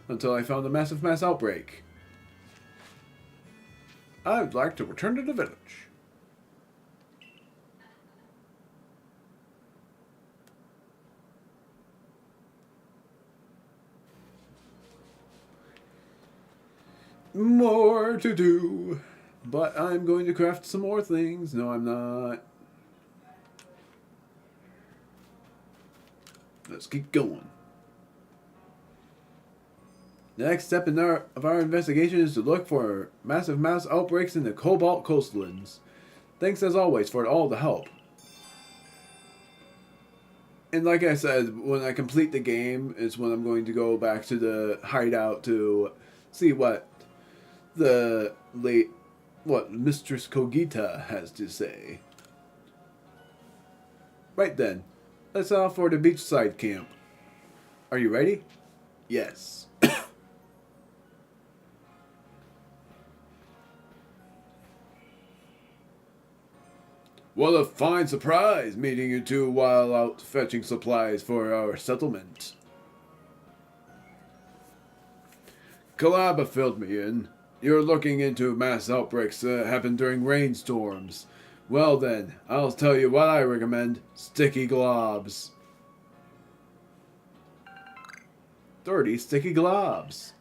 until I found the Massive Mass Outbreak. I'd like to return to the village. More to do. But I'm going to craft some more things. No, I'm not. Let's keep going. The next step of our investigation is to look for massive mass outbreaks in the Cobalt coastlands. Thanks as always for all the help. And like I said, when I complete the game is when I'm going to go back to the hideout to see what Mistress Kogita has to say. Right then, let's off for the beachside camp. Are you ready? Yes. What a fine surprise meeting you two while out fetching supplies for our settlement. Kalaba filled me in. You're looking into mass outbreaks that happen during rainstorms. Well then, I'll tell you what I recommend. Sticky globs. 30 sticky globs.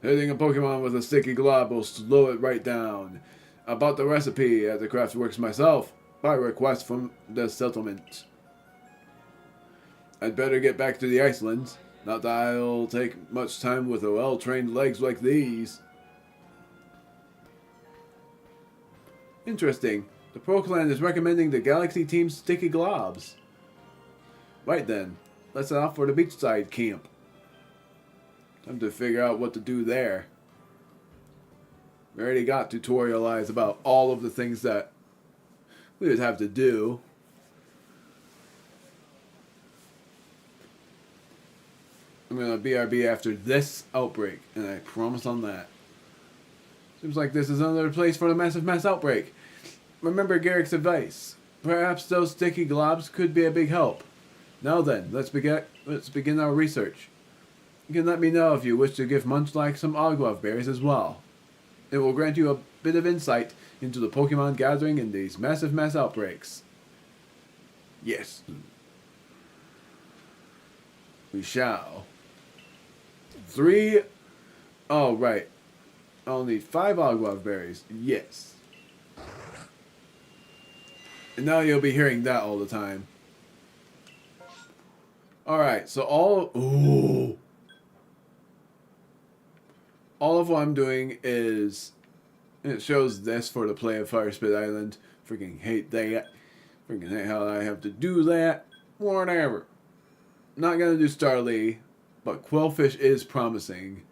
Hitting a Pokemon with a sticky glob will slow it right down. About the recipe at the Craftworks myself, by request from the settlement. I'd better get back to the Icelands. Not that I'll take much time with well-trained legs like these. Interesting. The Pro Clan is recommending the Galaxy Team's sticky globs. Right then, let's head off for the beachside camp. Time to figure out what to do there. We already got tutorialized about all of the things that we would have to do. I'm going to BRB after this outbreak, and I promise on that. Seems like this is another place for the Massive Mass Outbreak. Remember Garrick's advice. Perhaps those sticky globs could be a big help. Now then, let's begin our research. You can let me know if you wish to give Munchlax some Aguav berries as well. It will grant you a bit of insight into the Pokemon gathering in these Massive Mass Outbreaks. Yes. We shall. 3. Oh, right. I'll need 5 Aguav berries. Yes. And now you'll be hearing that all the time. Alright, so all of what I'm doing is, it shows this for the play of Fire Spit Island. Freaking hate that. Freaking hate how I have to do that. Whatever. not gonna do Starly, but Quillfish is promising.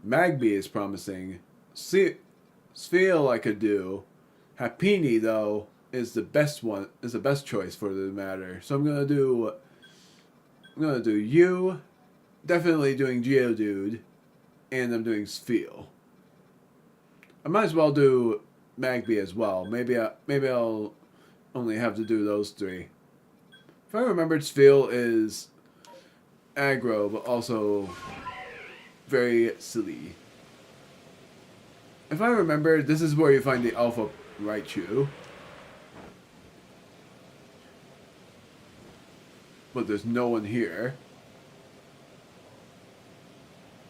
Magby is promising. Spheal I could do. Happiny though is the best one. Is the best choice for the matter. So I'm gonna do you. Definitely doing Geodude, and I'm doing Spheal. I might as well do Magby as well. Maybe I'll only have to do those three. If I remembered, Spheal is aggro, but also very silly. If I remember, this is where you find the Alpha Raichu. But there's no one here.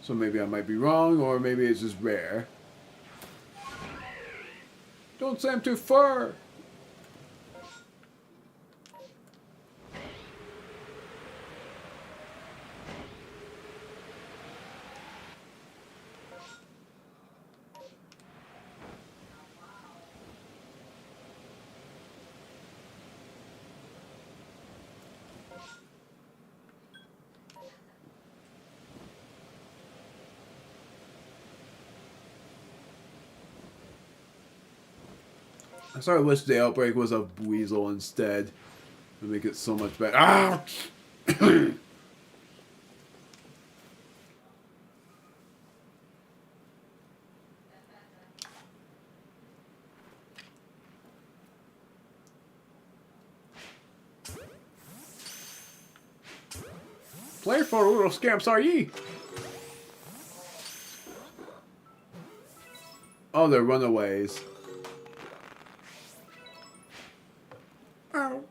So maybe I might be wrong, or maybe it's just rare. Don't say I'm too far! I sort of wish the outbreak was a weasel instead. It would make it so much better. Ouch! Play for little scamps are ye? Oh, they're runaways. Ow.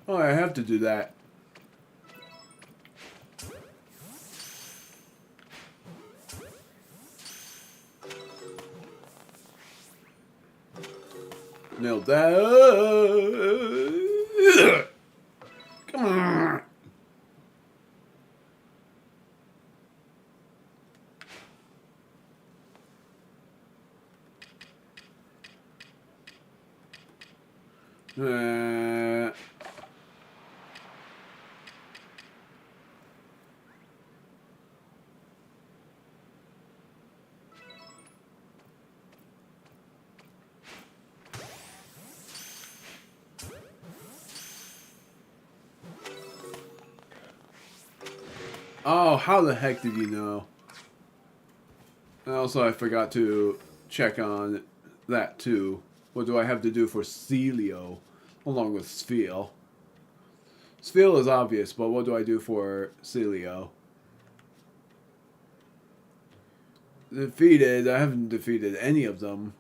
Oh, I have to do that. Nailed that. Come on. Oh, how the heck did you know? And also, I forgot to check on that too. What do I have to do for Celio, along with Spheal? Spheal is obvious, but what do I do for Celio? Defeated. I haven't defeated any of them.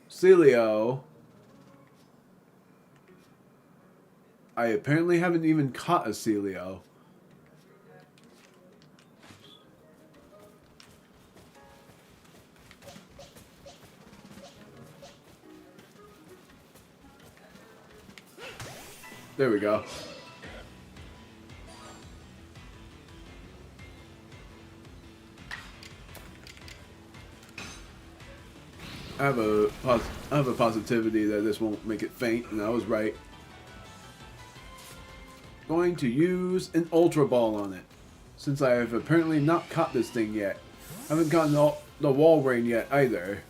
Celio. I apparently haven't even caught a Celio. There we go. I have a positivity that this won't make it faint, and I was right. Going to use an Ultra Ball on it, since I have apparently not caught this thing yet. I haven't gotten the Wall Rain yet either.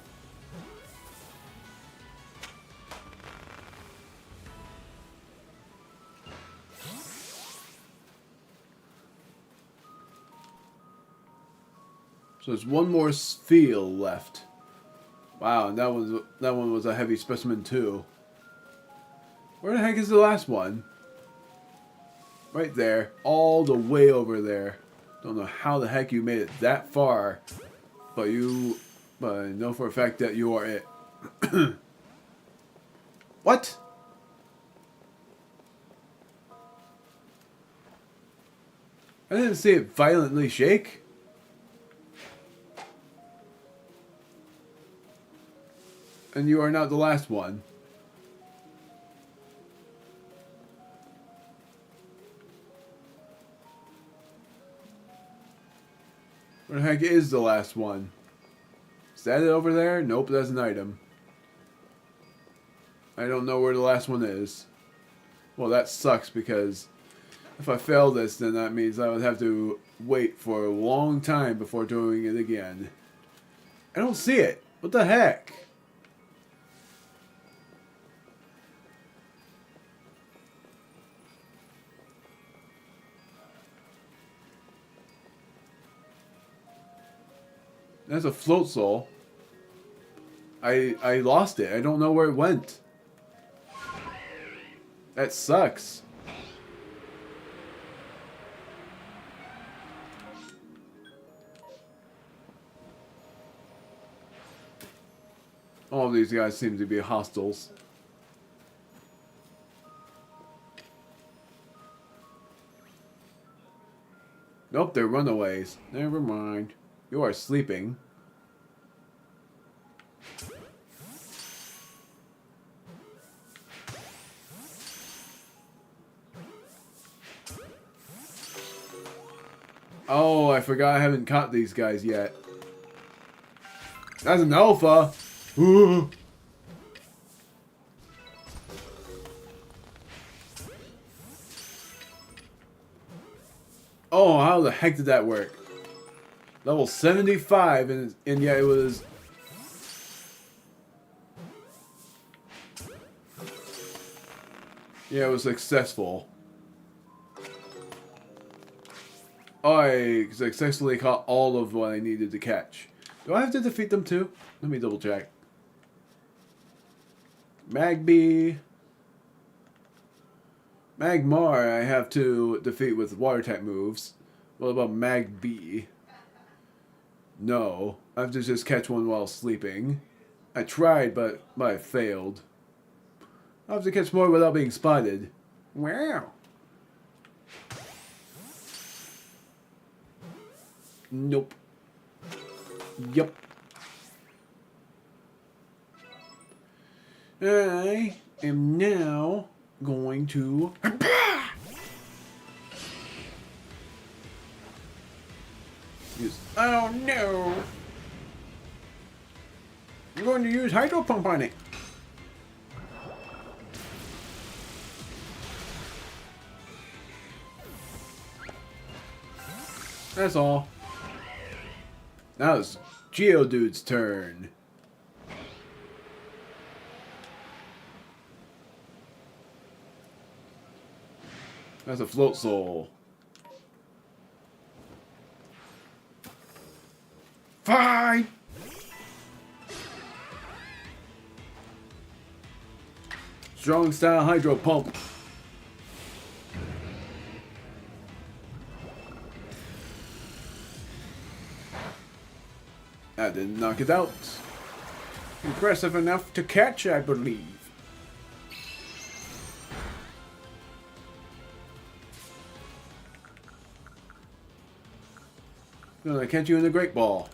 So there's one more Spheal left. Wow, and that one was a heavy specimen too. Where the heck is the last one? Right there, all the way over there. Don't know how the heck you made it that far, but I know for a fact that you are it. What? I didn't see it violently shake. And you are not the last one. Where the heck is the last one? Is that it over there? Nope, that's an item. I don't know where the last one is. Well, that sucks because if I fail this, then that means I would have to wait for a long time before doing it again. I don't see it. What the heck? That's a float soul. I lost it. I don't know where it went. That sucks. All of these guys seem to be hostiles. Nope, they're runaways. Never mind. You are sleeping. Oh, I forgot I haven't caught these guys yet. That's an alpha. Ooh. Oh, how the heck did that work? Level 75, and yeah, it was... Yeah, it was successful. I successfully caught all of what I needed to catch. Do I have to defeat them too? Let me double check. Magby. Magmar I have to defeat with water type moves. What about Magby? No. I have to just catch one while sleeping. I tried, but I failed. I have to catch more without being spotted. Wow. Nope. Yup. I am now going to... use... Oh no! I'm going to use Hydro Pump on it. That's all. Now it's Geodude's turn. That's a float soul. Fine! Strong style hydro pump. That didn't knock it out. Impressive enough to catch, I believe. Gonna catch you in the Great Ball.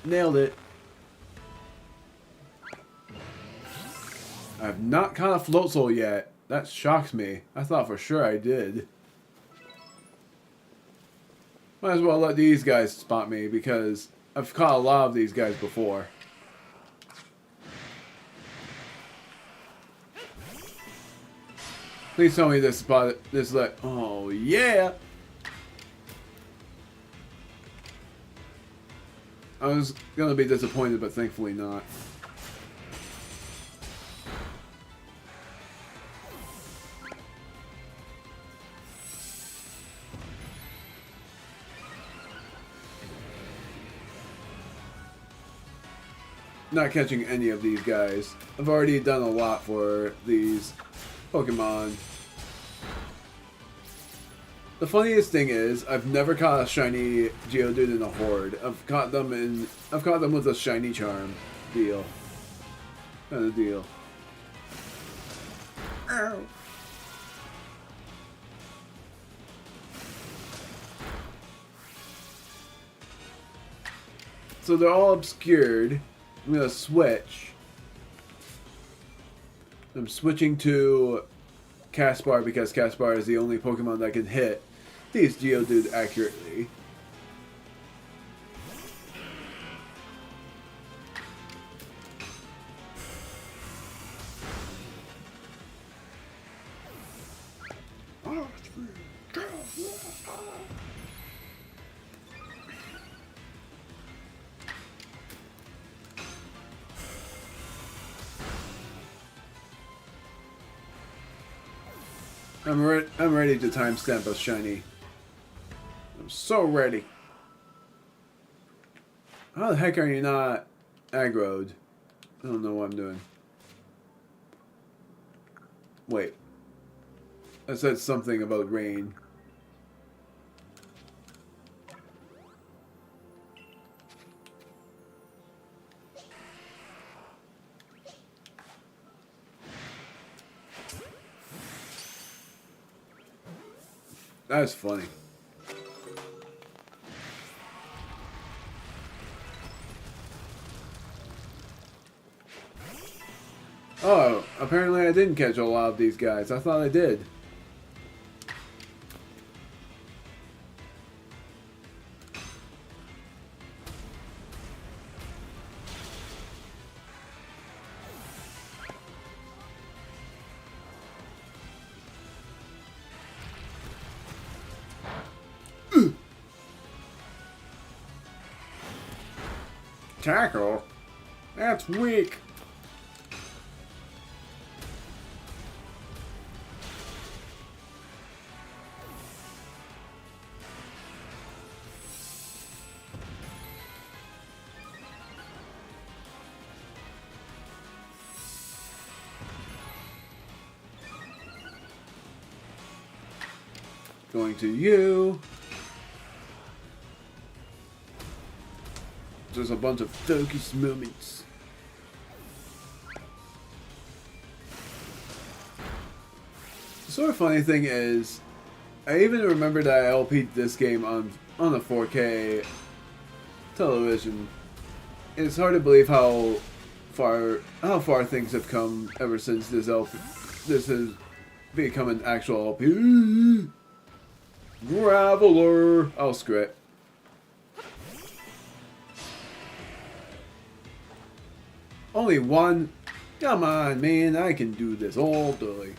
Nailed it. I have not caught a float soul yet. That shocks me. I thought for sure I did. Might as well let these guys spot me because I've caught a lot of these guys before. Please tell me this spot, this like, oh yeah! I was gonna be disappointed, but thankfully not. Not catching any of these guys. I've already done a lot for these Pokemon. The funniest thing is, I've never caught a shiny Geodude in a horde. I've caught them with a shiny charm deal. Kind of deal. Ow. So they're all obscured. I'm gonna switch. I'm switching to Caspar because Caspar is the only Pokemon that can hit these Geodude accurately. I'm ready to timestamp a shiny. I'm so ready. How the heck are you not aggroed? I don't know what I'm doing. Wait. I said something about rain. That's funny. Oh, apparently I didn't catch a lot of these guys. I thought I did. Tackle? That's weak. Going to you. There's a bunch of focus moments. The sort of funny thing is, I even remember that I LP'd this game on a 4K television. It's hard to believe how far things have come ever since this has become an actual LP. Graveler. Oh, screw it. Only one? Come on, man. I can do this all day.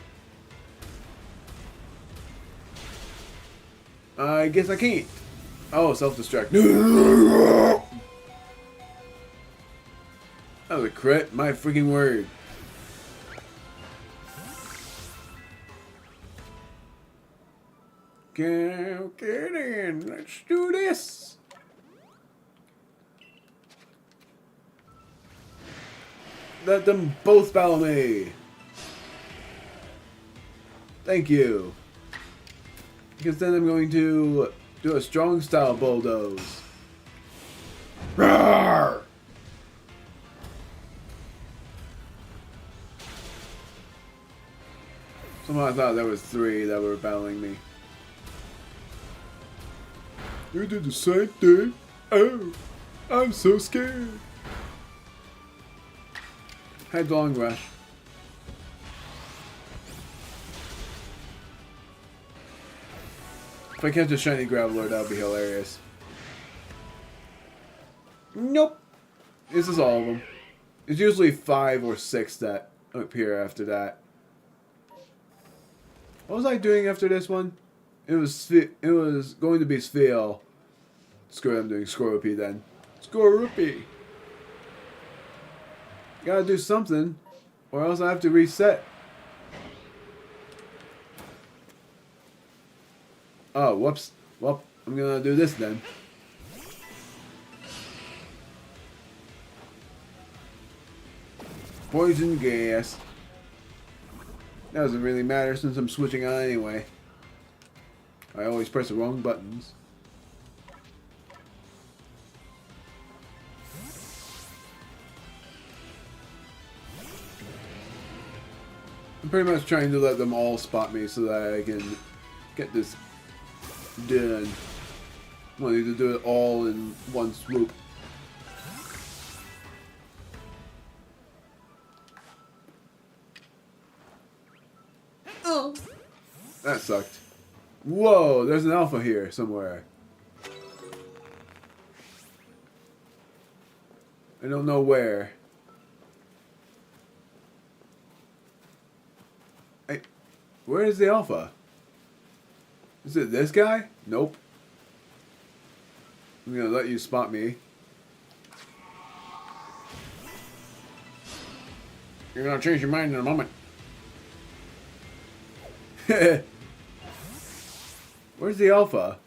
I guess I can't. Oh, self-destruct. That was a crit. My freaking word. Get in. Let's do this. Let them both battle me. Thank you. Because then I'm going to do a strong style bulldoze. Roar! Somehow I thought there was 3 that were battling me. You did the same thing? Oh, I'm so scared. Headlong rush. If I catch a shiny Graveler, that would be hilarious. Nope. This is all of them. It's usually 5 or 6 that appear after that. What was I doing after this one? It was going to be Spheal. Screw it, I'm doing Scorpy then. Scorpy! Gotta do something, or else I have to reset. Oh, whoops. Well, I'm gonna do this then. Poison gas. That doesn't really matter since I'm switching on anyway. I always press the wrong buttons. I'm pretty much trying to let them all spot me so that I can get this done. Wanting to do it all in one swoop. That sucked. Whoa, there's an alpha here somewhere. I don't know where. Hey, where is the alpha? Is it this guy? Nope. I'm gonna let you spot me. You're gonna change your mind in a moment. Where's the alpha?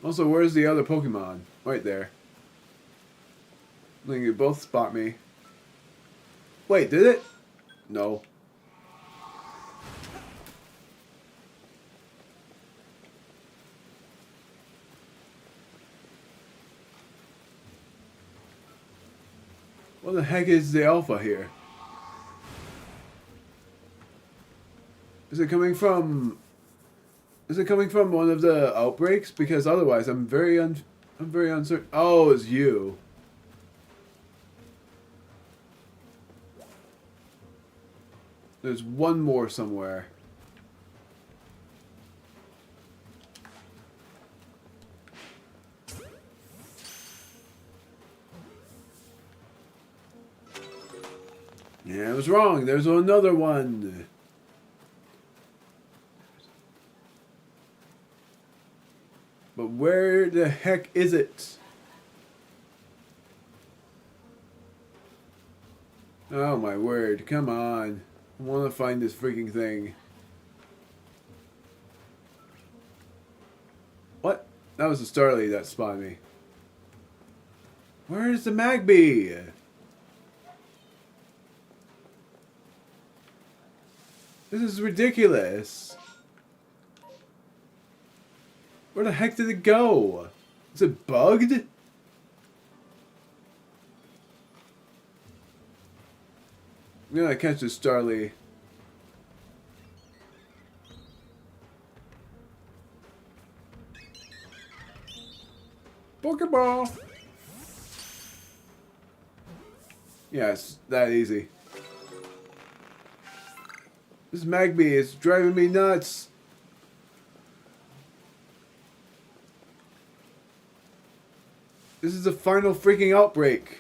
Also, where's the other Pokemon? Right there. I think you both spot me. Wait, did it? No. What the heck is the alpha here? Is it coming from... Is it coming from one of the outbreaks? Because otherwise, I'm very uncertain. Oh, it's you. There's one more somewhere. Yeah, I was wrong. There's another one. But where the heck is it? Oh my word, come on. I want to find this freaking thing. What? That was the Starly that spotted me. Where is the Magby? This is ridiculous. Where the heck did it go? Is it bugged? I'm gonna catch this Starly. Pokeball! Yeah, it's that easy. This Magby is driving me nuts. This is the final freaking outbreak.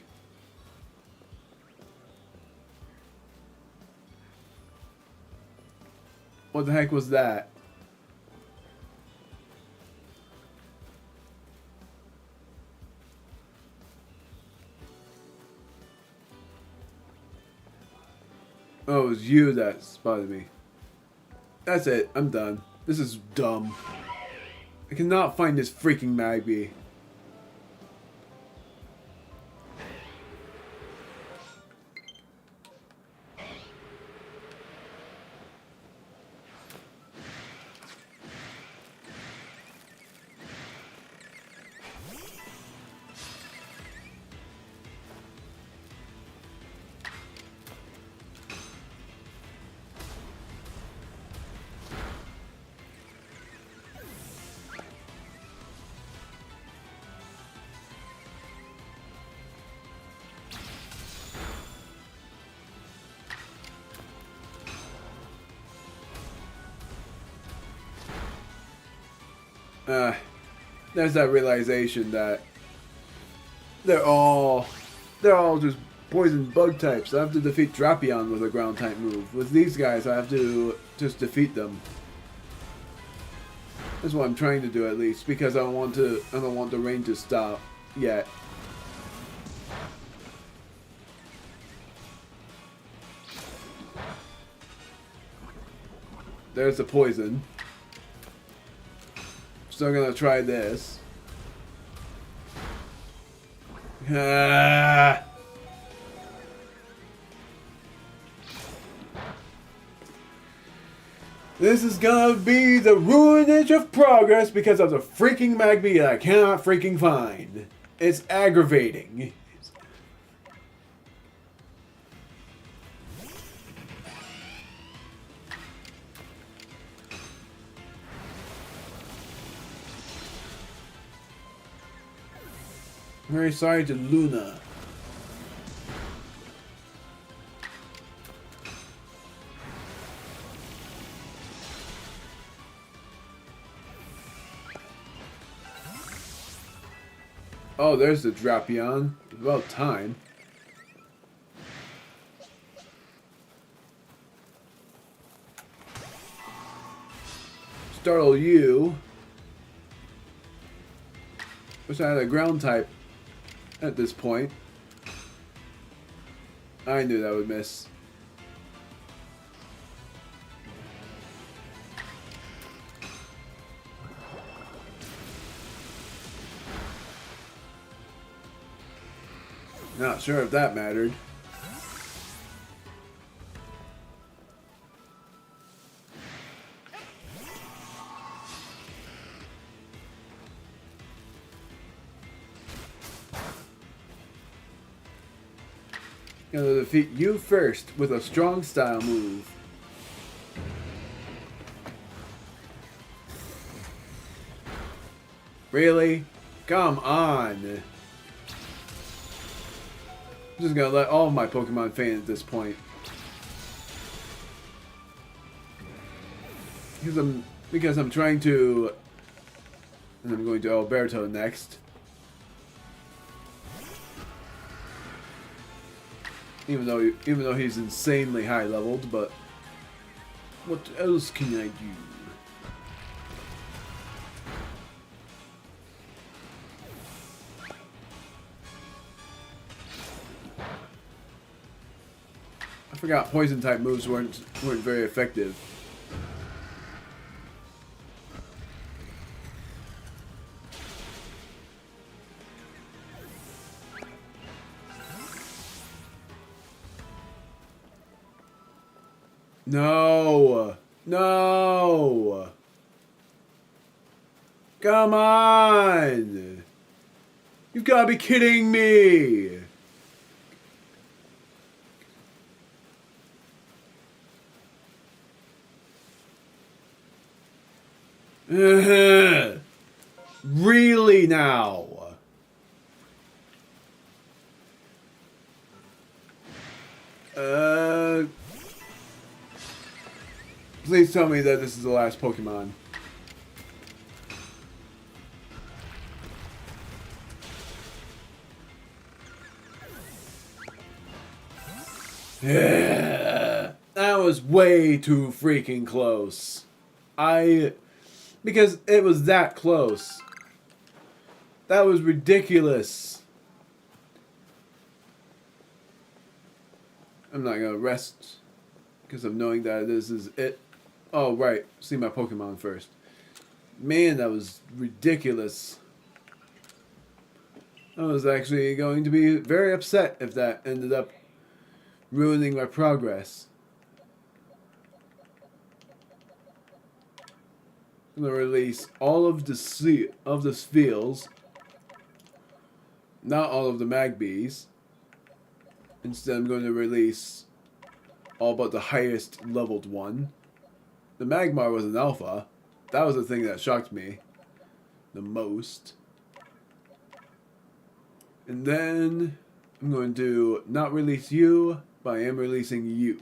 What the heck was that? Oh, it was you that spotted me. That's it. I'm done. This is dumb. I cannot find this freaking Magby. There's that realization that they're all just poison bug types. I have to defeat Drapion with a ground type move. With these guys, I have to just defeat them. That's what I'm trying to do at least, because I don't want the rain to stop yet. There's the poison. Still gonna try this. Ah. This is gonna be the ruinage of progress because of the freaking Magby that I cannot freaking find. It's aggravating. Very sorry to Luna. Oh, there's the Drapion. It's about time. Startle you. Wish I had a ground type at this point. I knew that would miss. Not sure if that mattered. Gonna defeat you first with a strong style move. Really? Come on. I'm just gonna let all of my Pokemon faint at this point. Because I'm trying to... And I'm going to Alberto next. Even though he's insanely high leveled, but what else can I do? I forgot poison type moves weren't very effective. No! No! Come on! You've got to be kidding me! Really now? Please tell me that this is the last Pokemon. Yeah, that was way too freaking close. Because it was that close. That was ridiculous. I'm not gonna rest because of knowing that this is it. Oh, right. See my Pokemon first. Man, that was ridiculous. I was actually going to be very upset if that ended up ruining my progress. I'm going to release all of the Spheals. Not all of the Magbies. Instead, I'm going to release all but the highest leveled one. The Magmar was an alpha. That was the thing that shocked me the most. And then I'm going to not release you, but I am releasing you.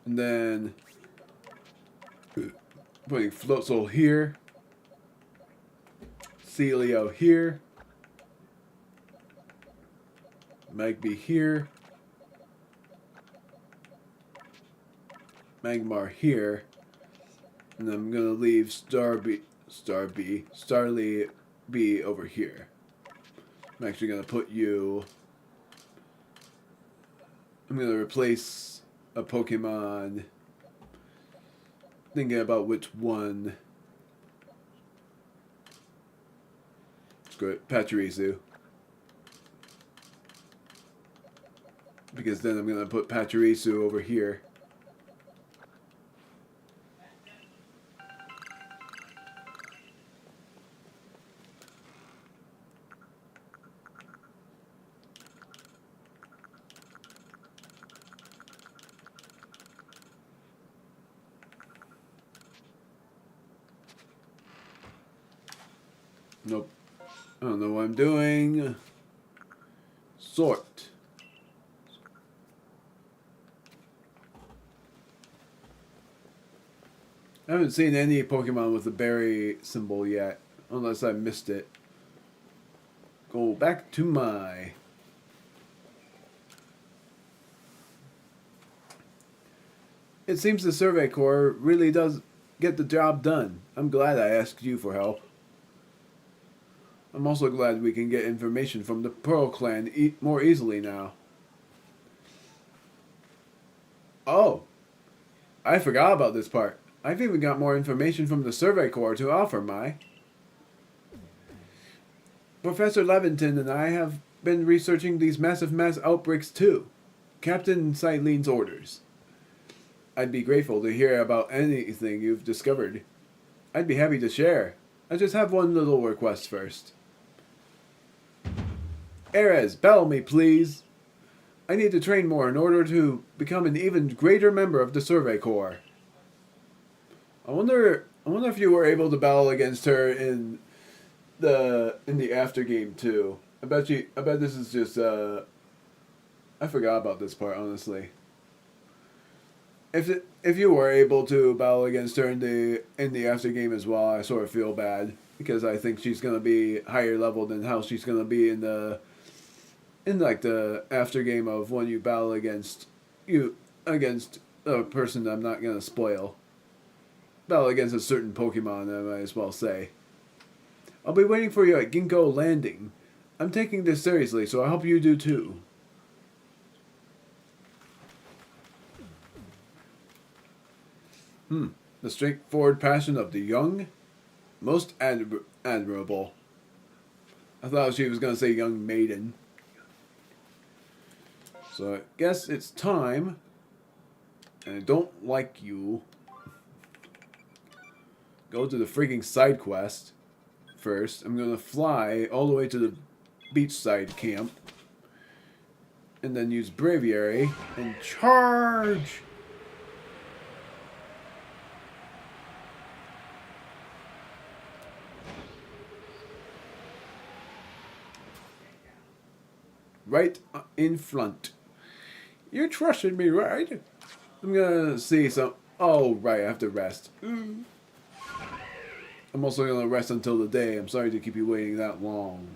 And then putting Floatzel here. Celio here. Magby here. Magmar here. And then I'm gonna leave Starly B over here. I'm actually gonna put you... I'm gonna replace a Pokemon. Thinking about which one. Screw it, Pachirisu. Because then I'm gonna put Pachirisu over here. Nope. I don't know what I'm doing. Sort. I haven't seen any Pokemon with the berry symbol yet, unless I missed it. Go back to my... It seems the Survey Corps really does get the job done. I'm glad I asked you for help. I'm also glad we can get information from the Pearl Clan more easily now. Oh, I forgot about this part. I've even got more information from the Survey Corps to offer, Mai. Professor Leventon and I have been researching these massive mass outbreaks too. Captain Silene's orders. I'd be grateful to hear about anything you've discovered. I'd be happy to share. I just have one little request first. Erez, battle me, please. I need to train more in order to become an even greater member of the Survey Corps. I wonder if you were able to battle against her in the after game too. I bet this is just I forgot about this part, honestly. If you were able to battle against her in the after game as well, I sort of feel bad because I think she's gonna be higher level than how she's gonna be in the after game of when you battle against a person that I'm not gonna spoil. Battle against a certain Pokemon, I might as well say. I'll be waiting for you at Ginkgo Landing. I'm taking this seriously, so I hope you do too. The straightforward passion of the young, most admirable. I thought she was going to say young maiden. So I guess it's time. And I don't like you. Go to the freaking side quest first. I'm going to fly all the way to the beachside camp. And then use Braviary and charge! Right in front. You trusted me, right? I'm gonna see some... Oh, right, I have to rest. I'm also gonna rest until the day. I'm sorry to keep you waiting that long.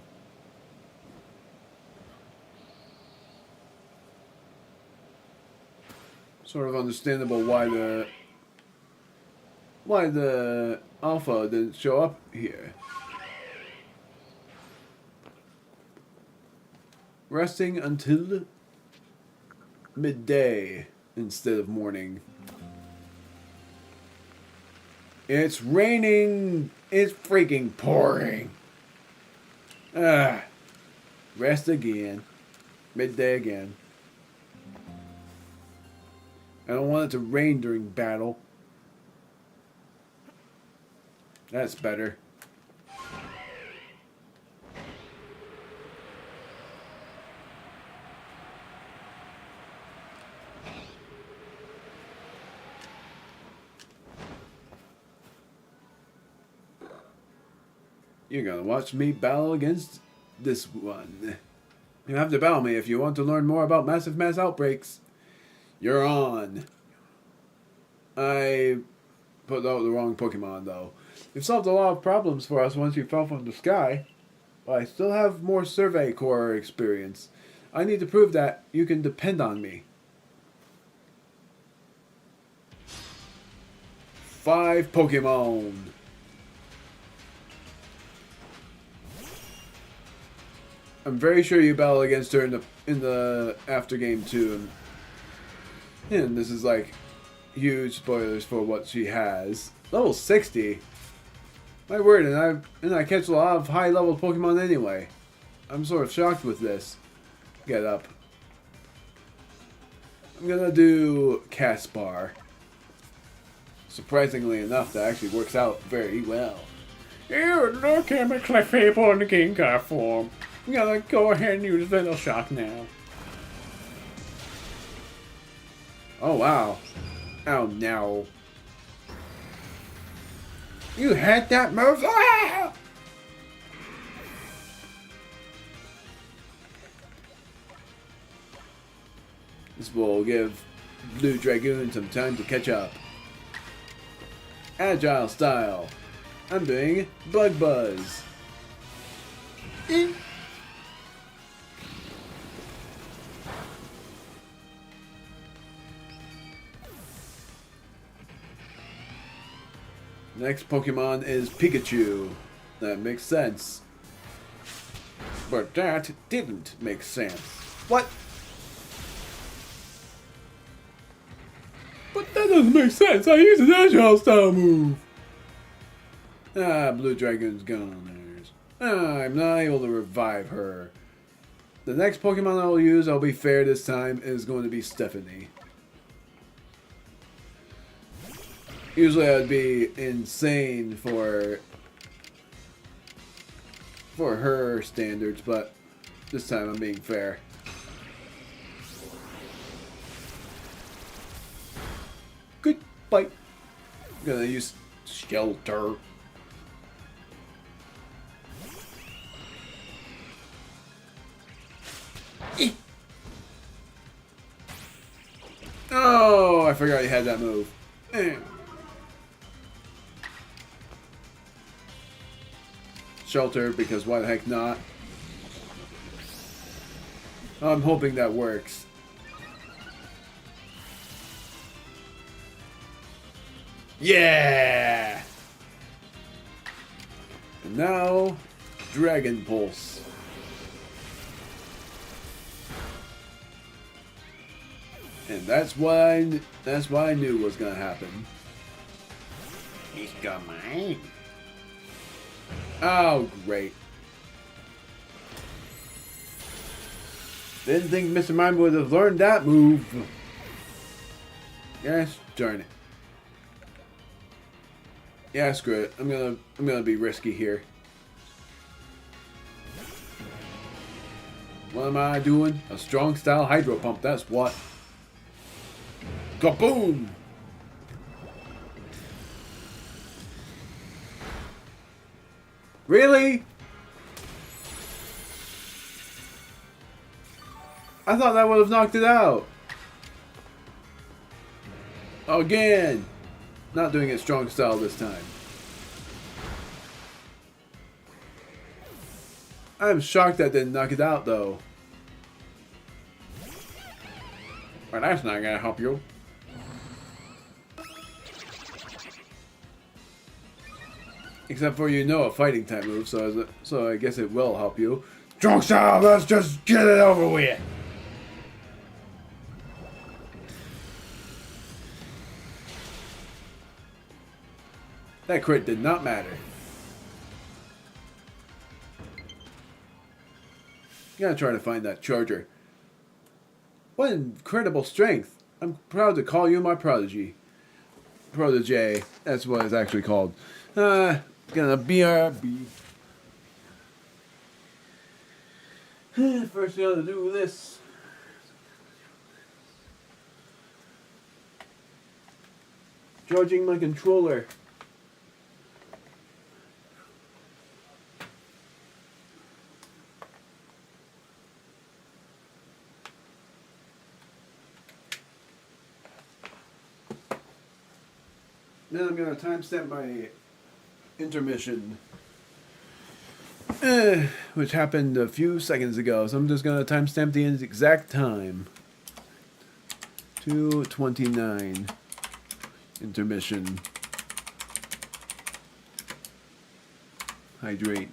Sort of understandable why the alpha didn't show up here. Resting until midday instead of morning. It's raining. It's freaking pouring. Rest again. Midday again. I don't want it to rain during battle. That's better. You're gonna watch me battle against this one. You have to battle me if you want to learn more about Massive Mass Outbreaks. You're on. I put out the wrong Pokemon, though. You've solved a lot of problems for us once you fell from the sky. But I still have more Survey Corps experience. I need to prove that you can depend on me. 5 Pokemon. I'm very sure you battle against her in the after game too, and this is like huge spoilers for what she has. Level 60. My word, and I catch a lot of high level Pokemon anyway. I'm sort of shocked with this. Get up. I'm gonna do Caspar. Surprisingly enough, that actually works out very well. Ew, look at my Clefable in the Gengar form. I'm gonna go ahead and use Venom Shock now. Oh wow. Oh no. You had that move? Ah! This will give Blue Dragoon some time to catch up. Agile style. I'm doing Bug Buzz. Next Pokemon is Pikachu. That makes sense. But that didn't make sense. What? But that doesn't make sense. I used an agile style move. Ah, Blue Dragon's gone. I'm not able to revive her. The next Pokemon I will use, I'll be fair this time, is going to be Stephanie. Usually I'd be insane for her standards, but this time I'm being fair. Good bite. I'm gonna use Shelter. Oh, I forgot you had that move. Shelter, because why the heck not? I'm hoping that works. Yeah! And now, Dragon Pulse. And that's what I knew was gonna happen. He's got mine. Oh, great. Didn't think Mr. Mime would have learned that move. Yes, darn it. Yeah, screw it. I'm gonna be risky here. What am I doing? A strong style hydro pump, that's what. Kaboom! Really? I thought that would have knocked it out. Again. Not doing it strong style this time. I'm shocked that didn't knock it out though. Well, that's not gonna help you. Except for a fighting type move, so I guess it will help you. Strong style, let's just get it over with. That crit did not matter. Gotta try to find that charger. What incredible strength. I'm proud to call you my prodigy. Protege. That's what it's actually called. Gonna BRB. First gotta do this. Charging my controller. Then I'm gonna timestamp my intermission, which happened a few seconds ago. So I'm just gonna timestamp the exact time. 2:29. Intermission. Hydrating.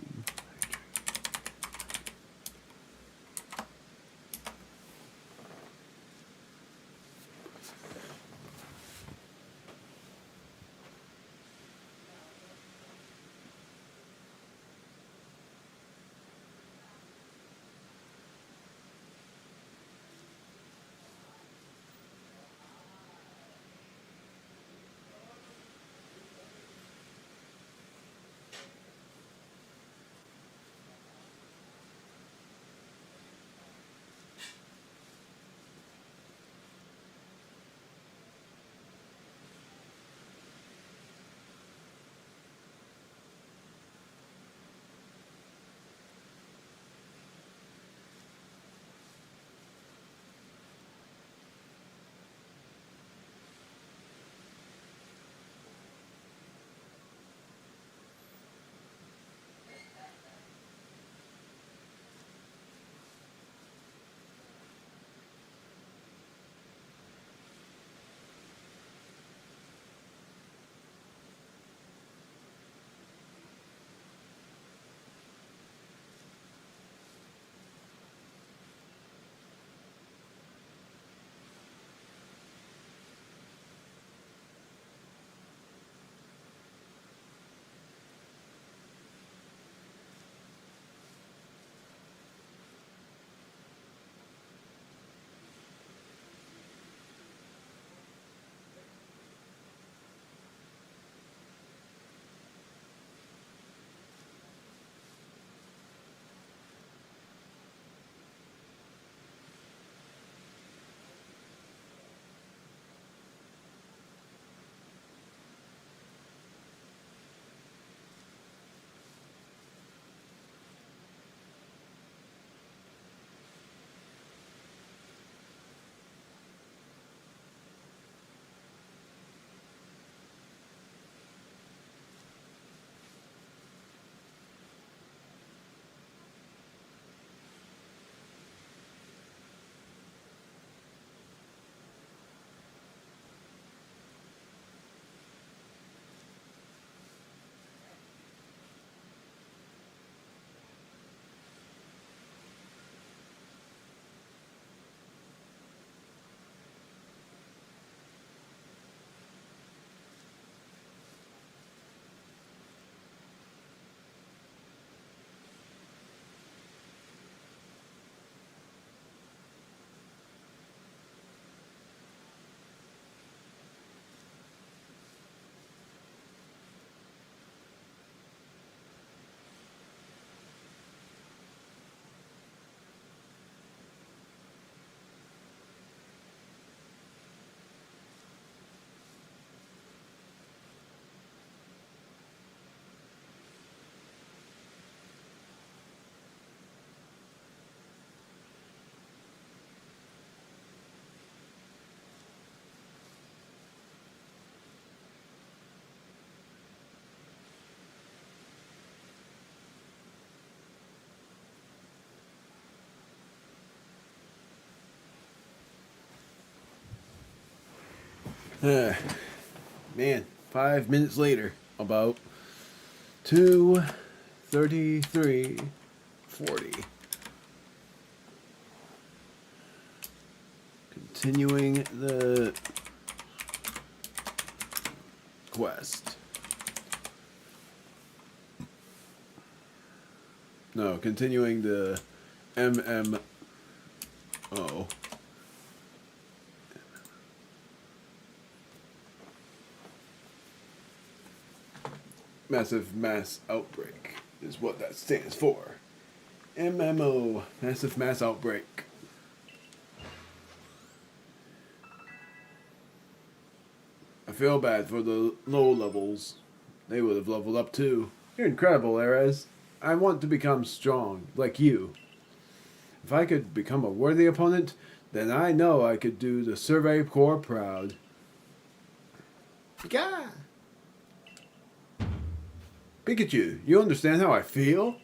Man, 5 minutes later, about 2:33:40. Continuing the quest. No, continuing the MMO. Massive Mass Outbreak is what that stands for. MMO, Massive Mass Outbreak. I feel bad for the low levels. They would have leveled up too. You're incredible, Ares. I want to become strong, like you. If I could become a worthy opponent, then I know I could do the Survey Corps proud. Pika! Pikachu, you understand how I feel?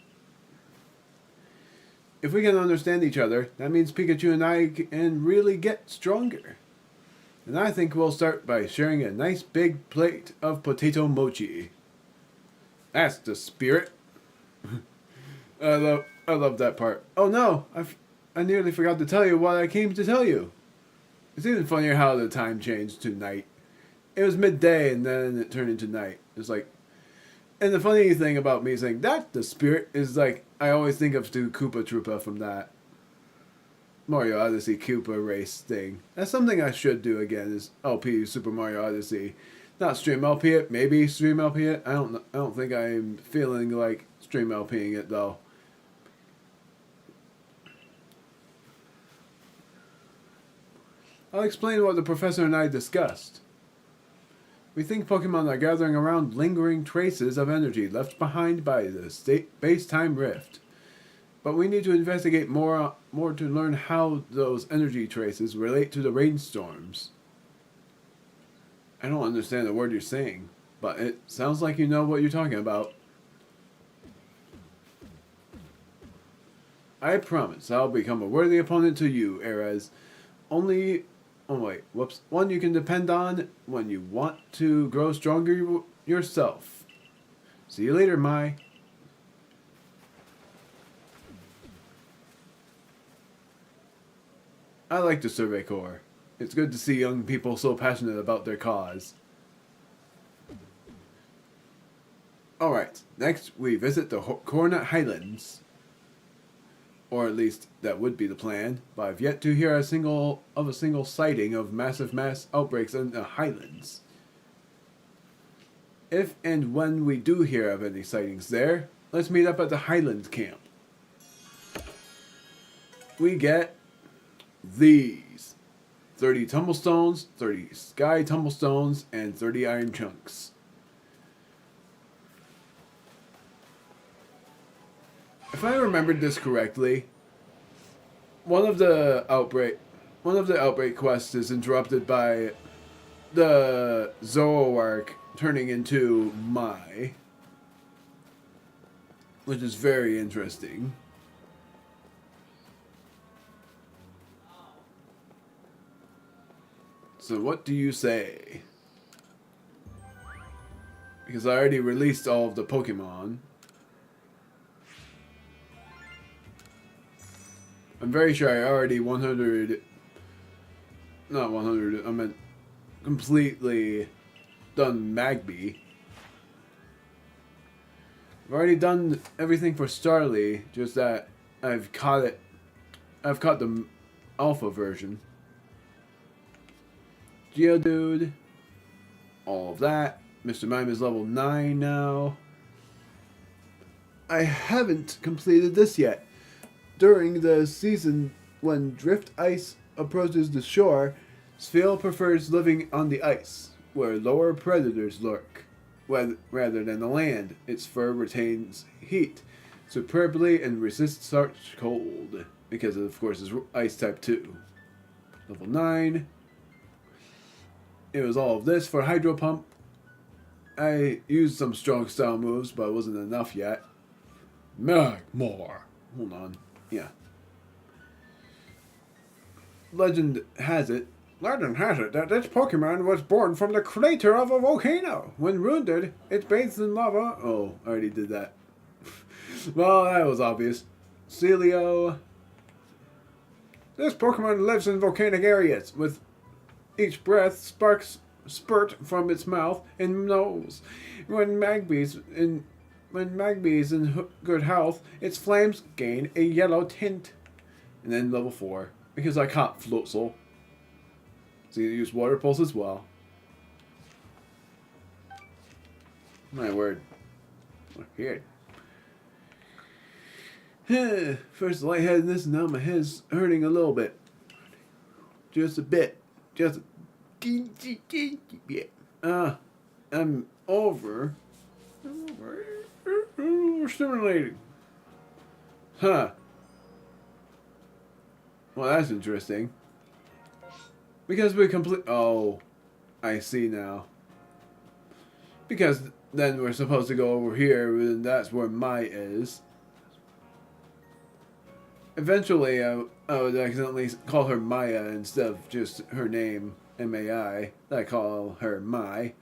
If we can understand each other, that means Pikachu and I can really get stronger. And I think we'll start by sharing a nice big plate of potato mochi. That's the spirit. I love that part. Oh no, I nearly forgot to tell you what I came to tell you. It's even funnier how the time changed to night. It was midday and then it turned into night. It's like, and the funny thing about me saying that the spirit is like, I always think of the Koopa Troopa from that Mario Odyssey Koopa race thing. That's something I should do again, is LP Super Mario Odyssey. Not stream LP it, maybe stream LP it. I don't think I'm feeling like stream LPing it though. I'll explain what the professor and I discussed. We think Pokemon are gathering around lingering traces of energy left behind by the space-time rift. But we need to investigate more to learn how those energy traces relate to the rainstorms. I don't understand the word you're saying, but it sounds like you know what you're talking about. I promise I'll become a worthy opponent to you, Ares. One you can depend on when you want to grow stronger yourself. See you later, Mai. I like the Survey Corps. It's good to see young people so passionate about their cause. Alright, next we visit the Coronet Highlands. Or at least, that would be the plan, but I've yet to hear a single sighting of massive mass outbreaks in the Highlands. If and when we do hear of any sightings there, let's meet up at the Highlands camp. We get these. 30 tumblestones, 30 sky tumblestones, and 30 iron chunks. If I remembered this correctly, one of the outbreak quests is interrupted by the Zoroark turning into Mai, which is very interesting. So what do you say? Because I already released all of the Pokemon. I'm very sure I already I meant completely done Magby. I've already done everything for Starly, just that I've caught the alpha version. Geodude, all of that. Mr. Mime is level 9 now. I haven't completed this yet. During the season when drift ice approaches the shore, Spheal prefers living on the ice, where lower predators lurk, rather than the land. Its fur retains heat superbly and resists harsh cold, because of course it's ice type 2. Level 9. It was all of this for Hydro Pump. I used some strong style moves, but it wasn't enough yet. Magmar. Hold on. Yeah. Legend has it Legend has it that this Pokemon was born from the crater of a volcano. When wounded, it bathes in lava. Oh, I already did that. Well, that was obvious. Celio. This Pokemon lives in volcanic areas. With each breath, sparks spurt from its mouth and nose. When Magby's in good health, its flames gain a yellow tint. And then level 4, because I caught Floatzel. So you use Water Pulse as well. My word. Weird. First lightheadedness, and now my head's hurting a little bit. Just a bit. Just a bit. I'm over. Stimulating. Huh. Well, that's interesting. Because we complete... Oh, I see now. Because then we're supposed to go over here, and that's where Mai is. Eventually, I would accidentally call her Maya instead of just her name, M-A-I. I call her Mai.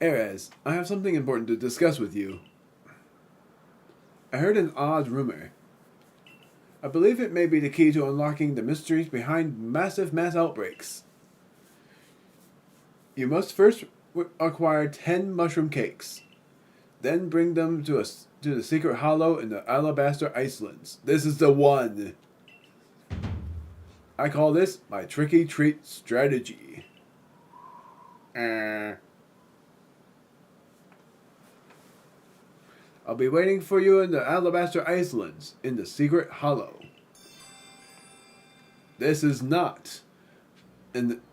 Erez, I have something important to discuss with you. I heard an odd rumor. I believe it may be the key to unlocking the mysteries behind massive mass outbreaks. You must first acquire 10 mushroom cakes. Then bring them to the secret hollow in the Alabaster Icelands. This is the one. I call this my tricky treat strategy. I'll be waiting for you in the Alabaster Icelands, in the secret hollow. This is not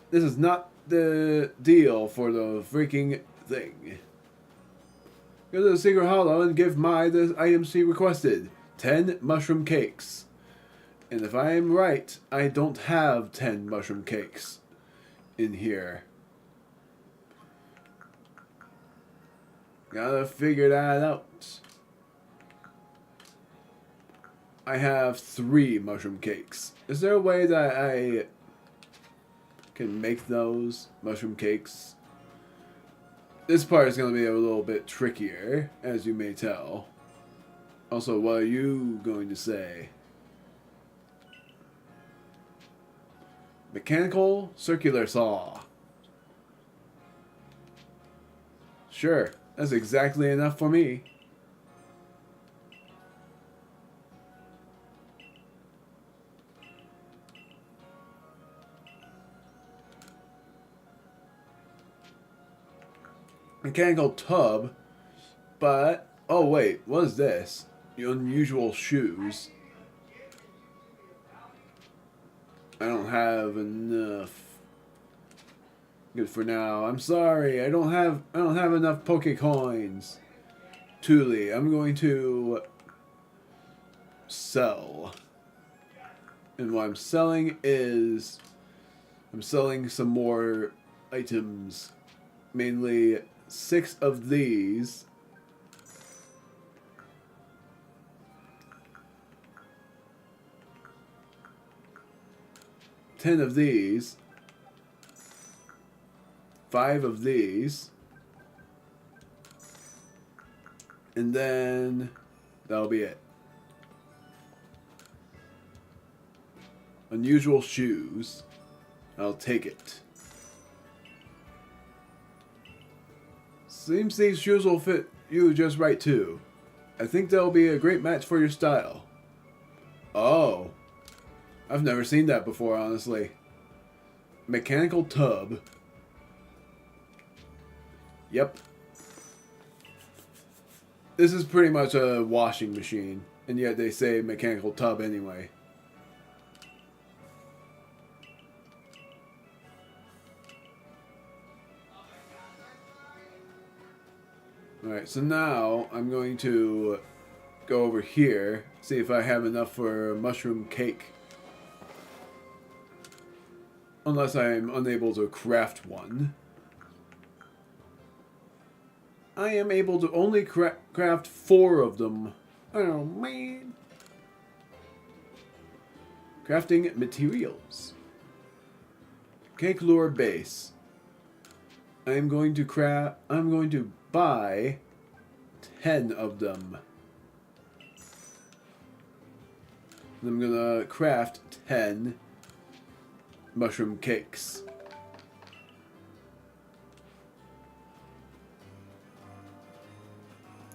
the deal for the freaking thing. Go to the secret hollow and give Mai the item she requested. 10 mushroom cakes. And if I am right, I don't have 10 mushroom cakes in here. Gotta figure that out. I have 3 mushroom cakes. Is there a way that I can make those mushroom cakes? This part is going to be a little bit trickier, as you may tell. Also, what are you going to say? Mechanical circular saw. Sure, that's exactly enough for me. Mechanical tub, but oh wait, what is this? Unusual shoes. I don't have enough. Good for now. I'm sorry. I don't have enough Pokecoins. Tuli, I'm going to sell. And what I'm selling is I'm selling some more items. Mainly 6 of these. 10 of these. 5 of these. And then that'll be it. Unusual shoes. I'll take it. Seems these shoes will fit you just right too. I think they'll be a great match for your style. Oh. I've never seen that before, honestly. Mechanical tub. Yep. This is pretty much a washing machine, and yet they say mechanical tub anyway. Alright, so now I'm going to go over here, see if I have enough for a mushroom cake. Unless I'm unable to craft one. I am able to only craft 4 of them. Oh man. Crafting materials. Cake Lure Base. I'm going to buy 10 of them. I'm gonna craft 10 mushroom cakes.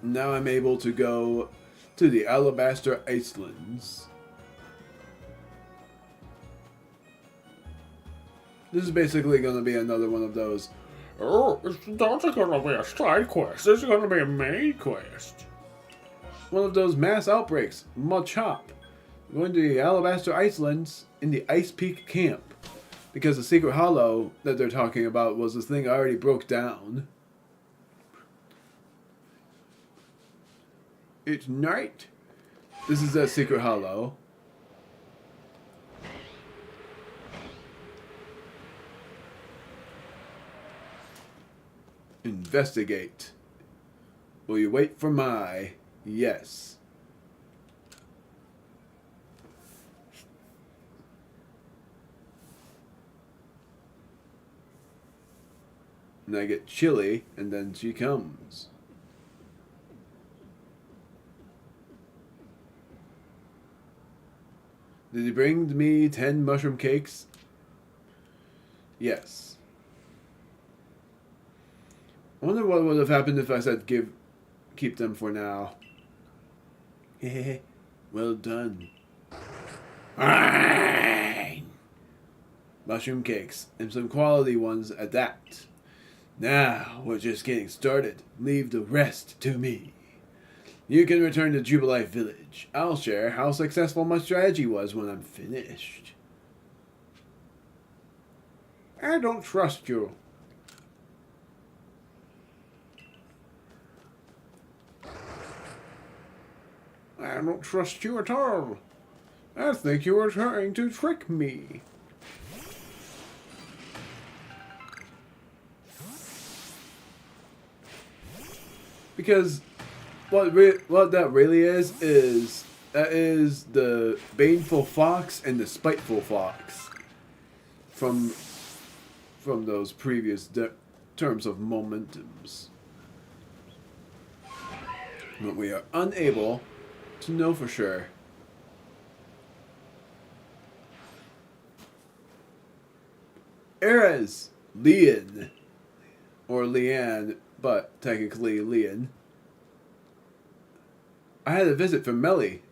Now I'm able to go to the Alabaster Icelands. This is basically going to be another one of those. Oh, it's not going to be a side quest. This is going to be a main quest. One of those mass outbreaks. Machop. Going to the Alabaster Icelands in the Ice Peak camp. Because the secret hollow that they're talking about was this thing I already broke down. It's night. This is a secret hollow. Investigate. Will you wait for my yes? And I get chilly, and then she comes. Did he bring me 10 mushroom cakes? Yes. I wonder what would have happened if I said keep them for now. Hehe. Well done. Fine. Mushroom cakes, and some quality ones at that. Now, we're just getting started. Leave the rest to me. You can return to Jubilife Village. I'll share how successful my strategy was when I'm finished. I don't trust you. I don't trust you at all. I think you are trying to trick me. Because what that really is that is the baneful fox and the spiteful fox from those previous terms of momentums. But we are unable to know for sure. Erez Leon, or Leanne, but technically Leon. I had a visit from Melly.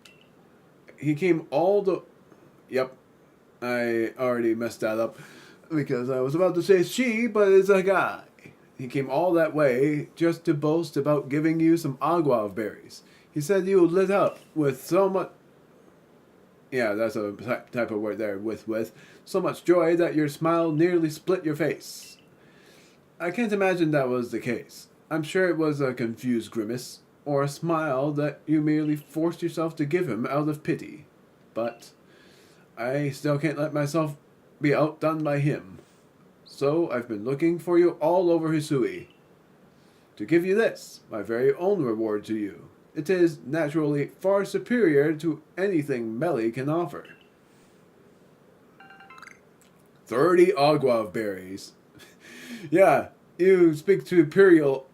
He came all the... Yep, I already messed that up because I was about to say she, but it's a guy. He came all that way just to boast about giving you some Aguav berries. He said you lit up with so much... Yeah, that's a type of word there, with. So much joy that your smile nearly split your face. I can't imagine that was the case. I'm sure it was a confused grimace, or a smile that you merely forced yourself to give him out of pity. But I still can't let myself be outdone by him. So I've been looking for you all over Hisui. To give you this, my very own reward to you. It is naturally far superior to anything Melly can offer. 30 Aguav berries. Yeah, you speak to Imperial...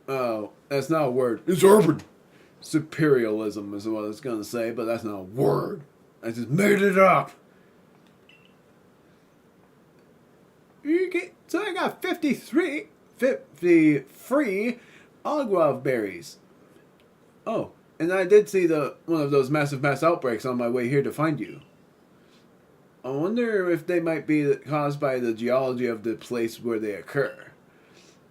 Oh, that's not a word. It's urban. Superialism is what I was going to say, but that's not a word. I just made it up. So I got 50 free Aguav berries. Oh, and I did see one of those massive mass outbreaks on my way here to find you. I wonder if they might be caused by the geology of the place where they occur.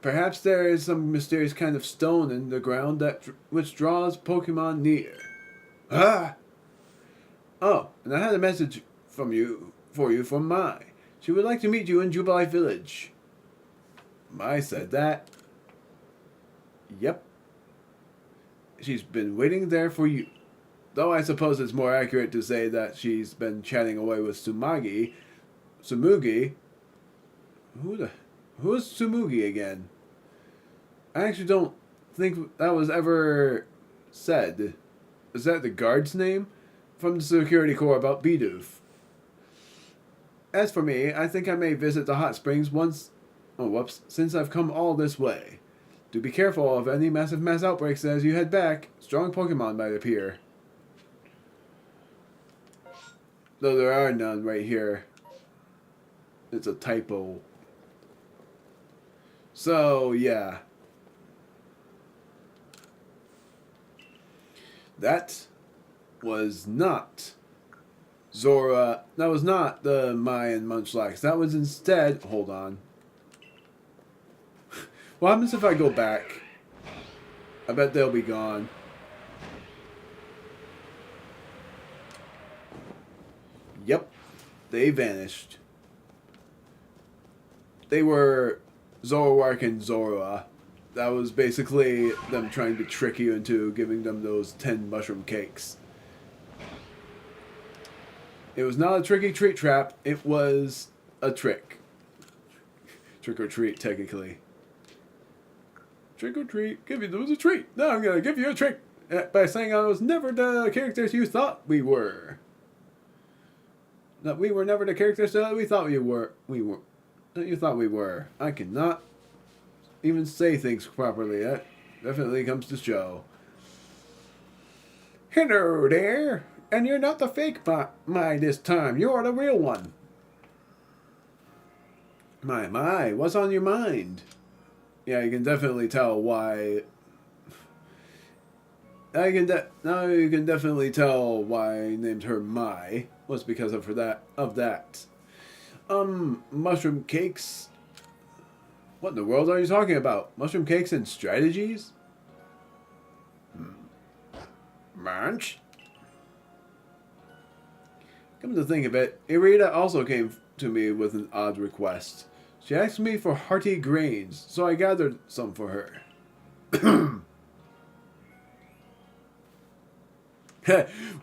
Perhaps there is some mysterious kind of stone in the ground which draws Pokemon near. Ah! Oh, and I had a message for you from Mai. She would like to meet you in Jubilife Village. Mai said that. Yep. She's been waiting there for you. Though I suppose it's more accurate to say that she's been chatting away with Sumugi. Who's Sumugi again? I actually don't think that was ever said. Is that the guard's name? From the security corps about Bidoof. As for me, I think I may visit the hot springs once... Oh, whoops. Since I've come all this way. Do be careful of any massive mass outbreaks as you head back. Strong Pokemon might appear. Though there are none right here. It's a typo. So, yeah. That was not Zora. That was not the Mayan Munchlax. That was instead... Hold on. What happens if I go back? I bet they'll be gone. Yep. They vanished. They were Zoroark and Zora. That was basically them trying to trick you into giving them those 10 mushroom cakes. It was not a tricky treat trap. It was a trick. Trick or treat, technically. Trick or treat. Give you those a treat. Now I'm going to give you a trick by saying I was never the characters you thought we were. That we were never the characters that we thought we were. That you thought we were. I cannot even say things properly. That definitely comes to show. Hello there. And you're not the fake my this time. You're the real one. My, what's on your mind? Yeah, you can definitely tell why. Now you can definitely tell why I named her Mai. Was because of that. Mushroom cakes. What in the world are you talking about? Mushroom cakes and strategies? Munch? Come to think of it, Irida also came to me with an odd request. She asked me for hearty grains, so I gathered some for her.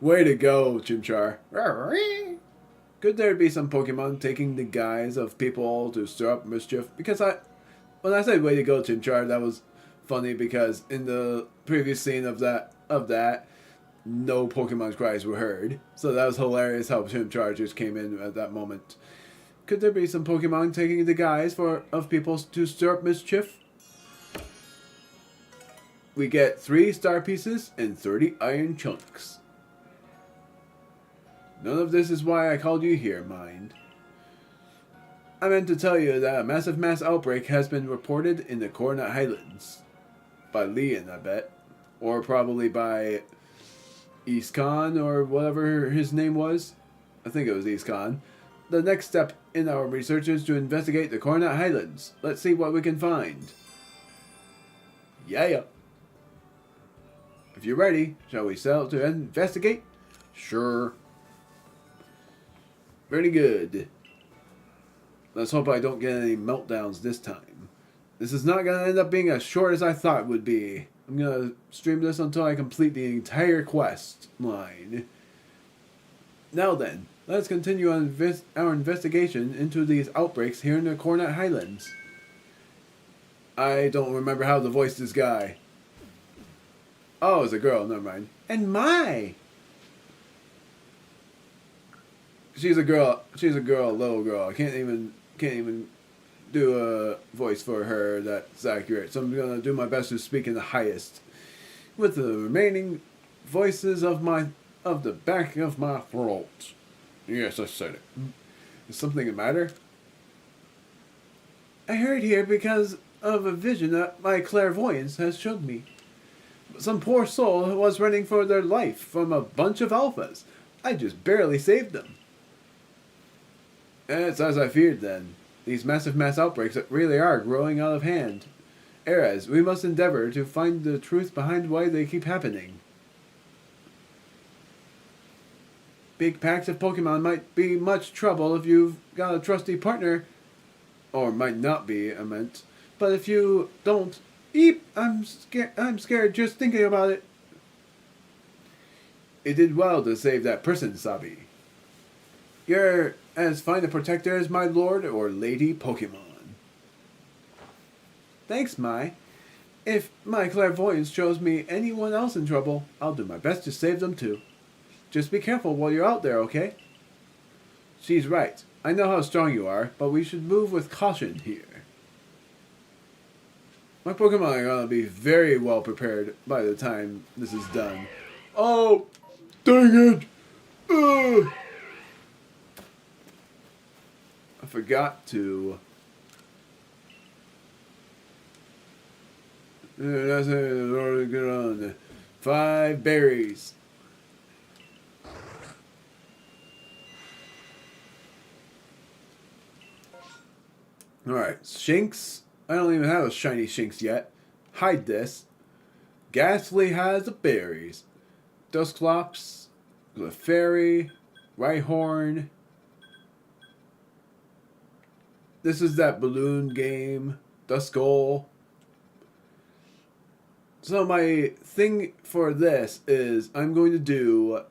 Way to go, Chimchar. Could there be some Pokemon taking the guise of people to stir up mischief? Because when I said way to go, Chimchar, that was funny because in the previous scene of that, no Pokemon cries were heard. So that was hilarious how Chimchar just came in at that moment. Could there be some Pokemon taking the guise of people to stir up mischief? We get 3 star pieces and 30 iron chunks. None of this is why I called you here, mind. I meant to tell you that a massive mass outbreak has been reported in the Coronat Highlands. By Leon, I bet. Or probably by Eastkon, or whatever his name was. I think it was Eastkon. The next step in our research is to investigate the Coronat Highlands. Let's see what we can find. Yeah. If you're ready, shall we set out to investigate? Sure. Very good. Let's hope I don't get any meltdowns this time. This is not going to end up being as short as I thought it would be. I'm going to stream this until I complete the entire quest line. Now then, let's continue on our investigation into these outbreaks here in the Coronat Highlands. I don't remember how to voice this guy. Oh, it's a girl, never mind. And Mai! She's a girl, a little girl. I can't even do a voice for her that's accurate. So I'm gonna do my best to speak in the highest. With the remaining voices of the back of my throat. Yes, I said it. Is something the matter? I hurried here because of a vision that my clairvoyance has showed me. Some poor soul was running for their life from a bunch of alphas. I just barely saved them. It's as I feared then. These massive mass outbreaks really are growing out of hand. Erez, we must endeavor to find the truth behind why they keep happening. Big packs of Pokemon might be much trouble if you've got a trusty partner. Or might not be, I meant. But if you don't... Eep! I'm scared just thinking about it. It did well to save that person, Sabi. You're as fine a protector as my lord or lady Pokemon. Thanks, Mai. If my clairvoyance shows me anyone else in trouble, I'll do my best to save them too. Just be careful while you're out there, okay? She's right. I know how strong you are, but we should move with caution here. My Pokemon are gonna be very well prepared by the time this is done. Oh, dang it! Ugh. I forgot to. That's it. Get on. 5 berries. Alright, Shinx. I don't even have a shiny Shinx yet. Hide this. Ghastly has the berries. Dusclops, Clefairy, Rhyhorn. This is that balloon game. Duskull. So my thing for this is I'm going to do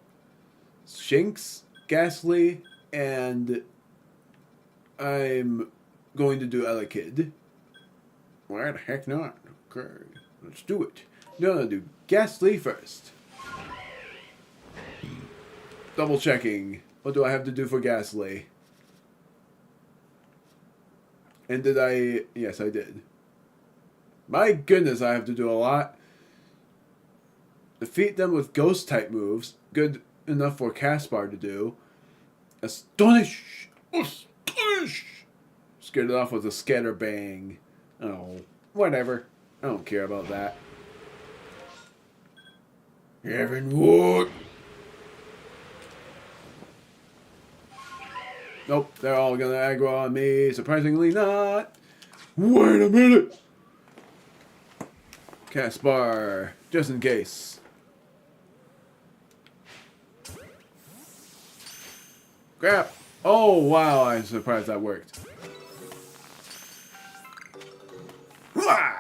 Shinx, Ghastly, and I'm going to do Elekid. Why the heck not? Okay, let's do it. No, I'll do Ghastly first. Double checking. What do I have to do for Ghastly? And did I... Yes, I did. My goodness, I have to do a lot. Defeat them with Ghost-type moves. Good enough for Caspar to do. Astonish! Astonish! Scared it off with a Scatterbang. Oh, whatever. I don't care about that. Heaven what? Nope, they're all gonna aggro on me. Surprisingly not. Wait a minute! Caspar, just in case. Crap! Oh wow, I'm surprised that worked. Wah!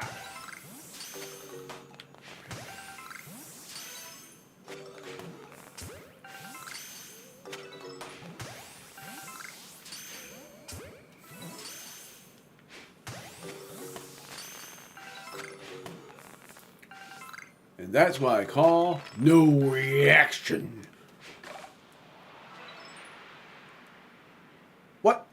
And that's what I call no reaction. What?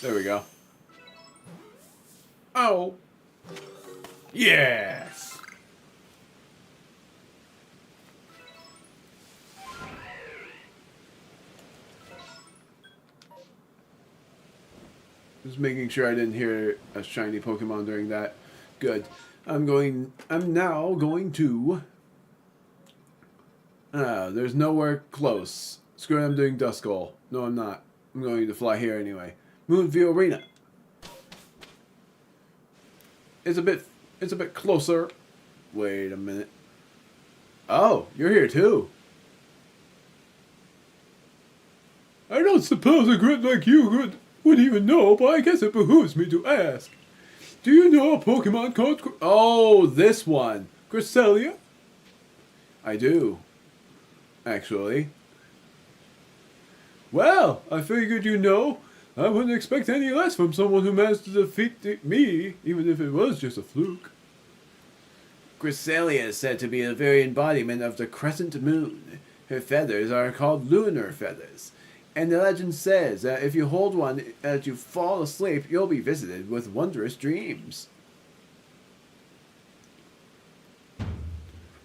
There we go. Oh. Yes. Just making sure I didn't hear a shiny Pokemon during that. Good. I'm now going to... there's nowhere close. Screw it, I'm doing Duskull. No, I'm not. I'm going to fly here anyway. Moonview Arena. It's a bit closer. Wait a minute. Oh, you're here too. I don't suppose a grid like you would even know, but I guess it behooves me to ask. Do you know a Pokemon called... Oh, this one. Cresselia? I do. Actually. Well, I figured you know. I wouldn't expect any less from someone who managed to defeat me, even if it was just a fluke. Cresselia is said to be the very embodiment of the crescent moon. Her feathers are called lunar feathers. And the legend says that if you hold one as you fall asleep, you'll be visited with wondrous dreams.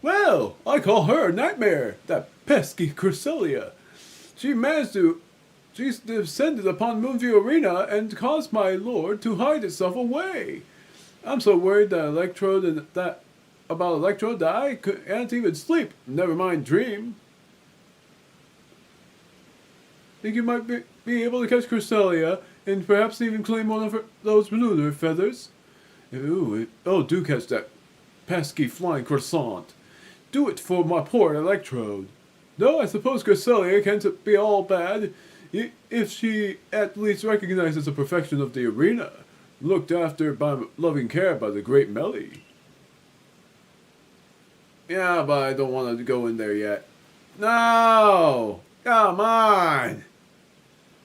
Well, I call her Nightmare, that pesky Cresselia. She's descended upon Moonview Arena and caused my lord to hide itself away. I'm so worried that Electrode that I can't even sleep, never mind dream. Think you might be able to catch Cresselia and perhaps even claim one of those lunar feathers? Do catch that pesky flying croissant. Do it for my poor Electrode. Though I suppose Cresselia can't be all bad if she at least recognizes the perfection of the arena, looked after by loving care by the great Melly. Yeah, but I don't want to go in there yet. No! Come on!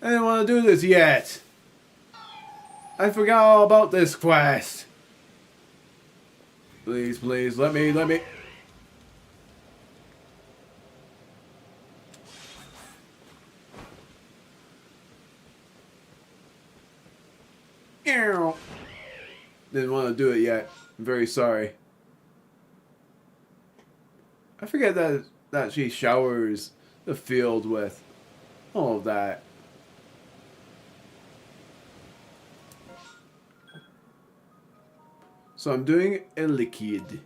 I didn't want to do this yet. I forgot all about this quest. Please, please, let me. Ew. Didn't want to do it yet. I'm very sorry. I forget that she showers the field with all of that. So I'm doing a liquid.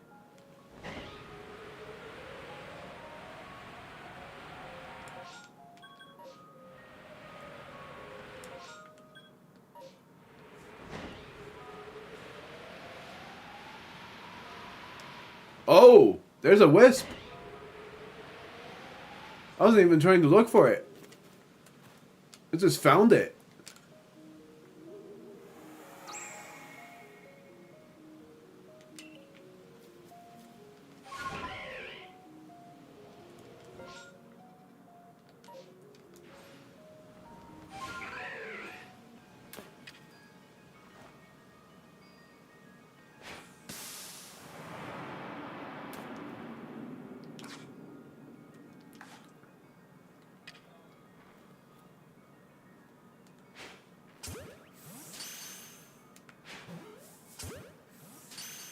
Oh, there's a wisp. I wasn't even trying to look for it. I just found it.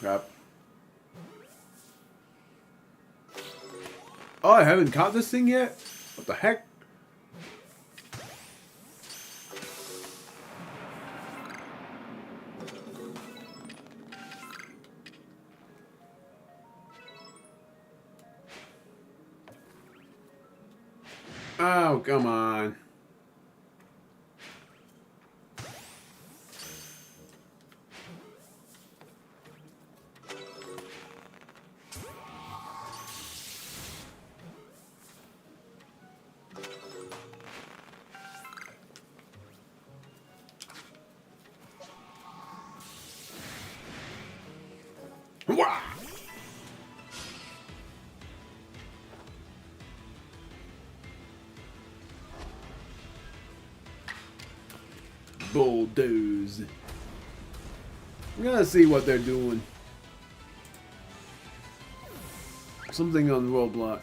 Crap. Oh, I haven't caught this thing yet? What the heck? Oh, come on. Wah! Bulldoze. I'm gonna see what they're doing. Something on Roblox.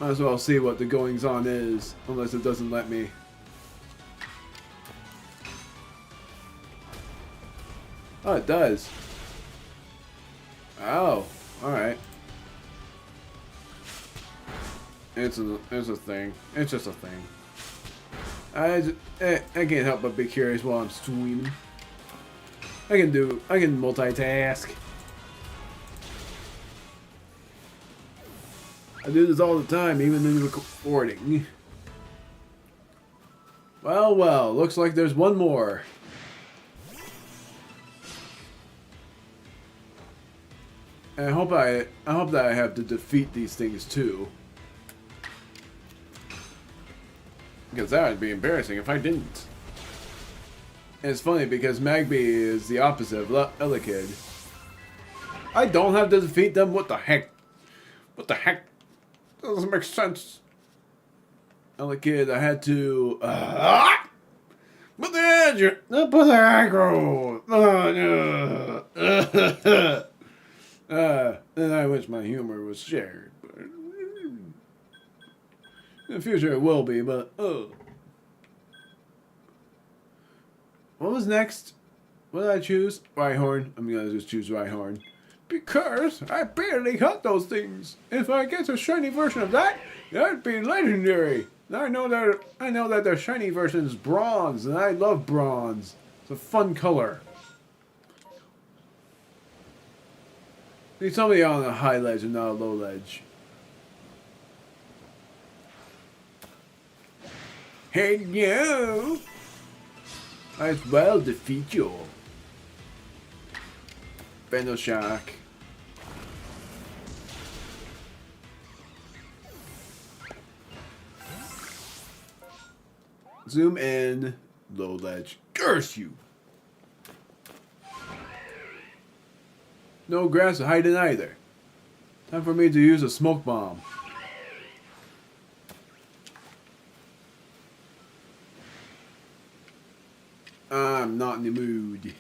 Might as well see what the goings on is, unless it doesn't let me. Oh, it does. Oh, alright. It's a thing. It's just a thing. I can't help but be curious while I'm streaming. I can multitask. I do this all the time, even in recording. Well, looks like there's one more. And I hope that I have to defeat these things too. Because that would be embarrassing if I didn't. And it's funny because Magby is the opposite of Elekid. I don't have to defeat them? What the heck? What the heck? That doesn't make sense. Elekid, I had to... Put the edge! Put the aggro! And I wish my humor was shared. But in the future it will be, but... What was next? What did I choose? Rhyhorn. I'm gonna just choose Rhyhorn. Because I barely caught those things. If I get a shiny version of that, that'd be legendary. I know that their shiny version is bronze, and I love bronze. It's a fun color. Need somebody on a high ledge and not a low ledge. Hey, yo! Might as well defeat you. Venoshock. Zoom in. Low ledge. Curse you! No grass to hide in either. Time for me to use a smoke bomb. I'm not in the mood.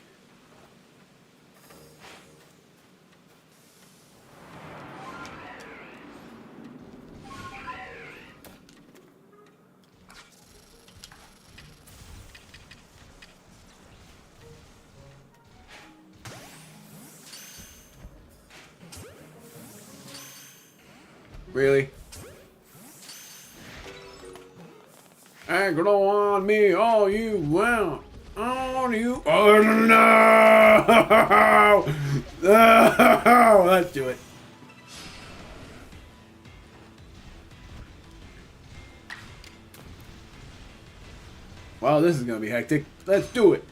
Really? Aggro on me all you want. All you. Oh no! Oh, let's do it. Wow, this is gonna be hectic. Let's do it.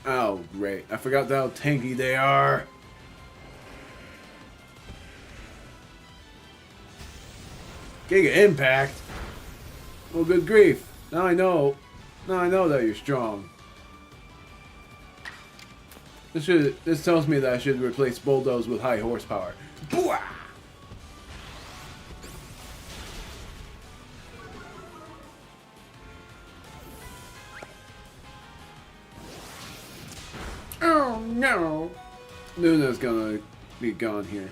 Oh, great. I forgot how tanky they are. Giga Impact? Well, good grief. Now I know. Now I know that you're strong. This tells me that I should replace Bulldoze with high horsepower. Booah! Oh no! Luna's gonna be gone here.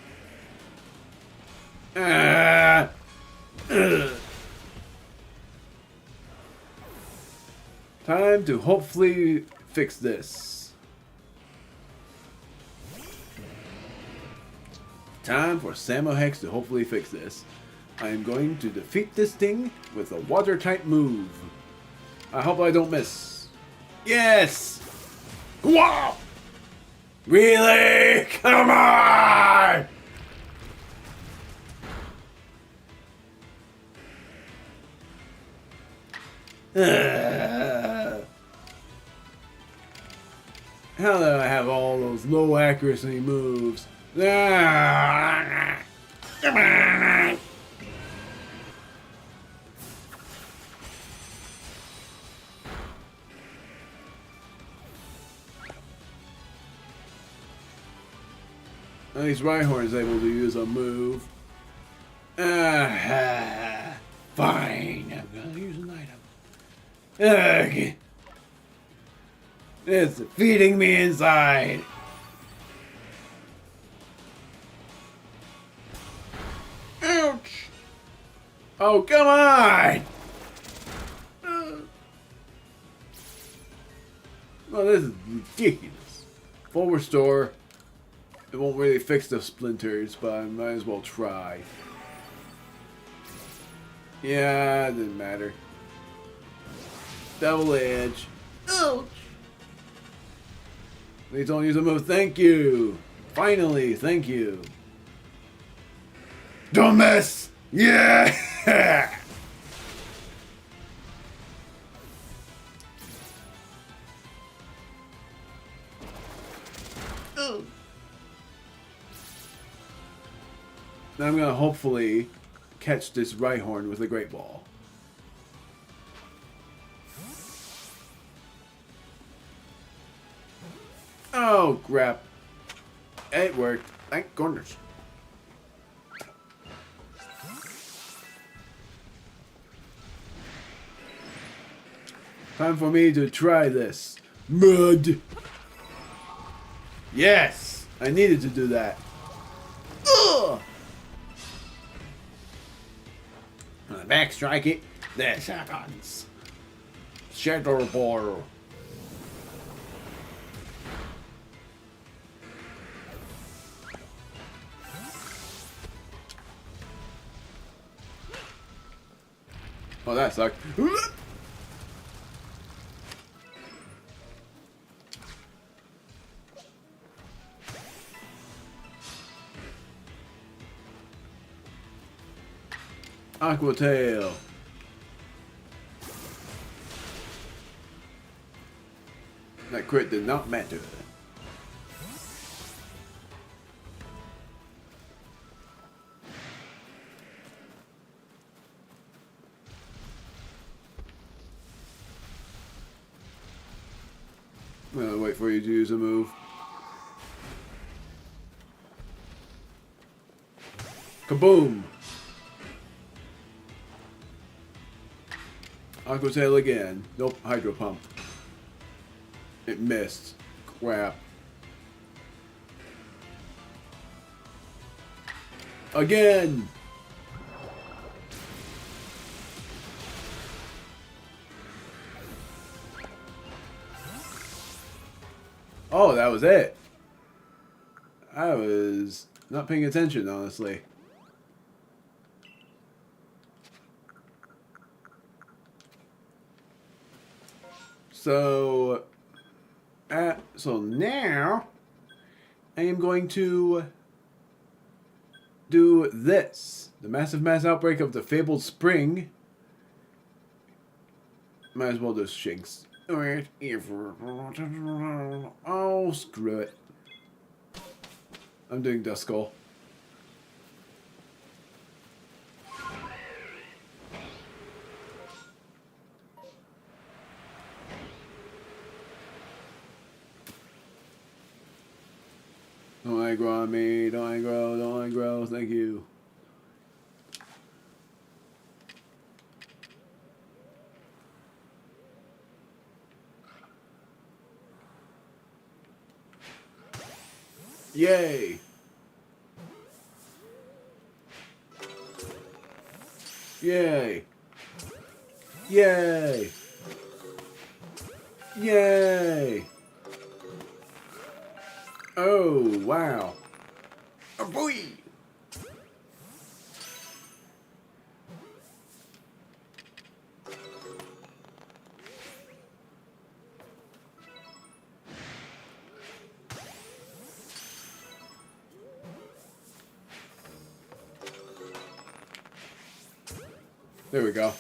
Ah! Ugh. Time to hopefully fix this. Time for Samo Hex to hopefully fix this. I am going to defeat this thing with a water type move. I hope I don't miss. Yes! Wow! Really? Come on! How do I have all those low accuracy moves? Come on! At least Rhyhorn is able to use a move. Fine, I'm gonna use an item. Ugh. It's feeding me inside. Ouch! Oh, come on! Oh, this is ridiculous. Full restore. It won't really fix the splinters, but I might as well try. Yeah, it didn't matter. Double edge. Ouch! Please don't use a move. Thank you. Finally, thank you. Don't miss. Yeah. Now I'm gonna hopefully catch this Rhyhorn with a Great Ball. Oh, crap. It worked. Thank goodness. Time for me to try this. Mud. Yes! I needed to do that. Ugh! When I backstrike it, this happens. Shadow Ball. Oh, that sucked. Aqua Tail. That crit did not matter. I'm gonna wait for you to use a move. Kaboom! Aqua Tail again. Nope, Hydro Pump. It missed. Crap. Again! Oh, that was it. I was Not paying attention, honestly. So now I am going to do this. The Massive Mass Outbreak of the Fabled Spring. Might as well just Shinx. Oh, screw it. I'm doing Duskull. Don't aggro on me. Don't aggro. Don't aggro. Thank you. Yay! Yay! Yay! Yay! Oh, wow. Oh, boy! There we go.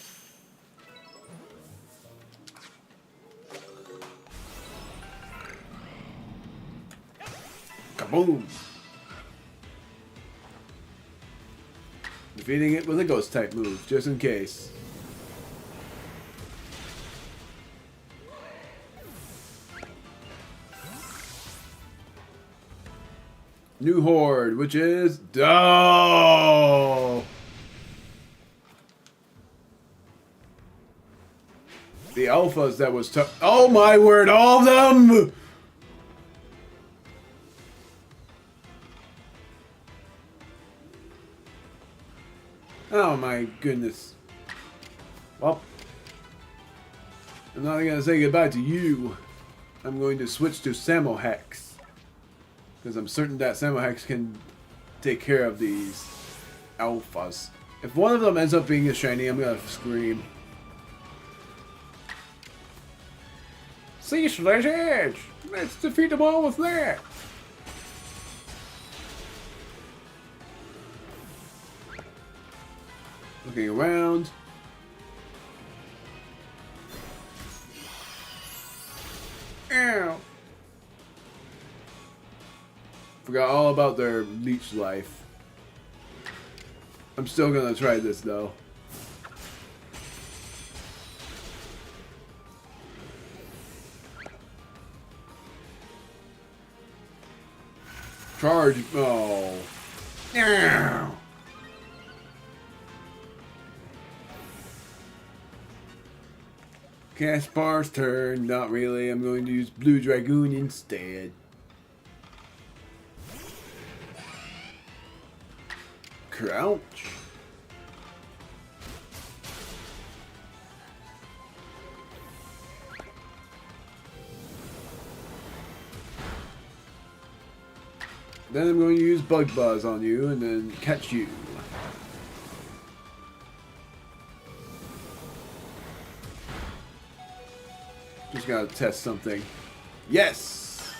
Kaboom! Defeating it with a ghost type move, just in case. New horde, which is the alphas that was oh my word, all of them! Oh my goodness. Well, I'm not gonna say goodbye to you. I'm going to switch to Samohex. Because I'm certain that Samohex can take care of these alphas. If one of them ends up being a shiny, I'm gonna scream. Sea Slash Edge! Let's defeat them all with that! Looking around. Ow! Forgot all about their leech life. I'm still gonna try this though. Charge. Oh. Ow. Caspar's turn. Not really. I'm going to use Blue Dragoon instead. Crouch. Then I'm going to use Bug Buzz on you and then catch you. Just gotta test something. Yes!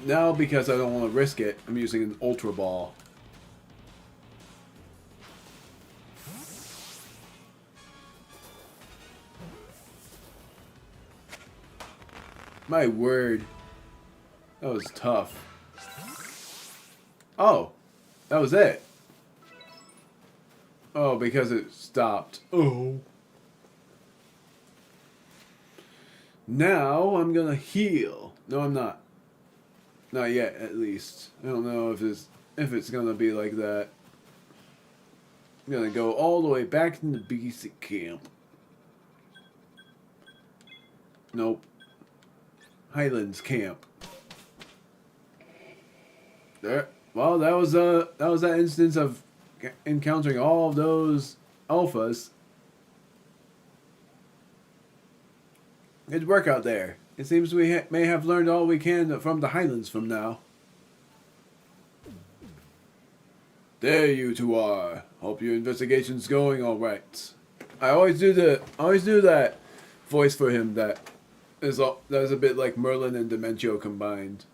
Now, because I don't want to risk it, I'm using an Ultra Ball. My word. That was tough. Oh, that was it. Oh, because it stopped. Oh. Now I'm gonna heal. No, I'm not. Not yet, at least. I don't know if it's gonna be like that. I'm gonna go all the way back in the basic camp. Nope. Highlands camp. There. Well, that was that instance of encountering all of those alphas. Good work out there. It seems we may have learned all we can from the Highlands from now. There you two are. Hope your investigation's going all right. I always do that voice for him that is a bit like Merlin and Dementio combined.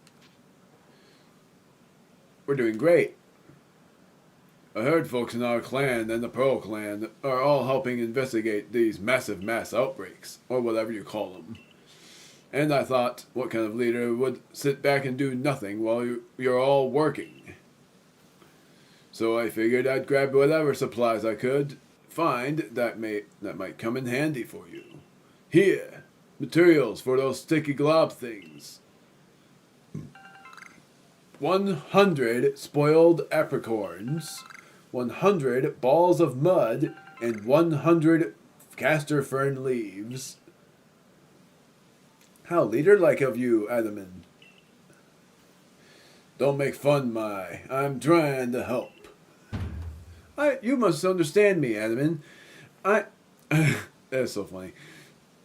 We're doing great. I heard folks in our clan and the Pearl clan are all helping investigate these massive mass outbreaks, or whatever you call them. And I thought, what kind of leader would sit back and do nothing while you're all working? So I figured I'd grab whatever supplies I could find that might come in handy for you. Here, materials for those sticky glob things. 100 spoiled apricorns, 100 balls of mud, and 100 castor fern leaves. How leader-like of you, Adaman. Don't make fun, I'm trying to help. You must understand me, Adaman. That's so funny.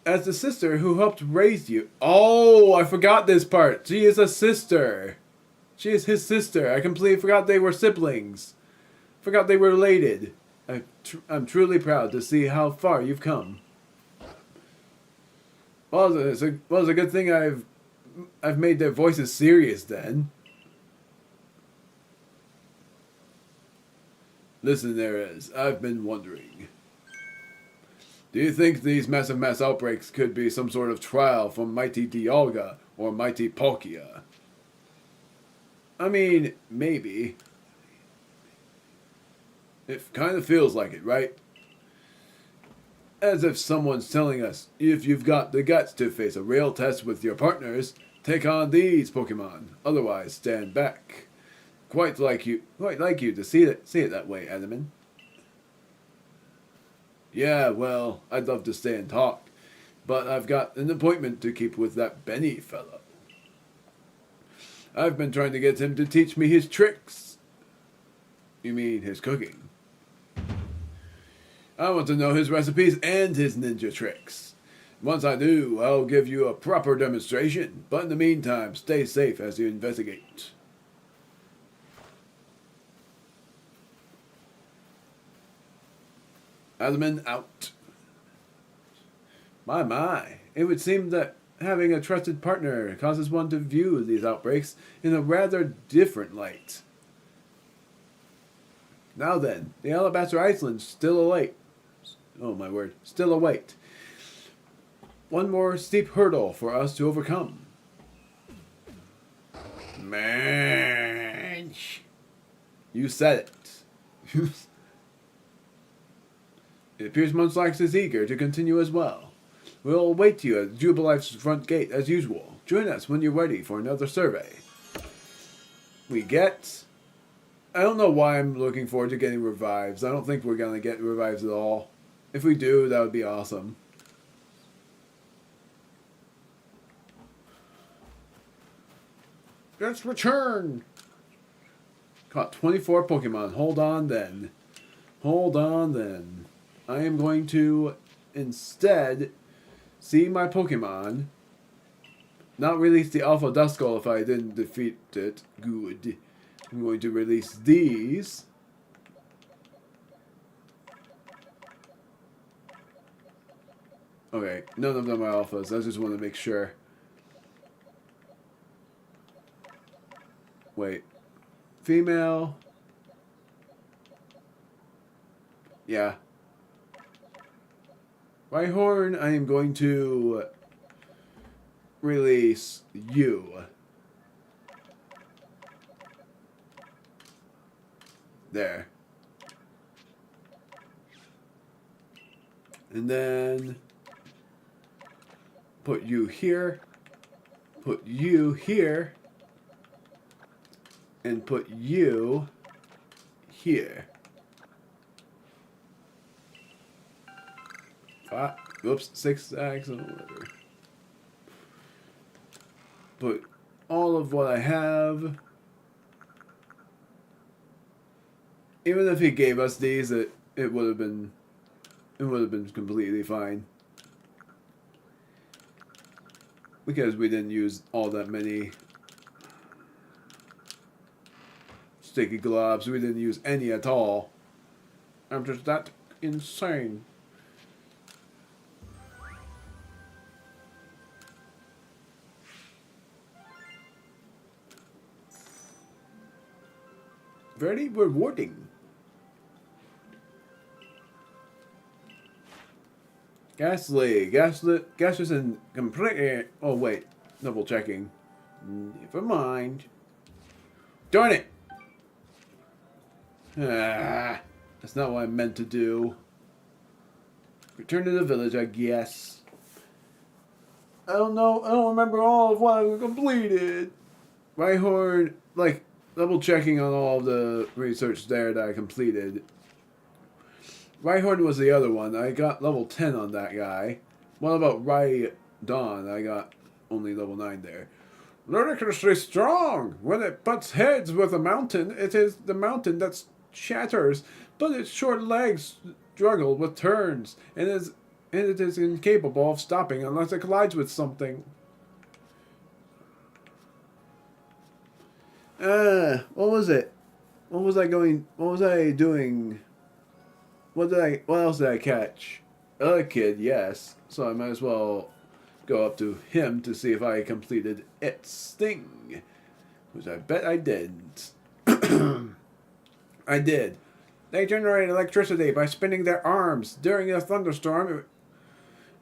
As the sister who helped raise you. Oh, I forgot this part. She is a sister. She is his sister. I completely forgot they were siblings. Forgot they were related. I'm truly proud to see how far you've come. Well, it's a good thing I've made their voices serious then. Listen, Erez, I've been wondering. Do you think these massive mass outbreaks could be some sort of trial from Mighty Dialga or Mighty Palkia? I mean, maybe. It kind of feels like it, right? As if someone's telling us, if you've got the guts to face a real test with your partners, take on these Pokemon. Otherwise, stand back. Quite like you to see it that way, Adaman. Yeah, well, I'd love to stay and talk, but I've got an appointment to keep with that Benny fellow. I've been trying to get him to teach me his tricks. You mean his cooking? I want to know his recipes and his ninja tricks. Once I do, I'll give you a proper demonstration, but in the meantime, stay safe as you investigate. Adaman out. My. It would seem that having a trusted partner causes one to view these outbreaks in a rather different light. Now then, the Alabaster Islands still await. Oh my word, still await. One more steep hurdle for us to overcome. Man, you said it. It appears Munchlax is eager to continue as well. We'll await you at Jubilife's front gate as usual. Join us when you're ready for another survey. We get... I don't know why I'm looking forward to getting revives. I don't think we're going to get revives at all. If we do, that would be awesome. Let's return! Caught 24 Pokemon. Hold on then. I am going to instead see my Pokemon. Not release the Alpha Duskull if I didn't defeat it. Good. I'm going to release these. Okay, none of them are alphas. I just want to make sure. Wait. Female. Yeah. Rhyhorn, I am going to release you. There. And then put you here. Put you here. And put you here. Oops, 6 stacks and whatever. Put all of what I have. Even if he gave us these, it would have been completely fine. Because we didn't use all that many sticky gloves. We didn't use any at all. I'm just that insane. Very rewarding. Gasley and completely. Oh wait, double checking. Never mind. Darn it! Ah, that's not what I meant to do. Return to the village, I guess. I don't know. I don't remember all of what I completed. Rhyhorn, like double checking on all of the research there that I completed. Rhyhorn was the other one. I got level 10 on that guy. What about Rhydon? I got only level 9 there. Ludicrously strong! When it butts heads with a mountain, it is the mountain that shatters, but its short legs struggle with turns, and it is incapable of stopping unless it collides with something. What was it? What was I doing? What else did I catch? Kid, yes. So I might as well go up to him to see if I completed its thing. Which I bet I didn't. I did. They generate electricity by spinning their arms. During a thunderstorm,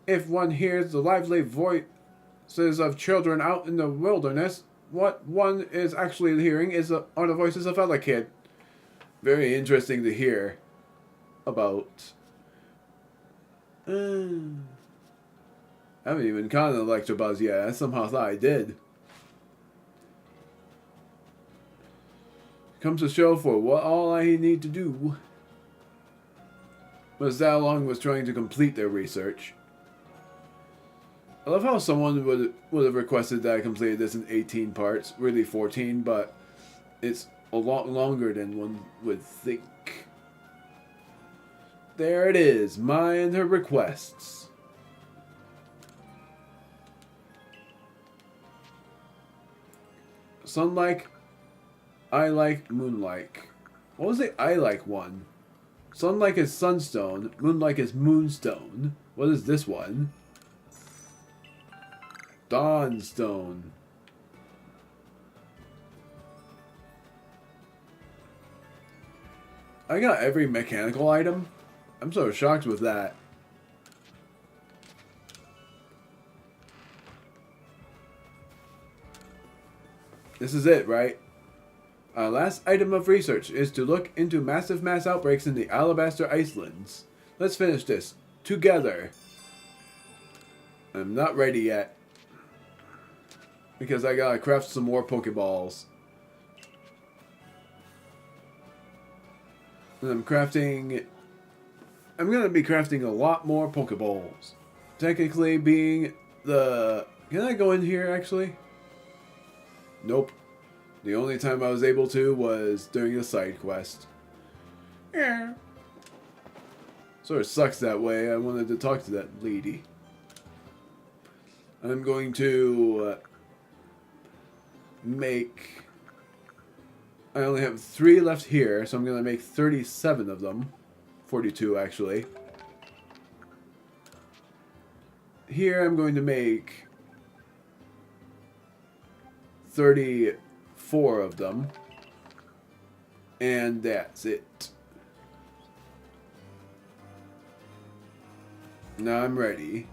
if one hears the lively voices of children out in the wilderness, what one is actually hearing are the voices of other kid. Very interesting to hear about. I haven't even caught an Electabuzz yet. I somehow thought I did. Comes to show for what all I need to do. Was that long was trying to complete their research. I love how someone would have requested that I completed this in 18 parts, really 14, but it's a lot longer than one would think. There it is, Maya and her requests. Sunlike, I like Moonlike. What was the I like one? Sunlike is Sunstone, Moonlike is Moonstone. What is this one? Dawnstone. I got every mechanical item. I'm so shocked with that. This is it, right? Our last item of research is to look into massive mass outbreaks in the Alabaster Icelands. Let's finish this together. I'm not ready yet. Because I gotta craft some more Pokeballs. And I'm gonna be crafting a lot more Pokeballs. Technically being the... Can I go in here actually? Nope. The only time I was able to was during a side quest. Yeah. Sort of sucks that way. I wanted to talk to that lady. I'm going to make... I only have 3 left here, so I'm going to make 37 of them. 42 actually. Here I'm going to make 34 of them. And that's it. Now I'm ready.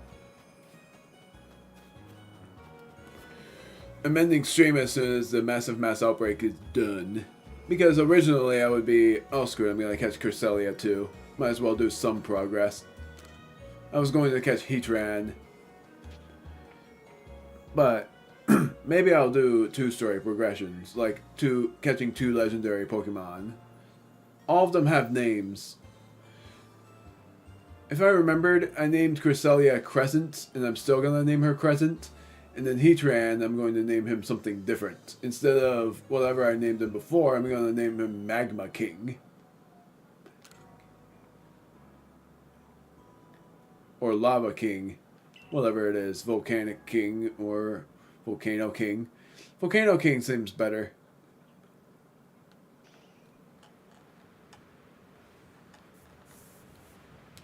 I'm ending stream as soon as the Massive Mass Outbreak is done. Because originally I would be, oh screw it, I'm going to catch Cresselia too. Might as well do some progress. I was going to catch Heatran. But maybe I'll do 2-story progressions. Like catching 2 legendary Pokemon. All of them have names. If I remembered, I named Cresselia Crescent, and I'm still going to name her Crescent. And then Heatran, I'm going to name him something different. Instead of whatever I named him before, I'm going to name him Magma King. Or Lava King. whatever it is, Volcanic King or Volcano King. Volcano King seems better.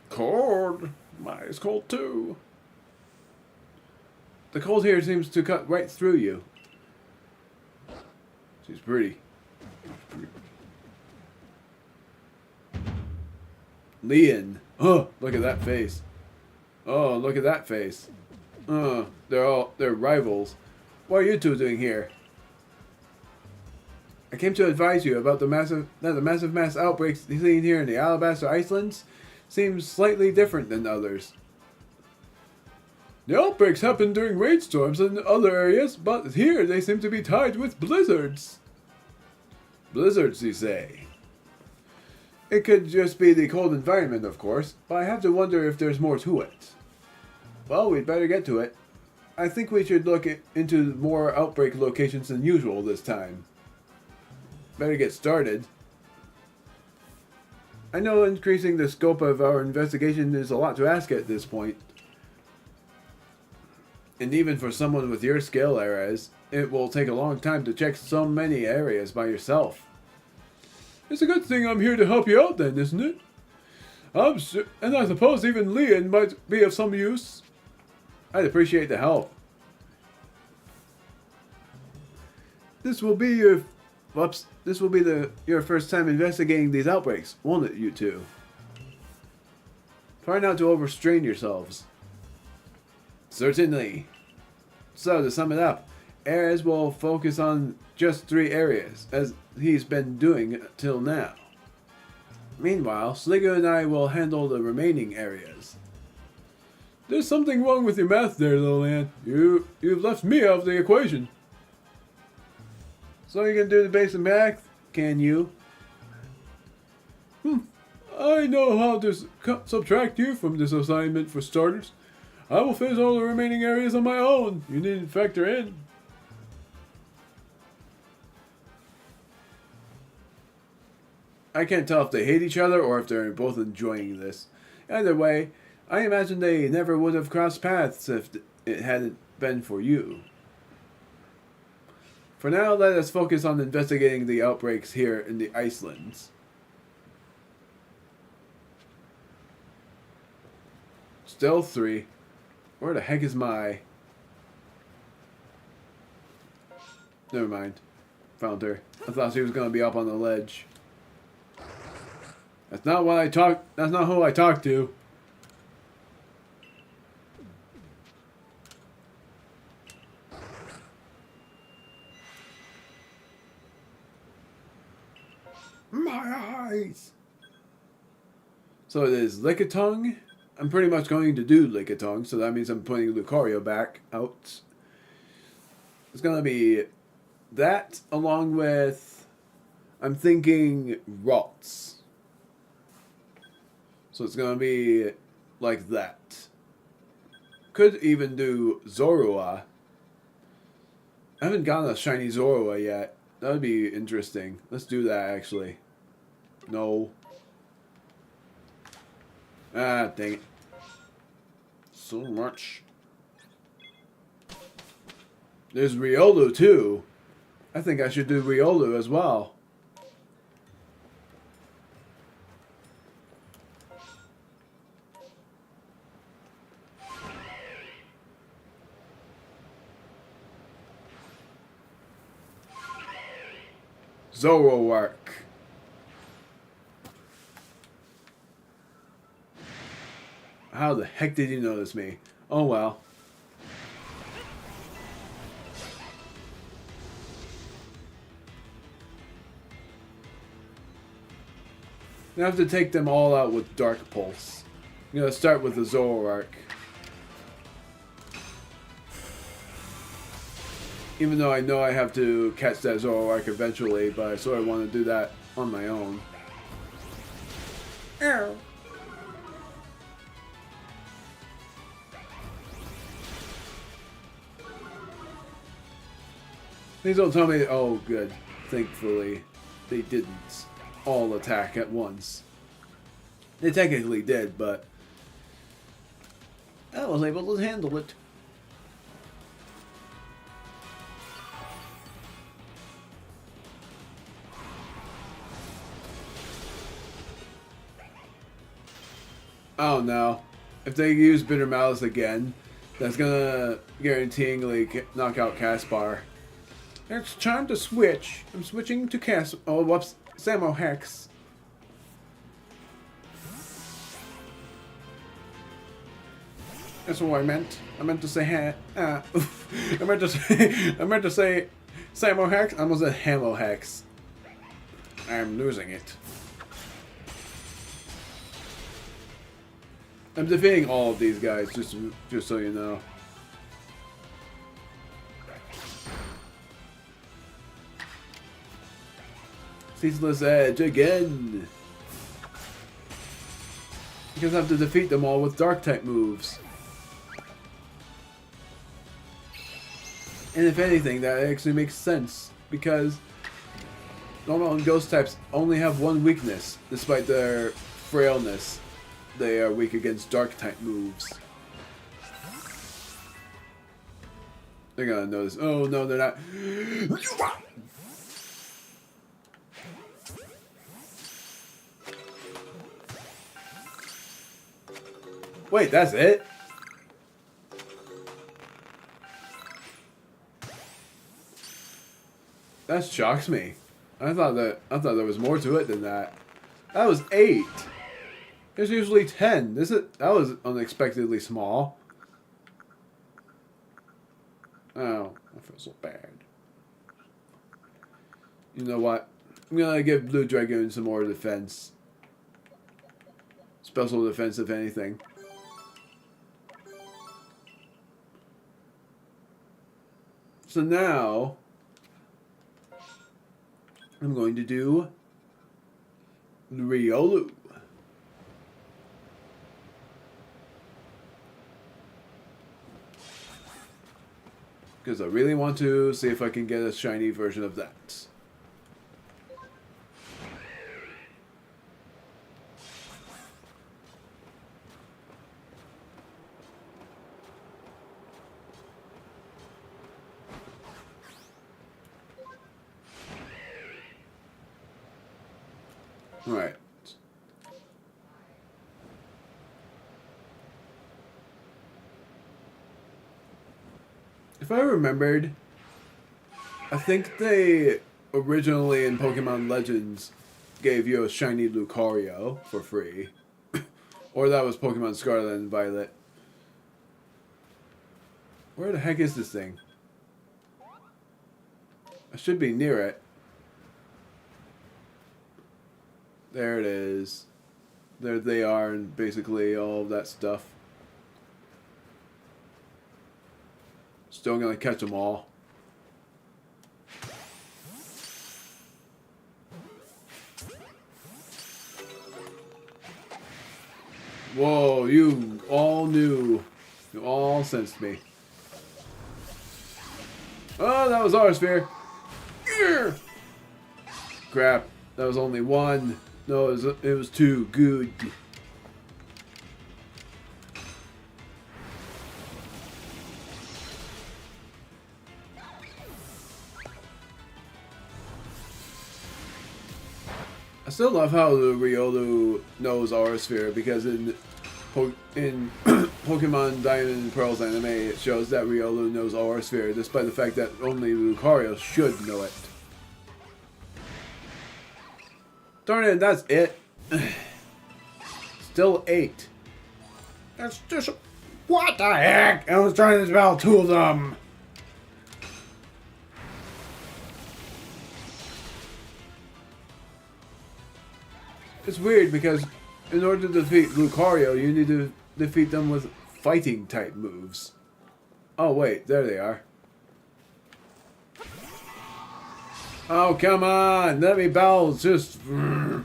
Cold. Mine's cold too. The cold here seems to cut right through you. She's pretty. Leon. Oh, look at that face. Oh, look at that face. They're rivals. What are you two doing here? I came to advise you about the massive mass outbreaks seen here in the Alabaster Islands. Seems slightly different than others. The outbreaks happen during rainstorms in other areas, but here they seem to be tied with blizzards. Blizzards, you say? It could just be the cold environment, of course, but I have to wonder if there's more to it. Well, we'd better get to it. I think we should look into more outbreak locations than usual this time. Better get started. I know increasing the scope of our investigation is a lot to ask at this point. And even for someone with your skill areas, it will take a long time to check so many areas by yourself. It's a good thing I'm here to help you out then, isn't it? And I suppose even Leon might be of some use. I'd appreciate the help. This will be your first time investigating these outbreaks, won't it, you two? Try not to overstrain yourselves. Certainly. So, to sum it up, Ares will focus on just 3 areas, as he's been doing till now. Meanwhile, Sligo and I will handle the remaining areas. There's something wrong with your math there, little Ann. You've left me out of the equation. So you can do the basic math, can you? I know how to subtract you from this assignment for starters. I will finish all the remaining areas on my own. You needn't factor in. I can't tell if they hate each other or if they're both enjoying this. Either way, I imagine they never would have crossed paths if it hadn't been for you. For now, let us focus on investigating the outbreaks here in the Icelands. Still 3. Where the heck is my... Never mind. Found her. I thought she was going to be up on the ledge. That's not who I talked to. My eyes! So it is Lickitung. I'm pretty much going to do Lickitung, so that means I'm putting Lucario back out. It's going to be that along with, I'm thinking, Rots. So it's going to be like that. Could even do Zorua. I haven't gotten a shiny Zorua yet. That would be interesting. Let's do that, actually. No. Ah, dang it. So much. There's Riolu, too. I think I should do Riolu as well. Zoroark. How the heck did you notice me? Oh well. I have to take them all out with Dark Pulse. I'm gonna start with the Zoroark. Even though I know I have to catch that Zoroark eventually, but I sort of want to do that on my own. Ow. Please don't tell me... Oh, good. Thankfully, they didn't all attack at once. They technically did, but... I was able to handle it. Oh no. If they use Bitter Malice again, that's gonna guaranteeingly knock out Caspar. It's time to switch. I'm switching to Oh, whoops. Samo Hex. That's what I meant. I meant to say I meant to say Samo Hex. I almost said Hamo Hex. I'm losing it. I'm defeating all of these guys, just so you know. Ceaseless Edge again. Because I have to defeat them all with Dark type moves. And if anything, that actually makes sense because normal and ghost types only have one weakness, despite their frailness. They are weak against dark type moves. They're gonna notice. Oh no, they're not. Wait, that's it? That shocks me. I thought there was more to it than that. That was 8. There's usually 10. That was unexpectedly small. Oh, I feel so bad. You know what? I'm gonna give Blue Dragoon some more defense. Special defense, if anything. So now, I'm going to do Riolu. Because I really want to see if I can get a shiny version of that. Alright. If I remembered, I think they originally in Pokemon Legends gave you a shiny Lucario for free. Or that was Pokemon Scarlet and Violet. Where the heck is this thing? I should be near it. There it is. There they are, and basically all of that stuff. Still gonna catch them all. Whoa, you all knew. You all sensed me. Oh, that was Arceus. Crap, that was only one. No, it was two. Good. I still love how the Riolu knows Aura Sphere because in Pokemon Diamond and Pearl's anime it shows that Riolu knows Aura Sphere despite the fact that only Lucario should know it. Darn it, that's it. Still 8. That's just... What the heck? I was trying to spell 2 of them. It's weird because in order to defeat Lucario, you need to defeat them with fighting type moves. Oh wait, there they are. Oh come on, let me battle just... I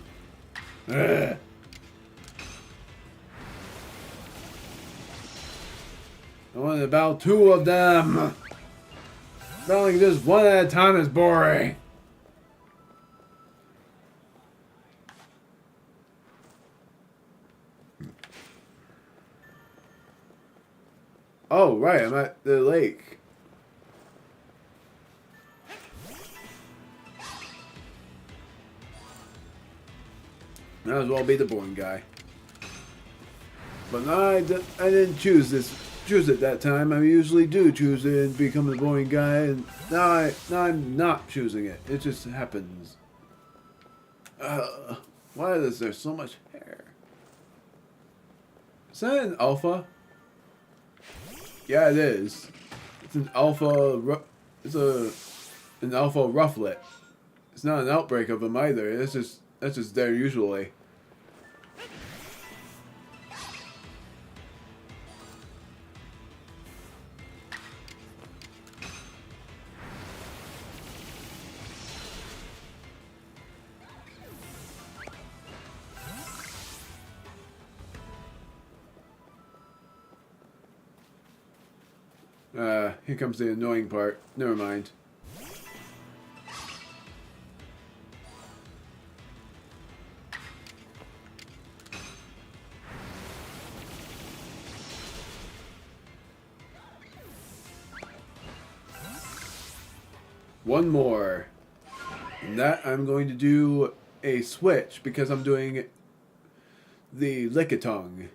want to battle 2 of them. Battling just one at a time is boring. Oh, right, I'm at the lake. Might as well be the boring guy. But no, I didn't choose it that time. I usually do choose it and become the boring guy, and now I'm not choosing it. It just happens. Why is there so much hair? Is that an alpha? Yeah, it is. It's an alpha. It's an alpha rufflet. It's not an outbreak of them either. That's just there usually. Here comes the annoying part. Never mind. One more. And that I'm going to do a switch because I'm doing the Lickitung.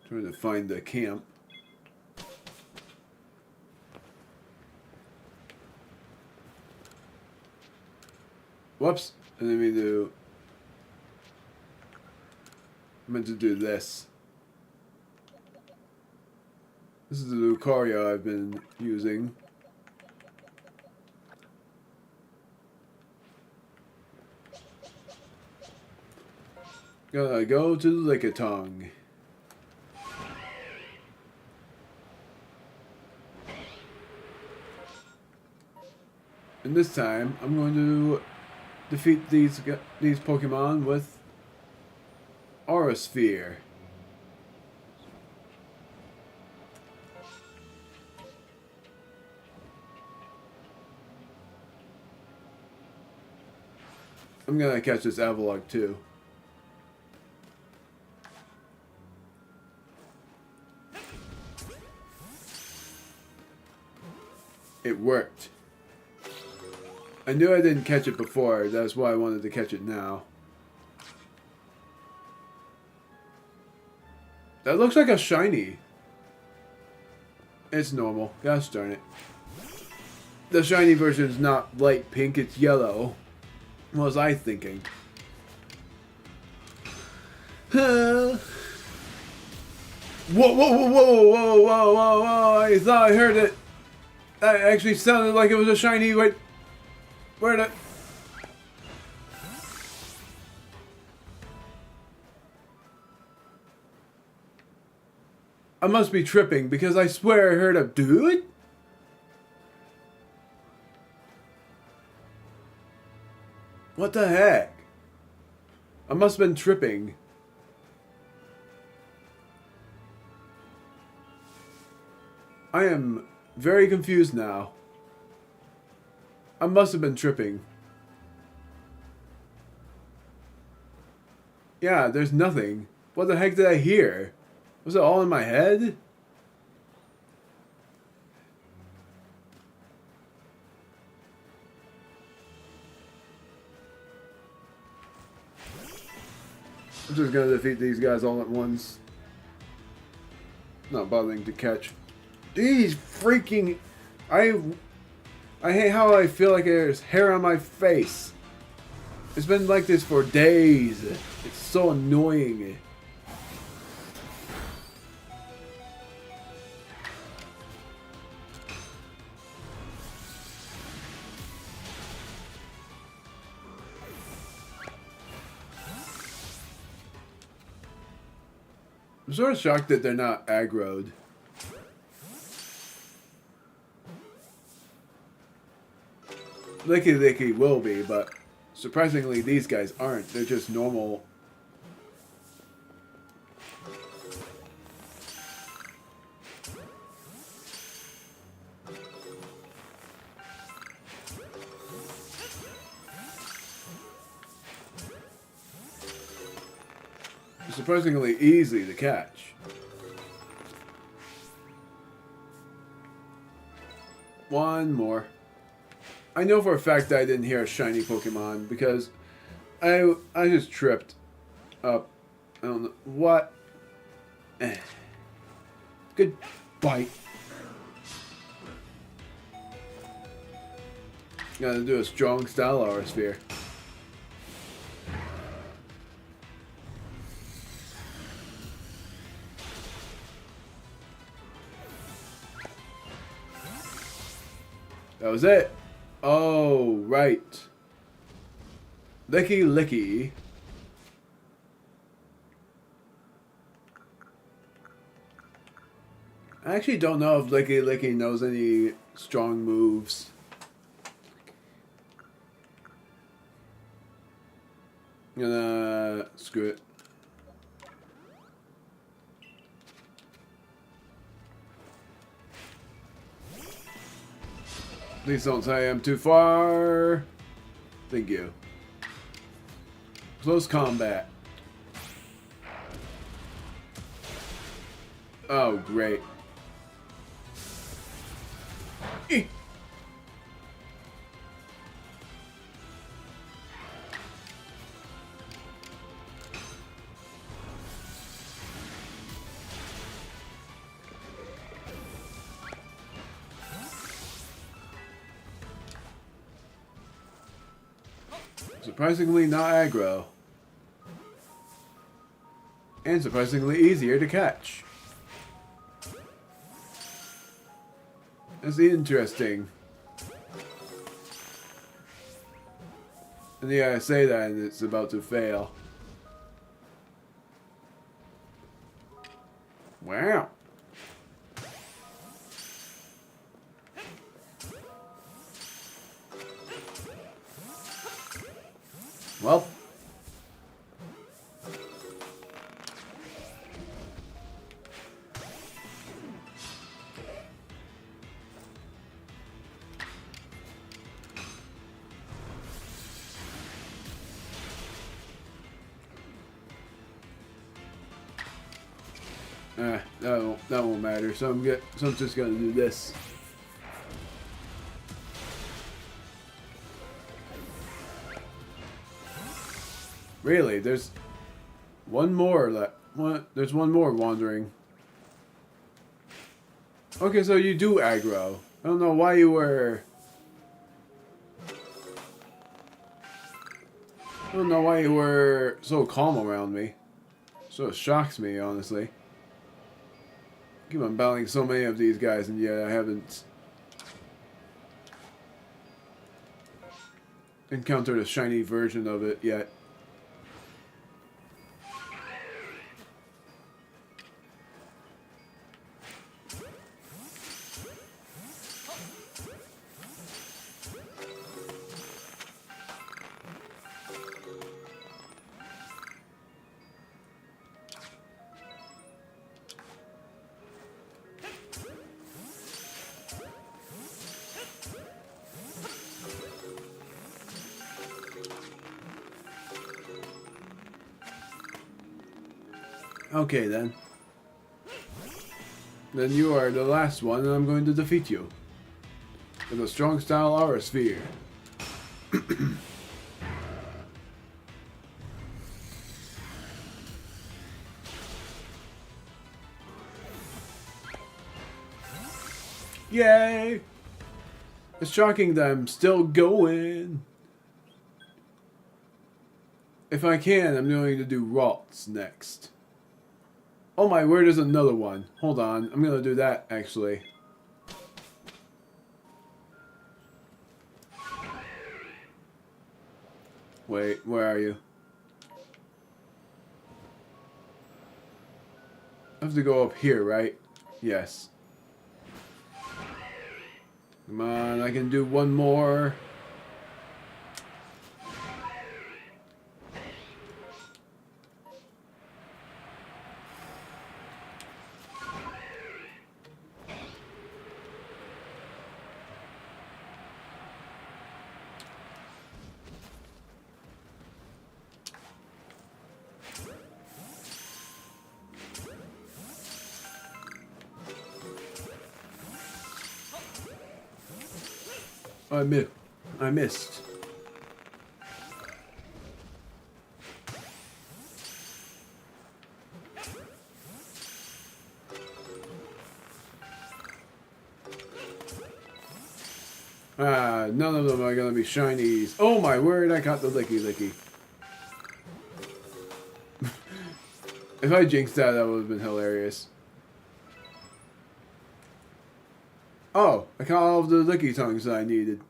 Trying to find the camp. Whoops. I didn't mean to. I meant to do this. This is the Lucaria I've been using. Gotta go to the Lickitung. And this time, I'm going to defeat these Pokemon with Aura Sphere. I'm gonna catch this Avalok too. It worked. I knew I didn't catch it before, that's why I wanted to catch it now. That looks like a shiny. It's normal. Gosh darn it. The shiny version is not light pink, it's yellow. What was I thinking? Whoa, whoa, whoa, whoa, whoa, whoa, whoa, whoa. I thought I heard it. That actually sounded like it was a shiny. Wait. Where did it? I must be tripping because I swear I heard a dude. What the heck? I must have been tripping. I am very confused now. I must have been tripping. Yeah, there's nothing. What the heck did I hear? Was it all in my head? I'm just gonna defeat these guys all at once. Not bothering to catch. These freaking... I hate how I feel like there's hair on my face. It's been like this for days. It's so annoying. I'm sort of shocked that they're not aggroed. Licky will be, but surprisingly these guys aren't. They're just normal. surprisingly easy to catch. One more. I know for a fact that I didn't hear a shiny Pokemon because I just tripped up. I don't know what. Good bite. Gotta do a strong style Aura Sphere. That was it. Oh, right. Licky Licky. I actually don't know if Licky Licky knows any strong moves. I'm gonna screw it. Please don't say I'm too far. Thank you. Close combat. Oh, great. Eh. Surprisingly not aggro. And surprisingly easier to catch. That's interesting. And yeah, I say that and it's about to fail. Wow. Well. That won't matter. So I'm just gonna do this. Really, there's one more there's one more wandering. Okay, so you do aggro. I don't know why you were. I don't know why you were so calm around me. So it shocks me, honestly. Keep on battling so many of these guys, and yet I haven't encountered a shiny version of it yet. Okay, then. Then you are the last one, and I'm going to defeat you. With a strong style Aura Sphere. Yay! It's shocking that I'm still going. If I can, I'm going to do Ralts next. Oh my word, there's another one. Hold on, I'm gonna do that actually. Wait, where are you? I have to go up here, right? Yes. Come on, I can do one more. I missed. None of them are gonna be shinies. Oh my word, I got the licky licky. If I jinxed that, that would have been hilarious. Oh, I got all of the licky tongues that I needed.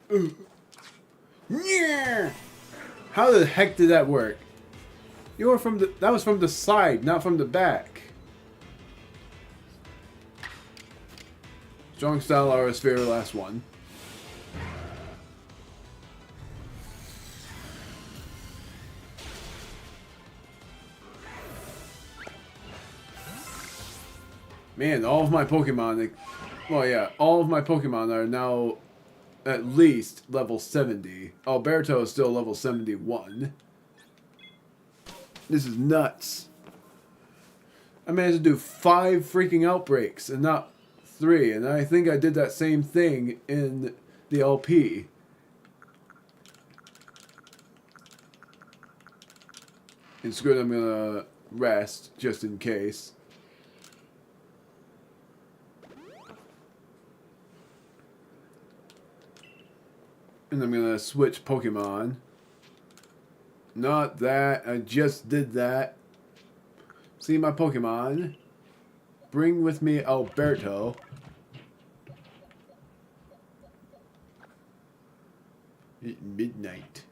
Yeah! How the heck did that work? You were from the... That was from the side, not from the back. Strong style Aura Sphere, last one. Man, all of my Pokemon... Well, yeah, all of my Pokemon are now at least level 70. Alberto is still level 71. This is nuts. I managed to do 5 freaking outbreaks and not 3. And I think I did that same thing in the LP. And screw it, I'm gonna rest just in case. And I'm gonna switch Pokemon. Not that. I just did that. See my Pokemon. Bring with me Alberto. At midnight.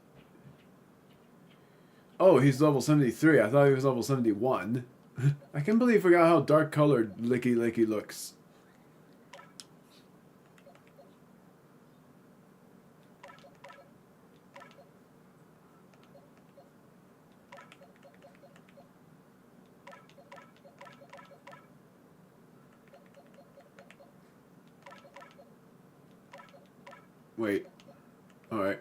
Oh, he's level 73. I thought he was level 71. I can't believe I forgot how dark colored Licky Licky looks. Wait. Alright.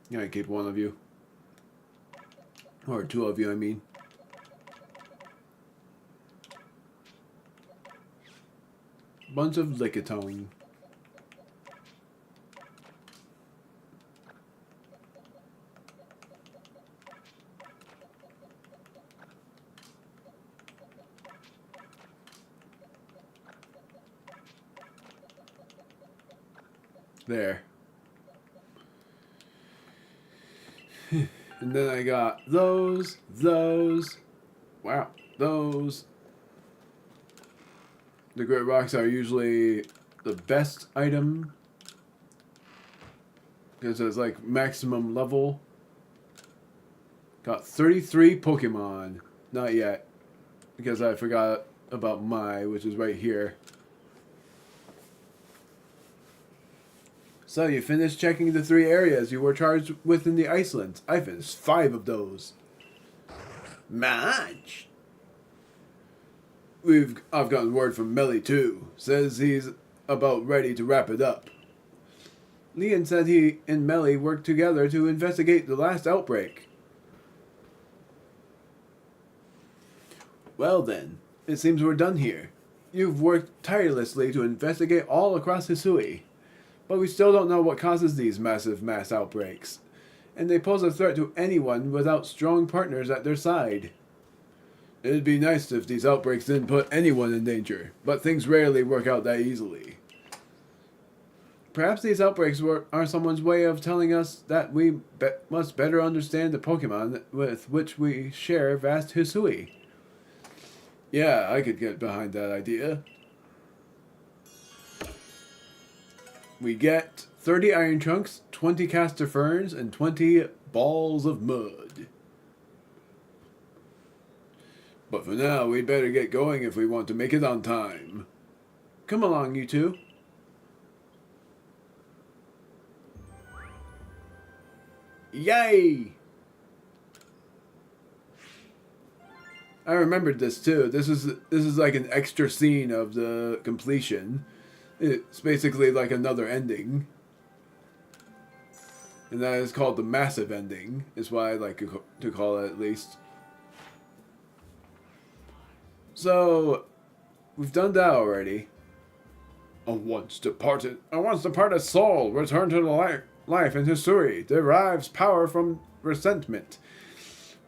Yeah, I keep one of you. Or 2 of you, I mean. Bunch of Lickitung. There. And then I got those. Wow, those. The Great Rocks are usually the best item. Because it's like maximum level. Got 33 Pokemon. Not yet. Because I forgot about which is right here. So you finished checking the 3 areas you were charged with in the Iceland. I finished 5 of those. Much. I've gotten word from Melly too. Says he's about ready to wrap it up. Leon said he and Melly worked together to investigate the last outbreak. Well then, it seems we're done here. You've worked tirelessly to investigate all across Hisui. But we still don't know what causes these massive mass outbreaks. And they pose a threat to anyone without strong partners at their side. It'd be nice if these outbreaks didn't put anyone in danger, but things rarely work out that easily. Perhaps these outbreaks are someone's way of telling us that we must better understand the Pokemon with which we share vast Hisui. Yeah, I could get behind that idea. We get 30 Iron Trunks, 20 Caster Ferns, and 20 Balls of Mud. But for now, we'd better get going if we want to make it on time. Come along, you two. Yay! I remembered this too. This is like an extra scene of the completion. It's basically like another ending. And that is called the massive ending, is what I like to call it at least. So, we've done that already. A once departed soul returned to the life in Hisui derives power from resentment,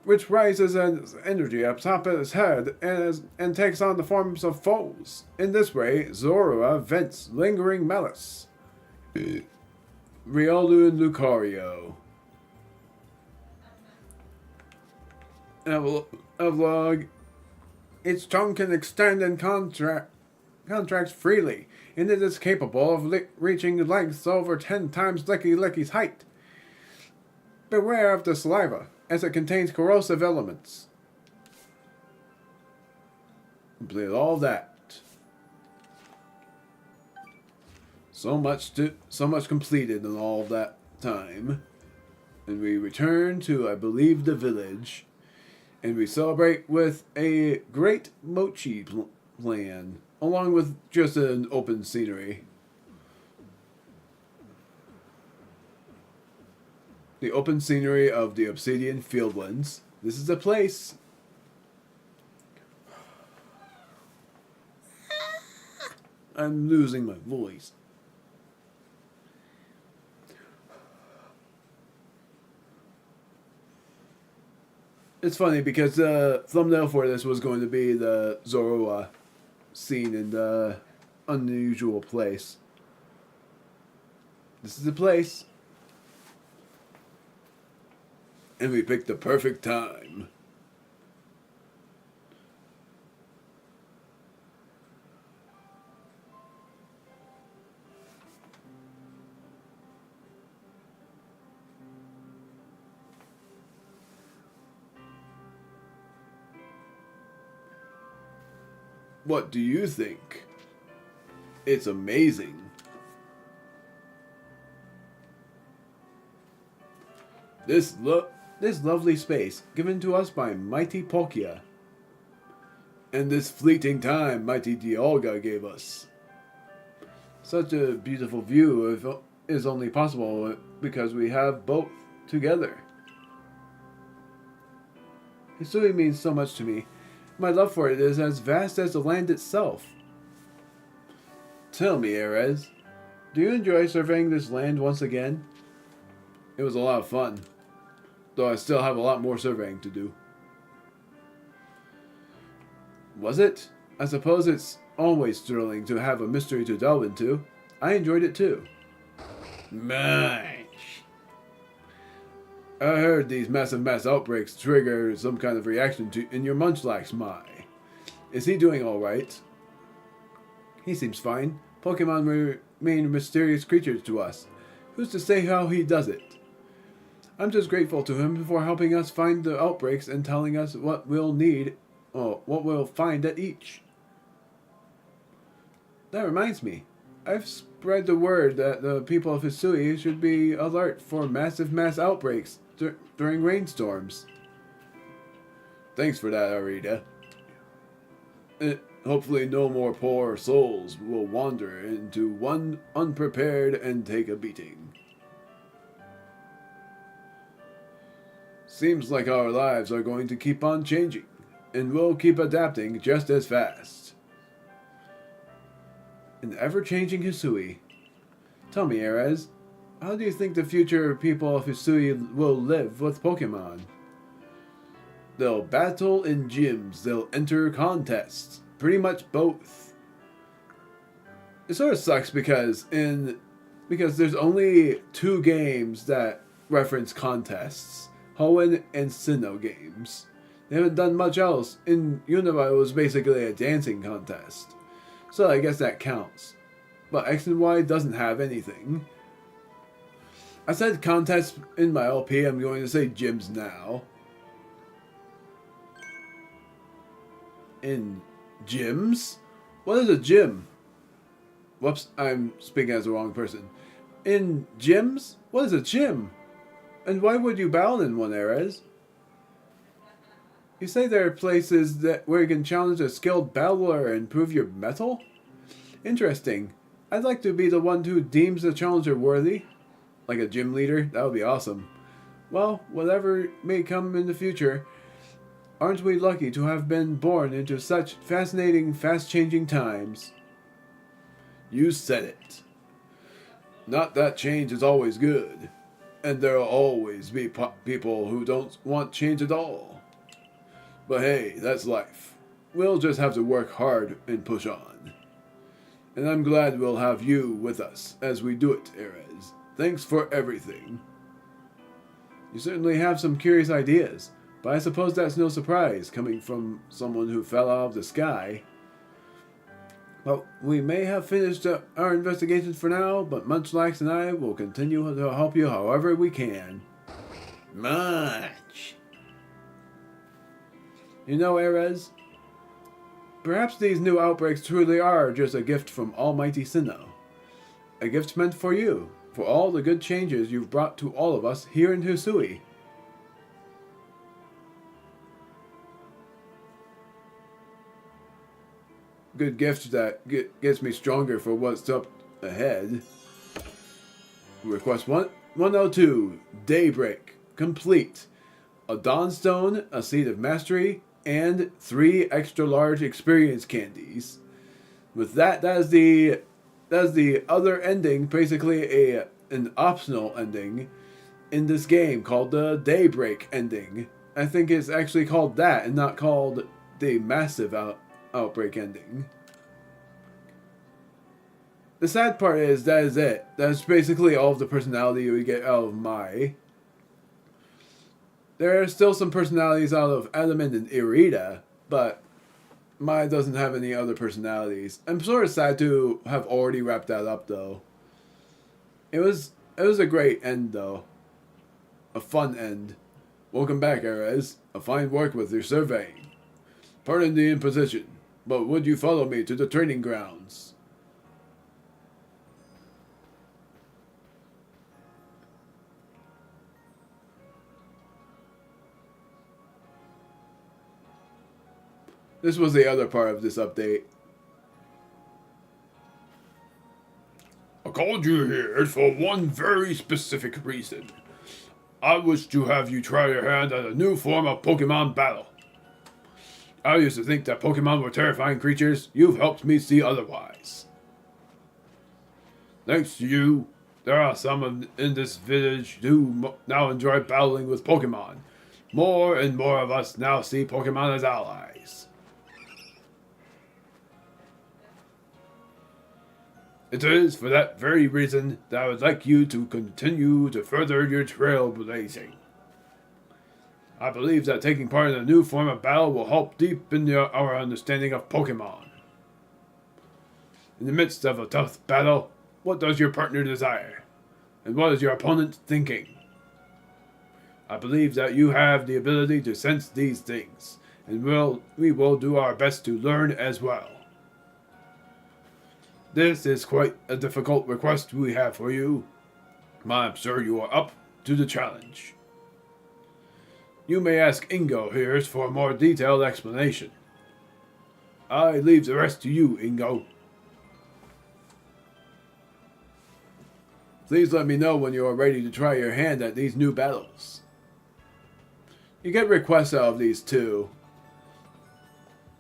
which rises as energy up top of his head and takes on the forms of foes. In this way, Zorua vents lingering malice. Riolu and Lucario. Epilogue. Its tongue can extend and contract freely, and it is capable of reaching lengths over 10 times Licky Licky's height. Beware of the saliva, as it contains corrosive elements. Completed all that. So much completed in all that time. And we return to, I believe, the village. And we celebrate with a great mochi plan, along with just an open scenery. The open scenery of the Obsidian Fieldlands. This is the place. I'm losing my voice. It's funny because the thumbnail for this was going to be the Zorua scene in the unusual place. This is the place. And we picked the perfect time. What do you think? It's amazing. This lovely space given to us by mighty Palkia. And this fleeting time mighty Dialga gave us. Such a beautiful view is only possible because we have both together. Hisui means so much to me. My love for it is as vast as the land itself. Tell me, Erez, do you enjoy surveying this land once again? It was a lot of fun, though I still have a lot more surveying to do. Was it? I suppose it's always thrilling to have a mystery to delve into. I enjoyed it too. Munch! I heard these massive mass outbreaks trigger some kind of reaction in your Munchlax Mai. Is he doing alright? He seems fine. Pokemon remain mysterious creatures to us. Who's to say how he does it? I'm just grateful to him for helping us find the outbreaks and telling us what we'll need, or what we'll find at each. That reminds me. I've spread the word that the people of Hisui should be alert for massive mass outbreaks during rainstorms. Thanks for that, Arita. Hopefully no more poor souls will wander into one unprepared and take a beating. Seems like our lives are going to keep on changing, and we'll keep adapting just as fast. An ever-changing Hisui. Tell me, Erez, how do you think the future people of Hisui will live with Pokemon? They'll battle in gyms, they'll enter contests. Pretty much both. It sort of sucks because there's only 2 games that reference contests. Hoenn and Sinnoh games. They haven't done much else. In Unova, it was basically a dancing contest. So I guess that counts. But X and Y doesn't have anything. I said contest in my LP, I'm going to say gyms now. In gyms? What is a gym? Whoops, I'm speaking as the wrong person. In gyms? What is a gym? And why would you battle in one, Erez? You say there are places where you can challenge a skilled battler and prove your mettle? Interesting. I'd like to be the one who deems the challenger worthy. like a gym leader. That would be awesome. Well, whatever may come in the future, aren't we lucky to have been born into such fascinating, fast-changing times? You said it. Not that change is always good, and there'll always be people who don't want change at all. But hey, that's life. We'll just have to work hard and push on. And I'm glad we'll have you with us as we do it, Erez. Thanks for everything. You certainly have some curious ideas, but I suppose that's no surprise coming from someone who fell out of the sky. Well, we may have finished our investigations for now, but Munchlax and I will continue to help you however we can. Munch! You know, Erez, perhaps these new outbreaks truly are just a gift from Almighty Sinnoh. A gift meant for you, for all the good changes you've brought to all of us here in Hisui. Good gift that gets me stronger for what's up ahead. Request 102, Daybreak, complete. A Dawnstone, a Seed of Mastery, and 3 extra large experience candies. With that is the other ending, basically an optional ending in this game called the Daybreak ending. I think it's actually called that and not called the Massive Outbreak ending. The sad part is that is it. That's basically all of the personality we get out of Mai. There are still some personalities out of Adamant and Irida, but Mai doesn't have any other personalities. I'm sort of sad to have already wrapped that up though. It was a great end though. A fun end. Welcome back, Erez. A fine work with your surveying. Pardon the imposition, but would you follow me to the training grounds? This was the other part of this update. I called you here for one very specific reason. I wish to have you try your hand at a new form of Pokemon battle. I used to think that Pokemon were terrifying creatures. You've helped me see otherwise. Thanks to you, there are some in this village who now enjoy battling with Pokemon. More and more of us now see Pokemon as allies. It is for that very reason that I would like you to continue to further your trailblazing. I believe that taking part in a new form of battle will help deepen our understanding of Pokemon. In the midst of a tough battle, what does your partner desire? And what is your opponent thinking? I believe that you have the ability to sense these things, and we will do our best to learn as well. This is quite a difficult request we have for you. I'm sure you are up to the challenge. You may ask Ingo here for a more detailed explanation. I leave the rest to you, Ingo. Please let me know when you are ready to try your hand at these new battles. You get requests out of these too.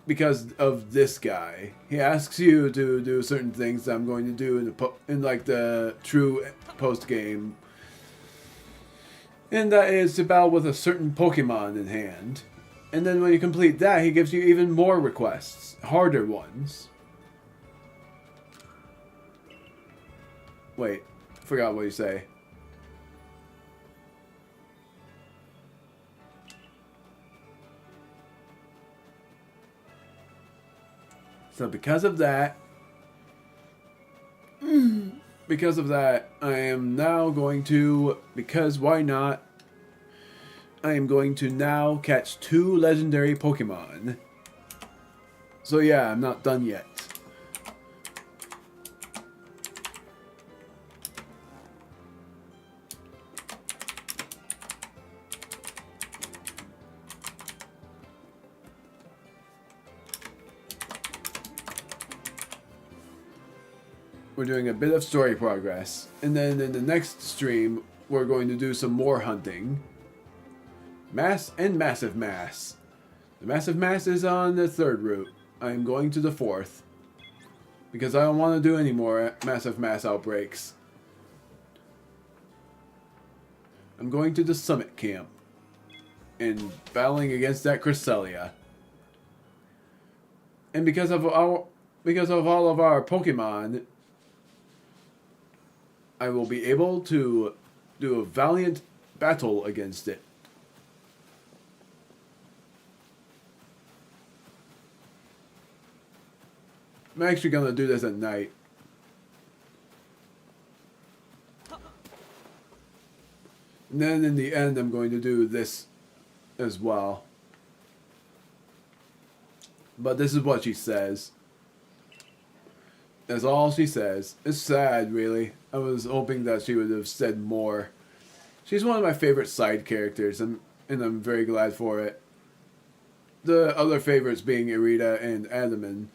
Because of this guy. He asks you to do certain things that I'm going to do in like the true post game. And that is to battle with a certain Pokemon in hand. And then when you complete that, he gives you even more requests. Harder ones. Wait, forgot what you say. So because of that, I am now going to, because why not, I am going to now catch 2 legendary Pokemon. So yeah, I'm not done yet. we're doing a bit of story progress. And then in the next stream, we're going to do some more hunting. Mass and Massive Mass. The Massive Mass is on the 3rd route. I'm going to the 4th. Because I don't want to do any more Massive Mass Outbreaks. I'm going to the Summit Camp. And battling against that Cresselia. And because of all of our Pokemon, I will be able to do a valiant battle against it. I'm actually gonna do this at night. And then in the end, I'm going to do this as well. But this is what she says. That's all she says. It's sad, really. I was hoping that she would have said more. She's one of my favorite side characters, and I'm very glad for it. The other favorites being Irida and Adaman.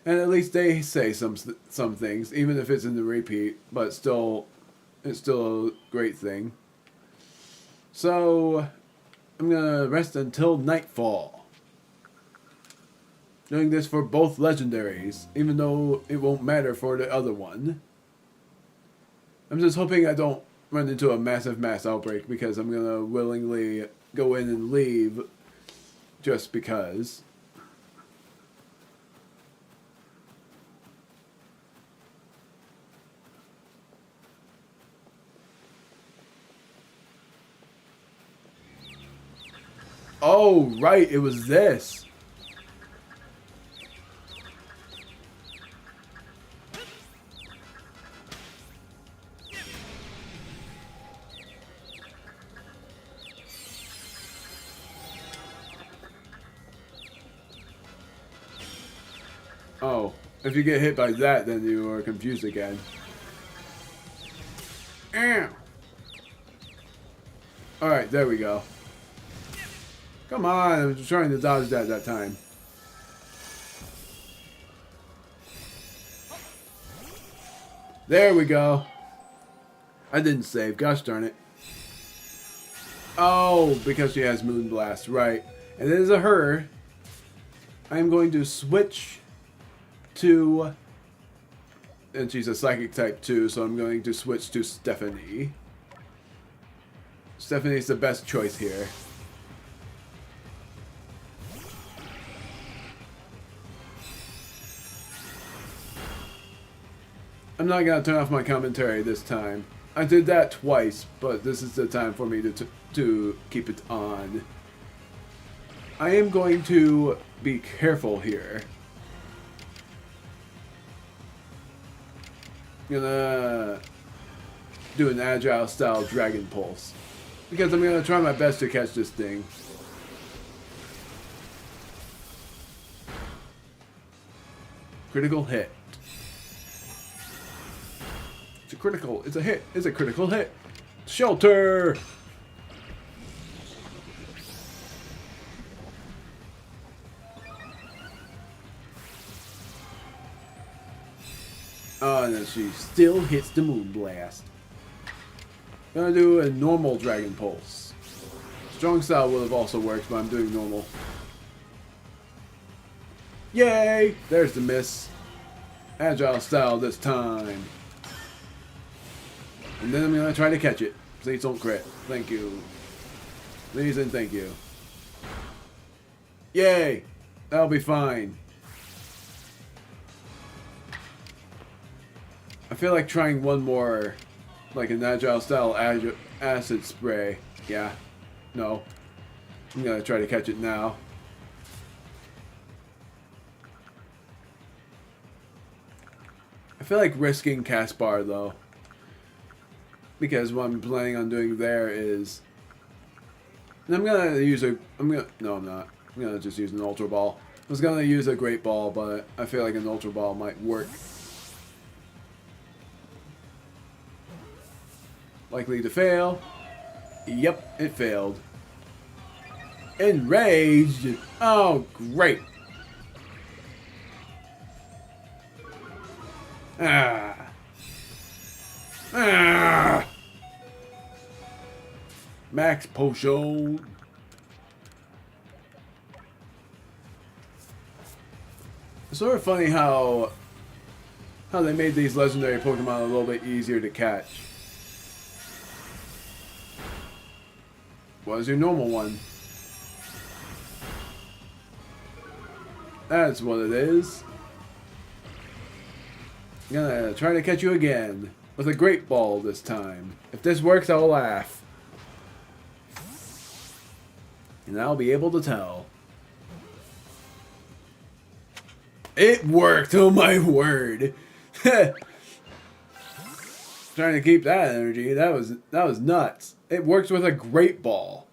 And at least they say some things, even if it's in the repeat, but it's still a great thing. So, I'm gonna rest until nightfall. Doing this for both legendaries, even though it won't matter for the other one. I'm just hoping I don't run into a massive mass outbreak, because I'm gonna willingly go in and leave just because. Oh, right, it was this. Oh, if you get hit by that, then you are confused again. Alright, there we go. Come on, I was trying to dodge that time. There we go. I didn't save, gosh darn it. Oh, because she has Moonblast, right. And it is a her. I'm going to switch to... And she's a Psychic type too, so I'm going to switch to Stephanie. Stephanie's the best choice here. I'm not going to turn off my commentary this time. I did that twice, but this is the time for me to keep it on. I am going to be careful here. I'm gonna do an agile style Dragon Pulse. Because I'm gonna try my best to catch this thing. Critical hit. It's a critical. It's a hit. It's a critical hit. Shelter! Oh, and then she still hits the Moonblast. Gonna do a normal Dragon Pulse. Strong Style would have also worked, but I'm doing normal. Yay! There's the miss. Agile Style this time. And then I'm gonna try to catch it. Please don't crit. Thank you. Please and thank you. Yay! That'll be fine. I feel like trying one more, like an agile style acid spray. Yeah. No. I'm gonna try to catch it now. I feel like risking Caspar though. Because what I'm planning on doing there is... And I'm gonna use a... No, I'm not. I'm gonna just use an Ultra Ball. I was gonna use a Great Ball, but I feel like an Ultra Ball might work. Likely to fail. Yep, it failed. Enraged! Oh, great! Ah. Ah! Max potion. It's sort of funny how they made these legendary Pokemon a little bit easier to catch. What is your normal one? That's what it is. I'm gonna try to catch you again with a Great Ball this time. If this works, I'll laugh. And I'll be able to tell. It worked! Oh my word! Trying to keep that energy. That was nuts. It works with a Great Ball.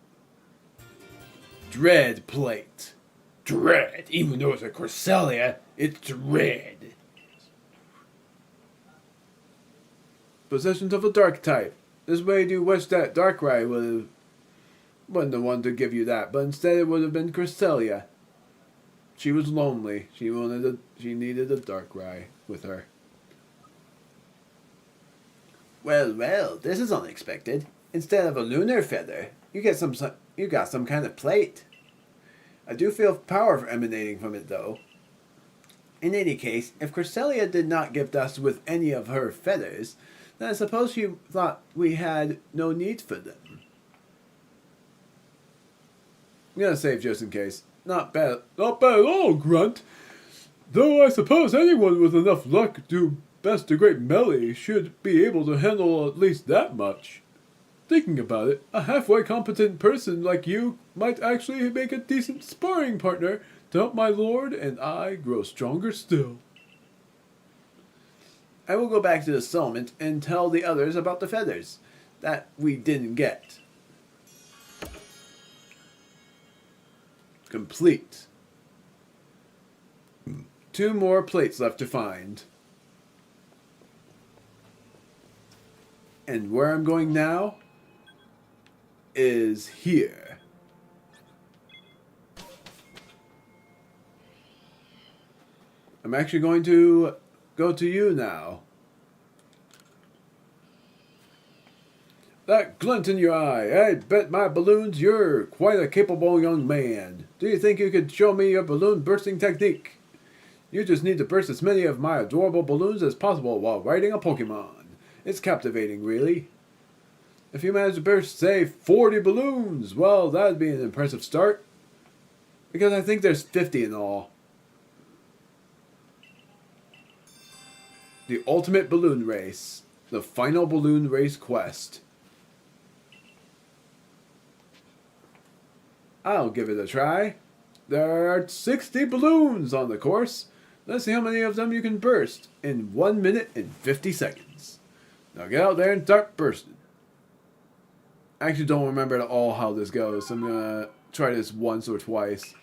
Dread Plate. Dread. Even though it's a Cresselia, it's dread. Possessions of a Dark type. This way you wish that Darkrai wasn't the one to give you that, but instead it would have been Cresselia. She was lonely. She needed a Darkrai with her. Well, this is unexpected. Instead of a lunar feather, you got some kind of plate. I do feel power emanating from it, though. In any case, if Cresselia did not gift us with any of her feathers, then I suppose she thought we had no need for them. I'm gonna save just in case. Not bad at all, Grunt. Though I suppose anyone with enough luck to best a great melee should be able to handle at least that much. Thinking about it, a halfway competent person like you might actually make a decent sparring partner to help my lord and I grow stronger still. I will go back to the settlement and tell the others about the feathers that we didn't get. Complete. 2 more plates left to find. And where I'm going now is here. I'm actually going to go to you now. That glint in your eye, I bet my balloons you're quite a capable young man. Do you think you could show me your balloon bursting technique? You just need to burst as many of my adorable balloons as possible while riding a Pokemon. It's captivating, really. If you manage to burst, say, 40 balloons, well, that'd be an impressive start. Because I think there's 50 in all. The Ultimate Balloon Race. The final balloon race quest. I'll give it a try. There are 60 balloons on the course. Let's see how many of them you can burst in 1 minute and 50 seconds. Now get out there and start bursting. I actually don't remember at all how this goes, so I'm gonna try this once or twice.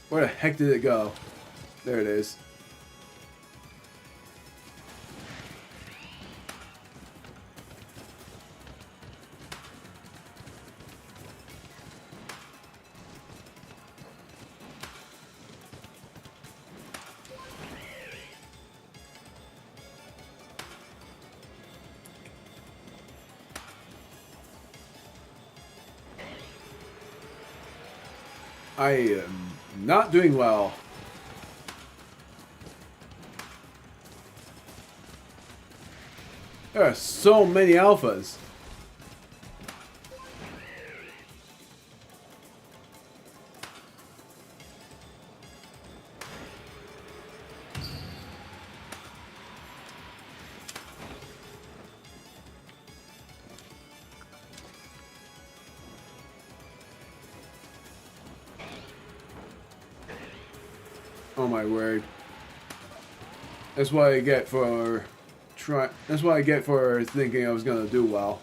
Where the heck did it go? There it is. I am not doing well. There are so many alphas. Oh my word. That's what I get for thinking I was gonna do well.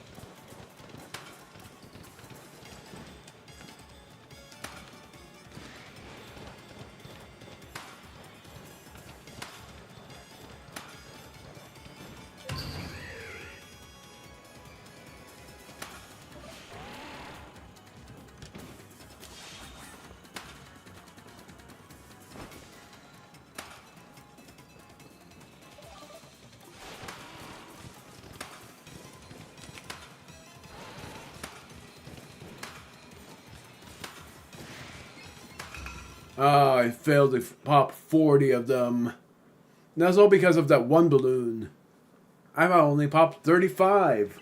Ah, I failed to pop 40 of them. And that's all because of that one balloon. I've only popped 35.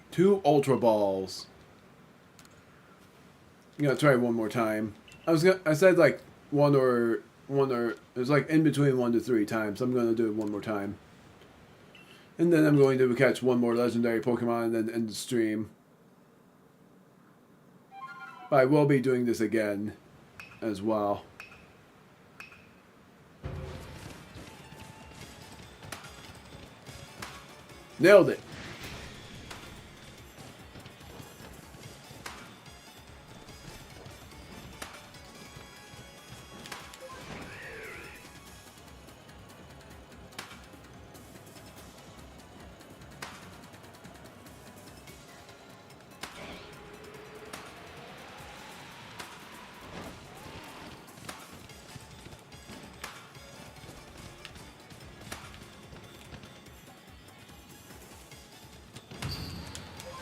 2 Ultra Balls. I'm gonna try one more time. I said like one or it was like in between 1 to 3 times. I'm gonna do it one more time. And then I'm going to catch one more legendary Pokemon and then end the stream. But I will be doing this again as well. Nailed it.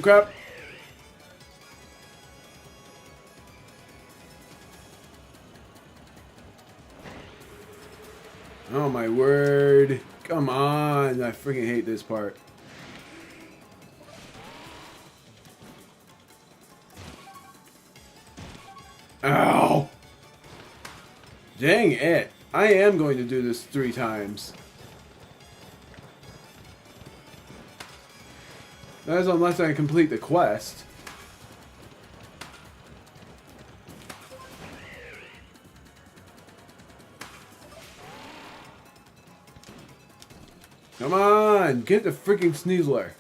Crap. Oh my word. Come on. I freaking hate this part. Ow. Dang it. I am going to do this 3 times. That is unless I complete the quest. Come on, get the freaking Sneasler.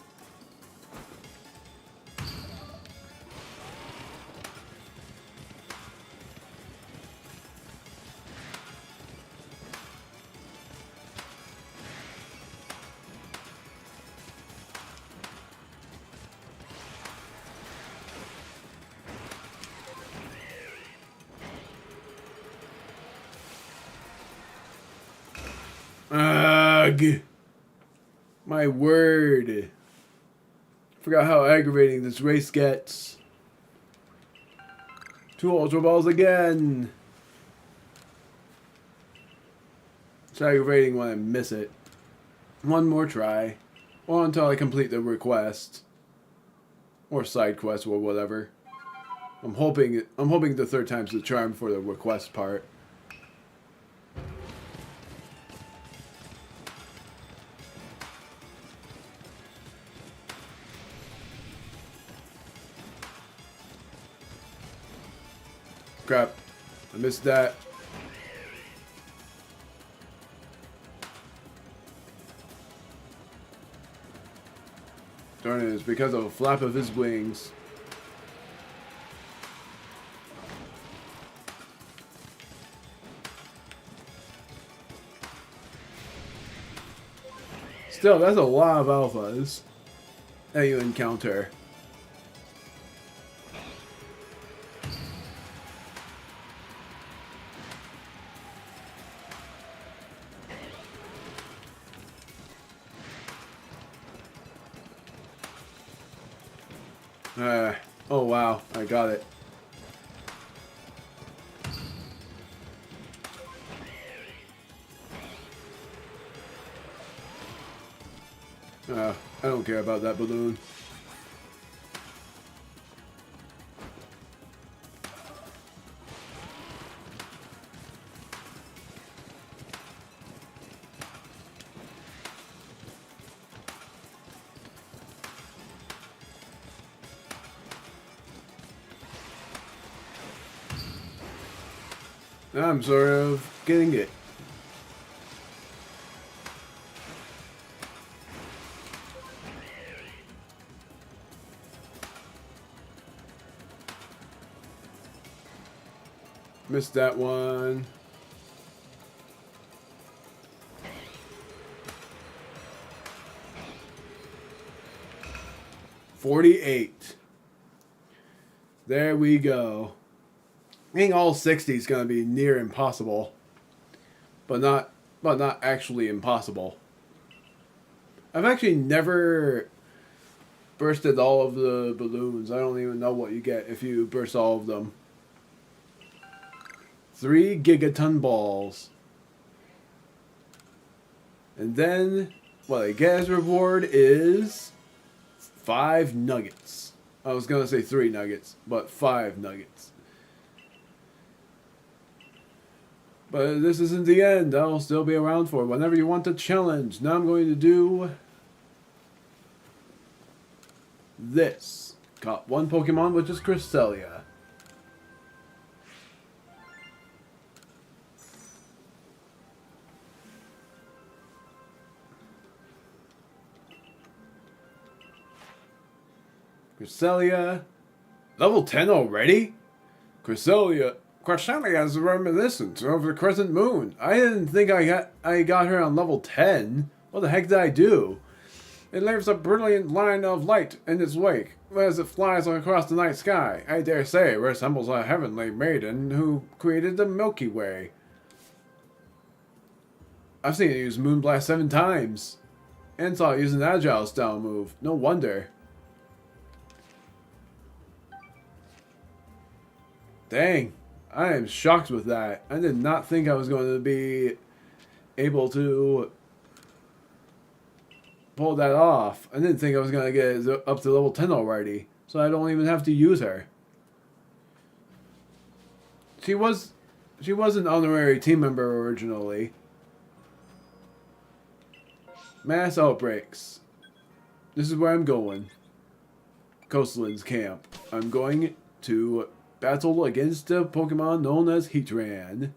Ugh. My word. Forgot how aggravating this race gets. 2 Ultra Balls again. It's aggravating when I miss it. One more try. Or until I complete the request. Or side quest or whatever. I'm hoping the 3rd time's the charm for the request part. Crap. I missed that. Darn it, it's because of a flap of his wings. Still, that's a lot of alphas that you encounter. Oh wow, I got it. I don't care about that balloon. I'm sort of getting it. Missed that one. $48. There we go. Getting all 60 is going to be near impossible, but not actually impossible. I've actually never bursted all of the balloons. I don't even know what you get if you burst all of them. 3 gigaton balls. And then what I get as reward is 5 nuggets. I was going to say 3 nuggets, but 5 nuggets. But this isn't the end. I'll still be around for whenever you want to challenge. Now I'm going to do this. Caught 1 Pokemon, which is Cresselia. Cresselia. Level 10 already? Cresselia has a reminiscence of the crescent moon. I didn't think I got her on level 10. What the heck did I do? It leaves a brilliant line of light in its wake as it flies across the night sky. I dare say it resembles a heavenly maiden who created the Milky Way. I've seen it use Moonblast 7 times. And saw it use an agile style move. No wonder. Dang, I am shocked with that. I did not think I was going to be able to pull that off. I didn't think I was going to get up to level 10 already. So I don't even have to use her. She was an honorary team member originally. Mass outbreaks. This is where I'm going. Coastlands Camp. I'm going to battle against a Pokemon known as Heatran.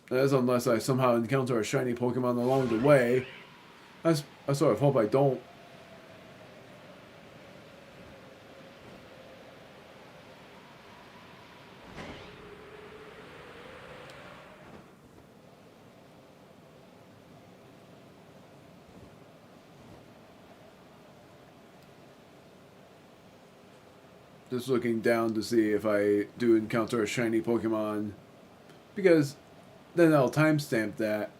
That is unless I somehow encounter a shiny Pokemon along the way. I sort of hope I don't. Just looking down to see if I do encounter a shiny Pokemon. Because then I'll timestamp that.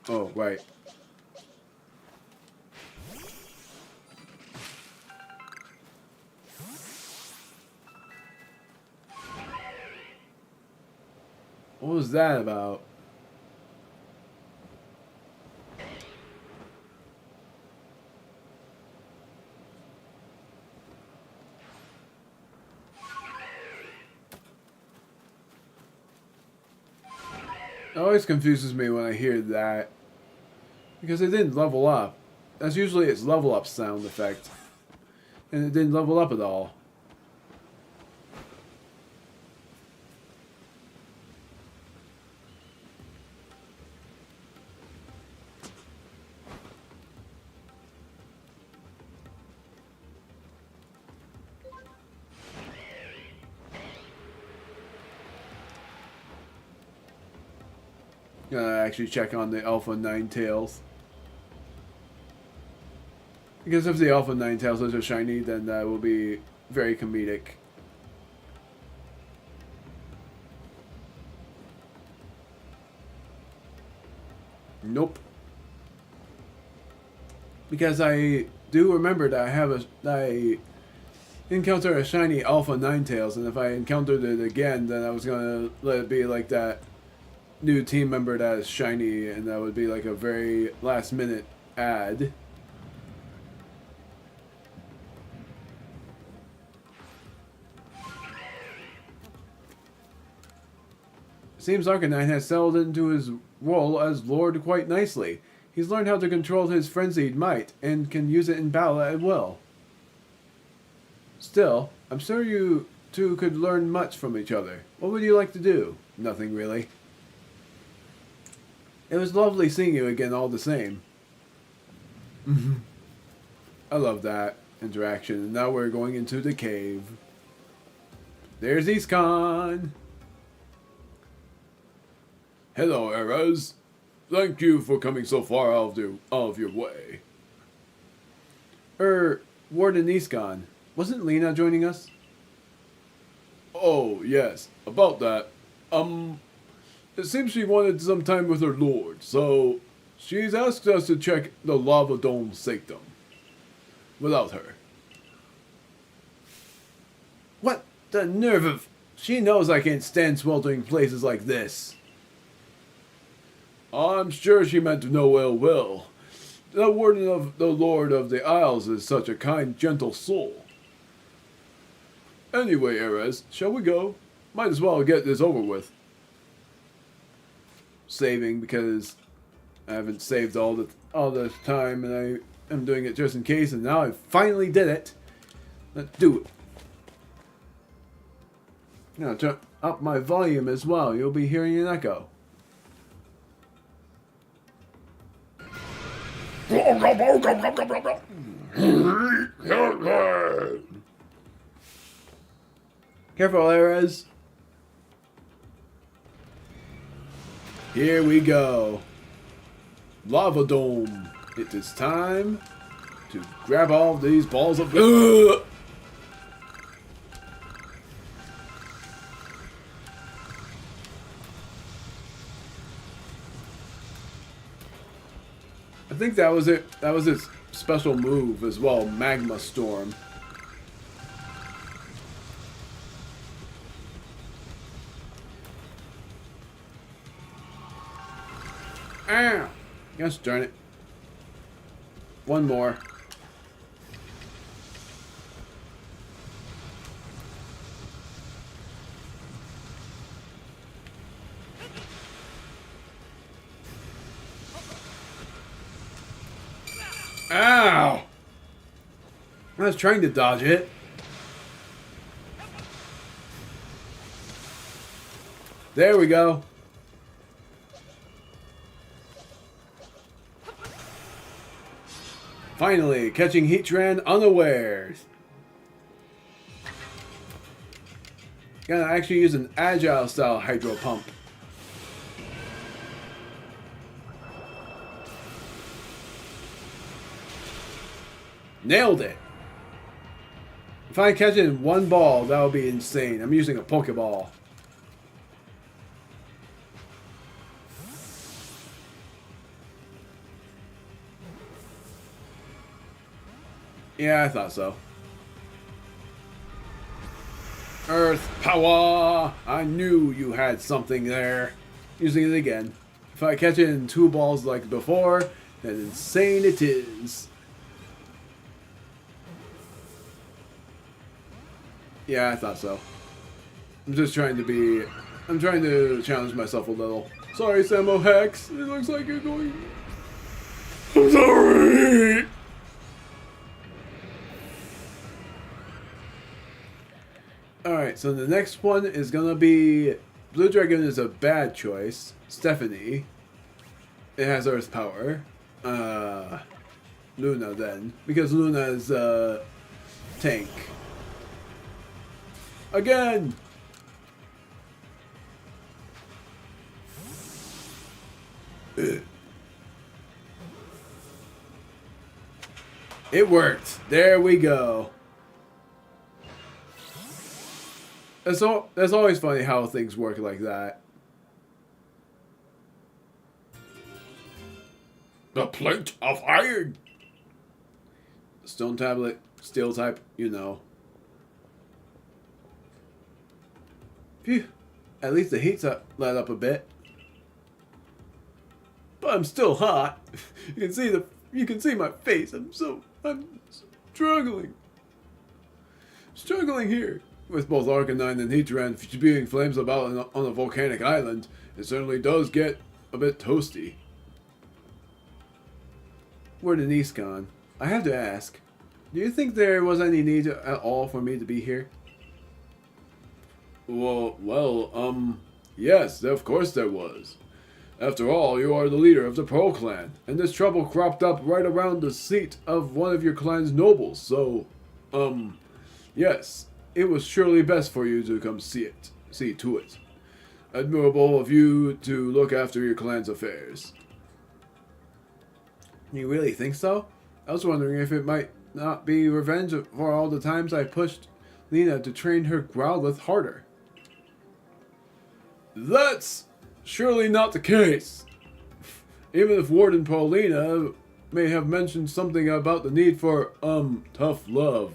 Oh, right. What was that about? It always confuses me when I hear that. Because it didn't level up. That's usually its level up sound effect. And it didn't level up at all. Actually check on the Alpha Ninetales. Because if the Alpha Ninetales are shiny, then that will be very comedic. Nope. Because I do remember that I encounter a shiny Alpha Ninetales, and if I encountered it again, then I was gonna let it be like that new team member that is shiny, and that would be like a very last minute ad. Seems Arcanine has settled into his role as Lord quite nicely. He's learned how to control his frenzied might, and can use it in battle at will. Still, I'm sure you two could learn much from each other. What would you like to do? Nothing really. It was lovely seeing you again all the same. I love that interaction. And now we're going into the cave. There's Eastcon. Hello, Erez. Thank you for coming so far out of your way. Warden Eastcon. Wasn't Lena joining us? Oh, yes, about that. It seems she wanted some time with her lord, so she's asked us to check the lava dome sanctum. Without her. What the nerve of... She knows I can't stand sweltering places like this. I'm sure she meant no ill will. The warden of the Lord of the Isles is such a kind, gentle soul. Anyway, Erez, shall we go? Might as well get this over with. Saving because I haven't saved all the time, and I am doing it just in case, and now I finally did it. Let's do it. Now turn up my volume as well. You'll be hearing an echo. Careful, Erez. Here we go. Lava Dome. It is time to grab all these balls of... I think that was it. That was its special move as well, Magma Storm. Ow! Gosh darn it. One more. Ow! I was trying to dodge it. There we go. Finally, catching Heatran unawares. Gonna actually use an agile style hydro pump. Nailed it. If I catch it in one ball, that would be insane. I'm using a Pokeball. Yeah, I thought so. Earth power! I knew you had something there. Using it again. If I catch it in two balls like before, then insane it is. Yeah, I thought so. I'm trying to challenge myself a little. Sorry, Samo Hex. It looks like you're going... I'm sorry! Alright, so the next one is gonna be... Blue Dragon is a bad choice. Stephanie. It has Earth Power. Luna then. Because Luna is tank. Again! It worked. There we go. That's always funny how things work like that. The plate of iron. Stone tablet, steel type, you know. Phew. At least the heat's let up a bit. But I'm still hot. You can see my face. I'm struggling. Struggling here. With both Arcanine and Heatran spewing flames about on a volcanic island, it certainly does get a bit toasty. Where'd Denise gone? I have to ask. Do you think there was any need at all for me to be here? Well, yes, of course there was. After all, you are the leader of the Pearl Clan, and this trouble cropped up right around the seat of one of your clan's nobles, so, yes, it was surely best for you to come see to it. Admirable of you to look after your clan's affairs. You really think so? I was wondering if it might not be revenge for all the times I pushed Lena to train her Growlithe harder. That's surely not the case. Even if Warden Paulina may have mentioned something about the need for, tough love.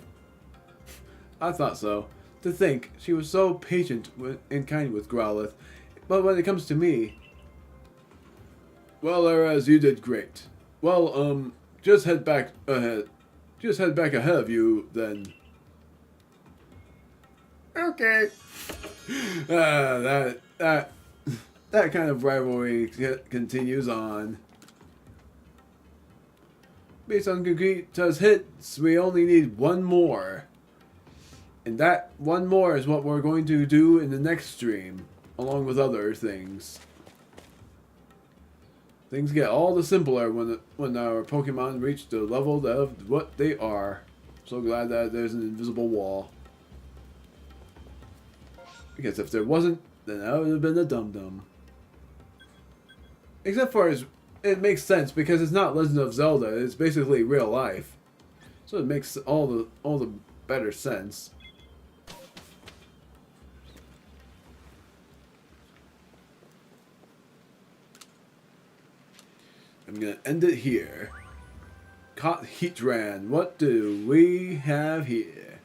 I thought so. To think she was so patient and kind with Growlithe, but when it comes to me... Well, Araz, you did great. Well, just head back ahead. Just head back ahead of you, then. Okay. That kind of rivalry continues on. Based on Gogeta's hits, we only need one more. And that one more is what we're going to do in the next stream, along with other things. Things get all the simpler when our Pokemon reach the level of what they are. So glad that there's an invisible wall. Because if there wasn't, then I would have been a dum-dum. Except for it makes sense because it's not Legend of Zelda, it's basically real life. So it makes all the better sense. I'm gonna end it here. Caught Heatran. What do we have here?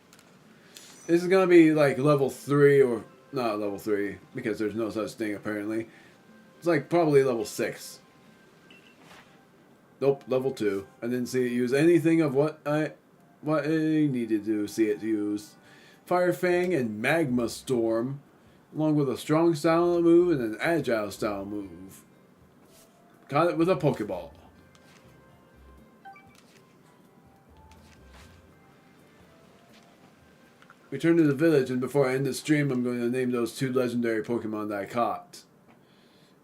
This is gonna be like level 3 or not level 3 because there's no such thing apparently. It's like probably level 6. Nope, level 2. I didn't see it use anything of what I needed to see it use. Fire Fang and Magma Storm, along with a strong style move and an agile style move. Caught it with a Pokeball. Return to the village, and before I end the stream, I'm going to name those 2 legendary Pokemon that I caught.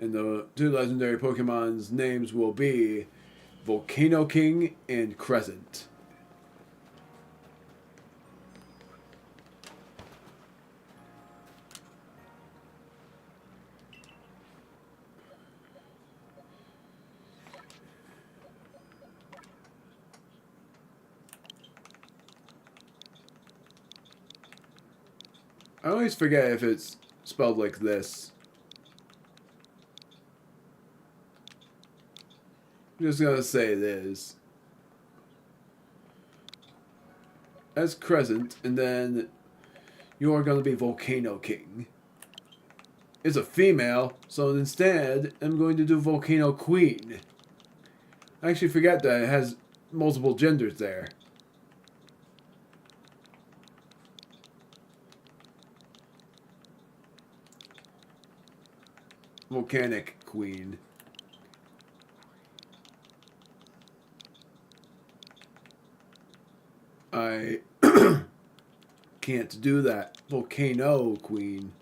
And the 2 legendary Pokemon's names will be Volcano King and Crescent. I always forget if it's spelled like this. I'm just gonna say it is. As Crescent, and then you're gonna be Volcano King. It's a female, so instead I'm going to do Volcano Queen. I actually forget that it has multiple genders there. Volcanic Queen. I can't do that. Volcano Queen.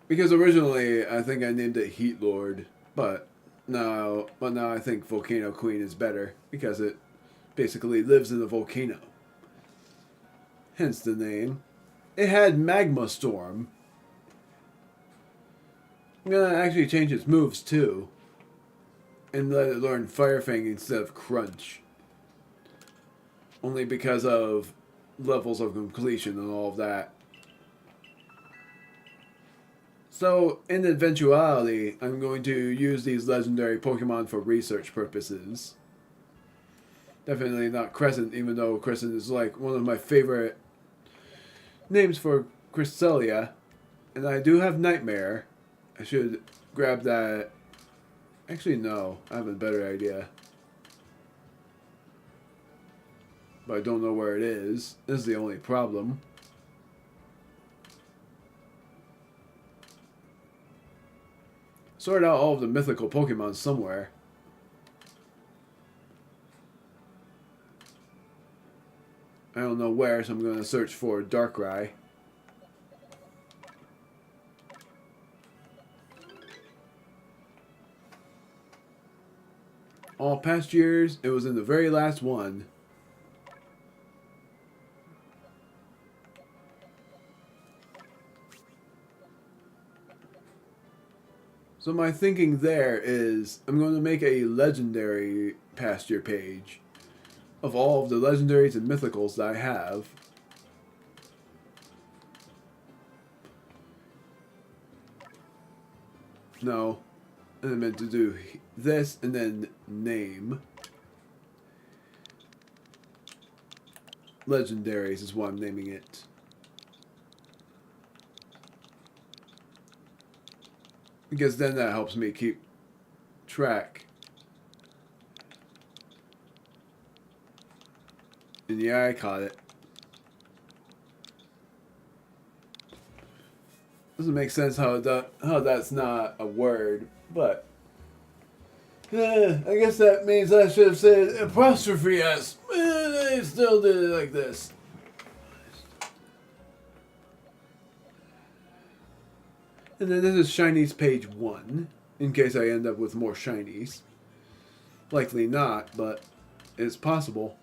Because originally I think I named it Heat Lord, but now I think Volcano Queen is better because it basically lives in a volcano. Hence the name. It had Magma Storm. I'm gonna actually change its moves too. And let it learn Fire Fang instead of Crunch. Only because of levels of completion and all of that. So, in eventuality, I'm going to use these legendary Pokemon for research purposes. Definitely not Crescent, even though Crescent is like one of my favorite names for Cresselia. And I do have Nightmare. I should grab that. Actually, no. I have a better idea. But I don't know where it is. This is the only problem. Sort out all of the mythical Pokemon somewhere. I don't know where, so I'm going to search for Darkrai. All past years, it was in the very last one. So my thinking there is, I'm going to make a legendary past year page. of all of the legendaries and mythicals that I have. No. And I meant to do this and then name. Legendaries is what I'm naming it. Because then that helps me keep track. And yeah, I caught it. Doesn't make sense how that's not a word, but I guess that means I should have said apostrophe S. I still did it like this. And then this is shinies page 1, in case I end up with more shinies. Likely not, but it's possible.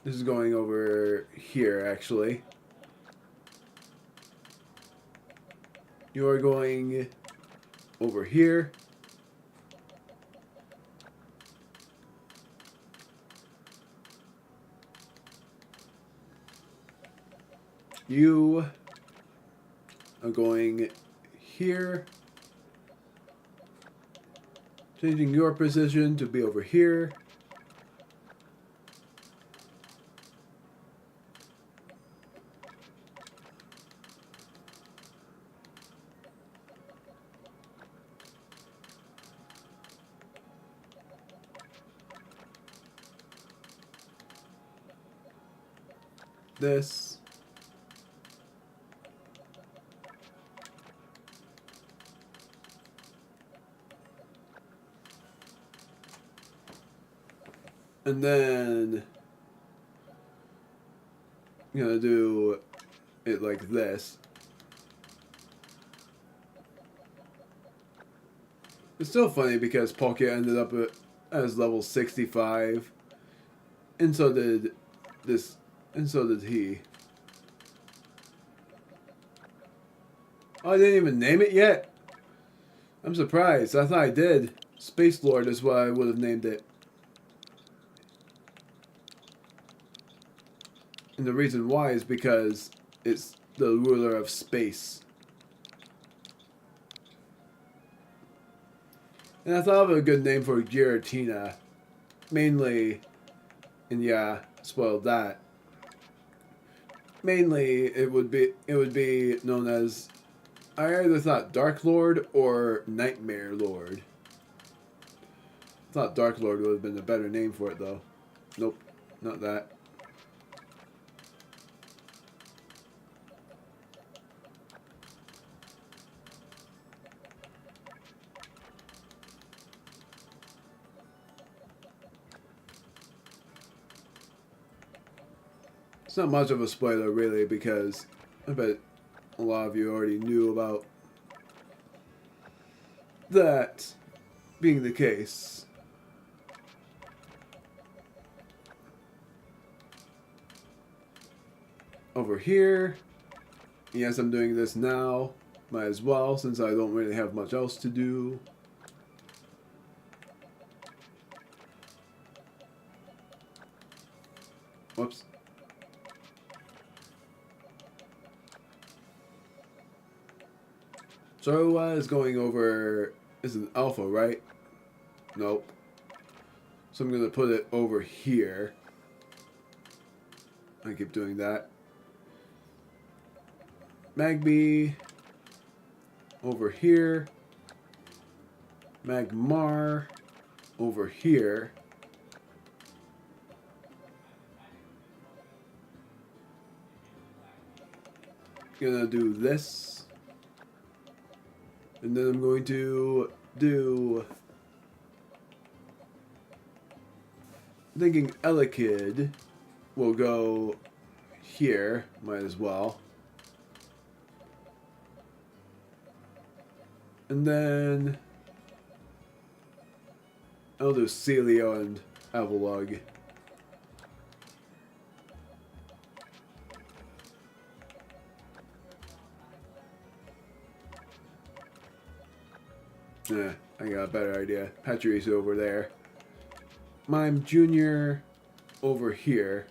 This is going over here, actually. You are going over here. You are going here. Changing your position to be over here. This. And then I'm gonna do it like this. It's still funny because Palkia ended up as level 65, and so did this, and so did he. Oh, I didn't even name it yet? I'm surprised. I thought I did. Space Lord is what I would have named it. And the reason why is because it's the ruler of space. And I thought of a good name for Giratina. Mainly, and yeah, spoiled that. Mainly, it would be known as, I either thought Dark Lord or Nightmare Lord. I thought Dark Lord would have been a better name for it though. Nope, not that. It's not much of a spoiler really, because I bet a lot of you already knew about that being the case. Over here, yes, I'm doing this now, might as well, since I don't really have much else to do. Whoops. So is going over, is an alpha, right? Nope. So I'm going to put it over here. I keep doing that. Magby over here. Magmar over here. Gonna do this. And then I'm going to do, thinking Elekid will go here, might as well. And then I'll do Celio and Avalugg. Yeah, I got a better idea. Patrice over there. Mime Junior over here.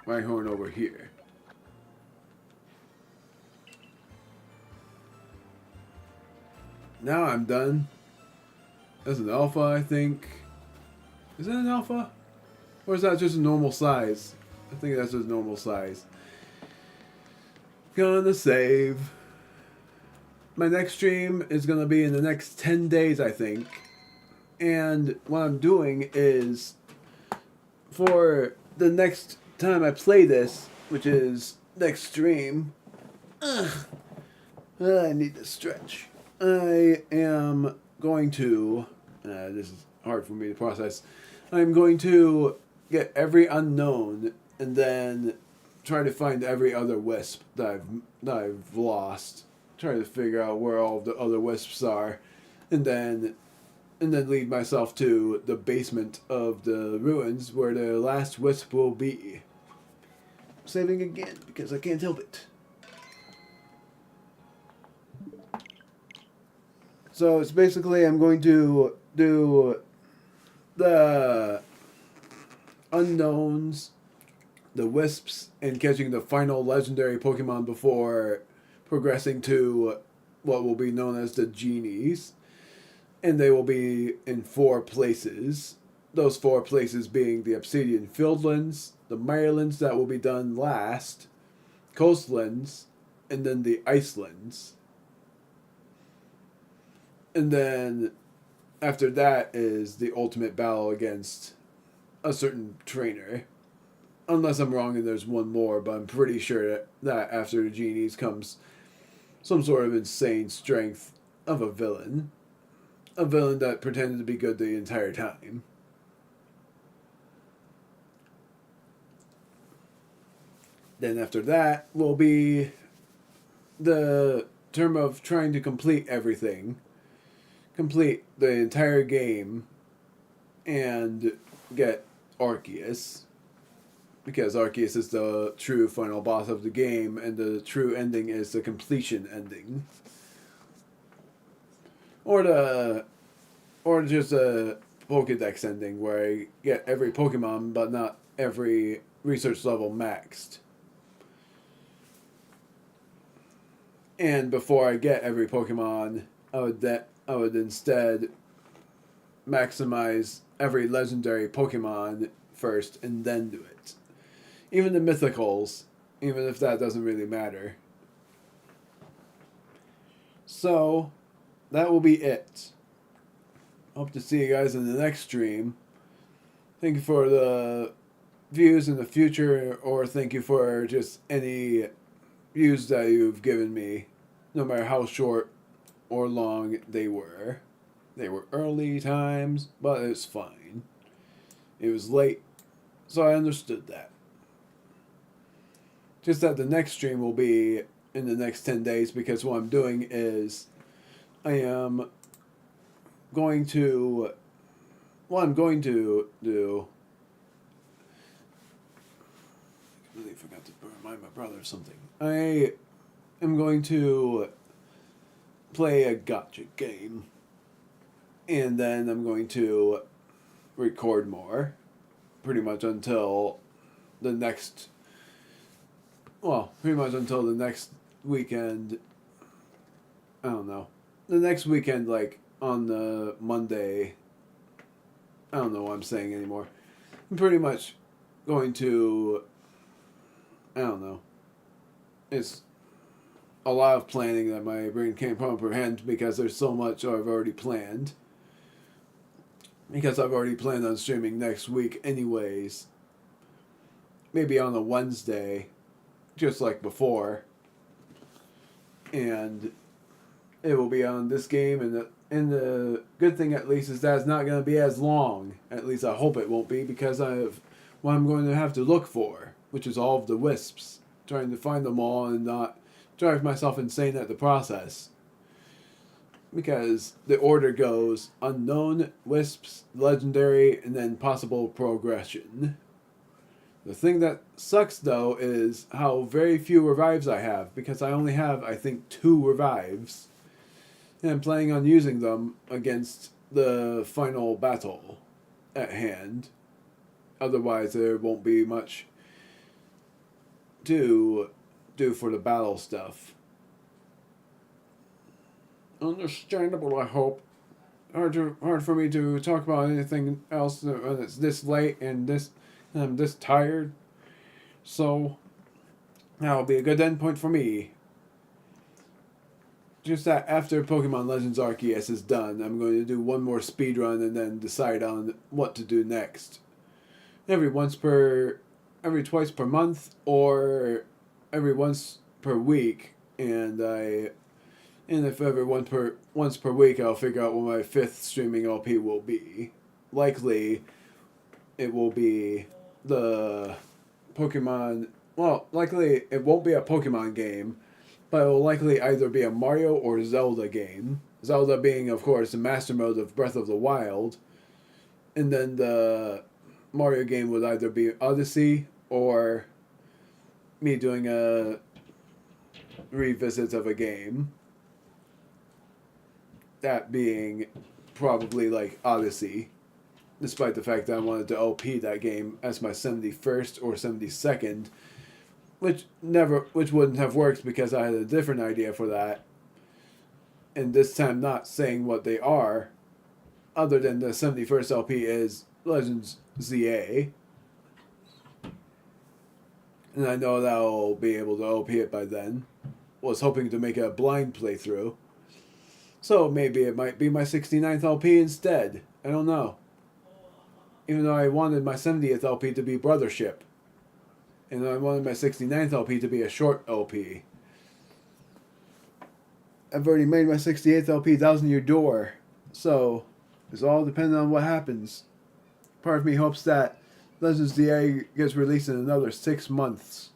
Rhyhorn over here. Now I'm done. That's an alpha, I think. Is that an alpha? Or is that just a normal size? I think that's just normal size. Gonna save. My next stream is gonna be in the next 10 days, I think. And what I'm doing is, for the next time I play this, which is next stream, I need to stretch. I am going to, this is hard for me to process, I'm going to get every unknown and then try to find every other wisp that I've lost. Try to figure out where all the other wisps are, and then lead myself to the basement of the ruins where the last wisp will be. Saving again because I can't help it. So it's basically I'm going to do the unknowns, the wisps, and catching the final legendary Pokemon before progressing to what will be known as the genies. And they will be in 4 places. Those 4 places being the Obsidian Fieldlands, the Mirelands that will be done last, Coastlands, and then the Icelands. And then after that is the ultimate battle against a certain trainer. Unless I'm wrong and there's one more, but I'm pretty sure that after the genies comes some sort of insane strength of a villain. A villain that pretended to be good the entire time. Then after that will be the term of trying to complete everything. Complete the entire game and get Arceus. Because Arceus is the true final boss of the game and the true ending is the completion ending. Or just a Pokedex ending where I get every Pokemon but not every research level maxed. And before I get every Pokemon, I would instead maximize every legendary Pokemon first and then do it. Even the mythicals, even if that doesn't really matter. So, that will be it. Hope to see you guys in the next stream. Thank you for the views in the future, or thank you for just any views that you've given me, no matter how short or long they were. They were early times, but it's fine. It was late, so I understood that. Just that the next stream will be in the next 10 days, because what I'm doing is I am going to... What I'm going to do... I really forgot to remind my brother of something. I am going to play a gacha game. And then I'm going to record more. Pretty much until the next... Well, pretty much until the next weekend. I don't know. The next weekend, like, on the Monday. I don't know what I'm saying anymore. I'm pretty much going to... I don't know. It's a lot of planning that my brain can't comprehend because there's so much I've already planned. Because I've already planned on streaming next week anyways. Maybe on a Wednesday. Just like before. And it will be on this game, and the good thing at least is that it's not going to be as long. At least I hope it won't be, because of what I'm going to have to look for, which is all of the wisps. Trying to find them all and not drive myself insane at the process. Because the order goes unknown, wisps, legendary, and then possible progression. The thing that sucks, though, is how very few revives I have, because I only have, I think, 2 revives. And I'm planning on using them against the final battle at hand. Otherwise, there won't be much to do for the battle stuff. Understandable, I hope. Hard for me to talk about anything else when it's this late and I'm this tired. So that'll be a good endpoint for me. Just that after Pokemon Legends Arceus is done, I'm going to do one more speed run and then decide on what to do next. Every twice per month, or every once per week, and if every once per week, I'll figure out what my 5th streaming LP will be. Likely, it will be the Pokemon. Well, likely it won't be a Pokemon game, but it will likely either be a Mario or Zelda game. Zelda being, of course, the master mode of Breath of the Wild, and then the Mario game would either be Odyssey or me doing a revisit of a game. That being probably like Odyssey, despite the fact that I wanted to OP that game as my 71st or 72nd, which wouldn't have worked because I had a different idea for that. And this time not saying what they are, other than the 71st LP is Legends ZA. And I know that I'll be able to OP it by then. Was hoping to make a blind playthrough. So maybe it might be my 69th LP instead. I don't know. Even though I wanted my 70th LP to be Brothership. And I wanted my 69th LP to be a short LP. I've already made my 68th LP 1,000 Year Door. So it's all dependent on what happens. Part of me hopes that Legends DA gets released in another 6 months.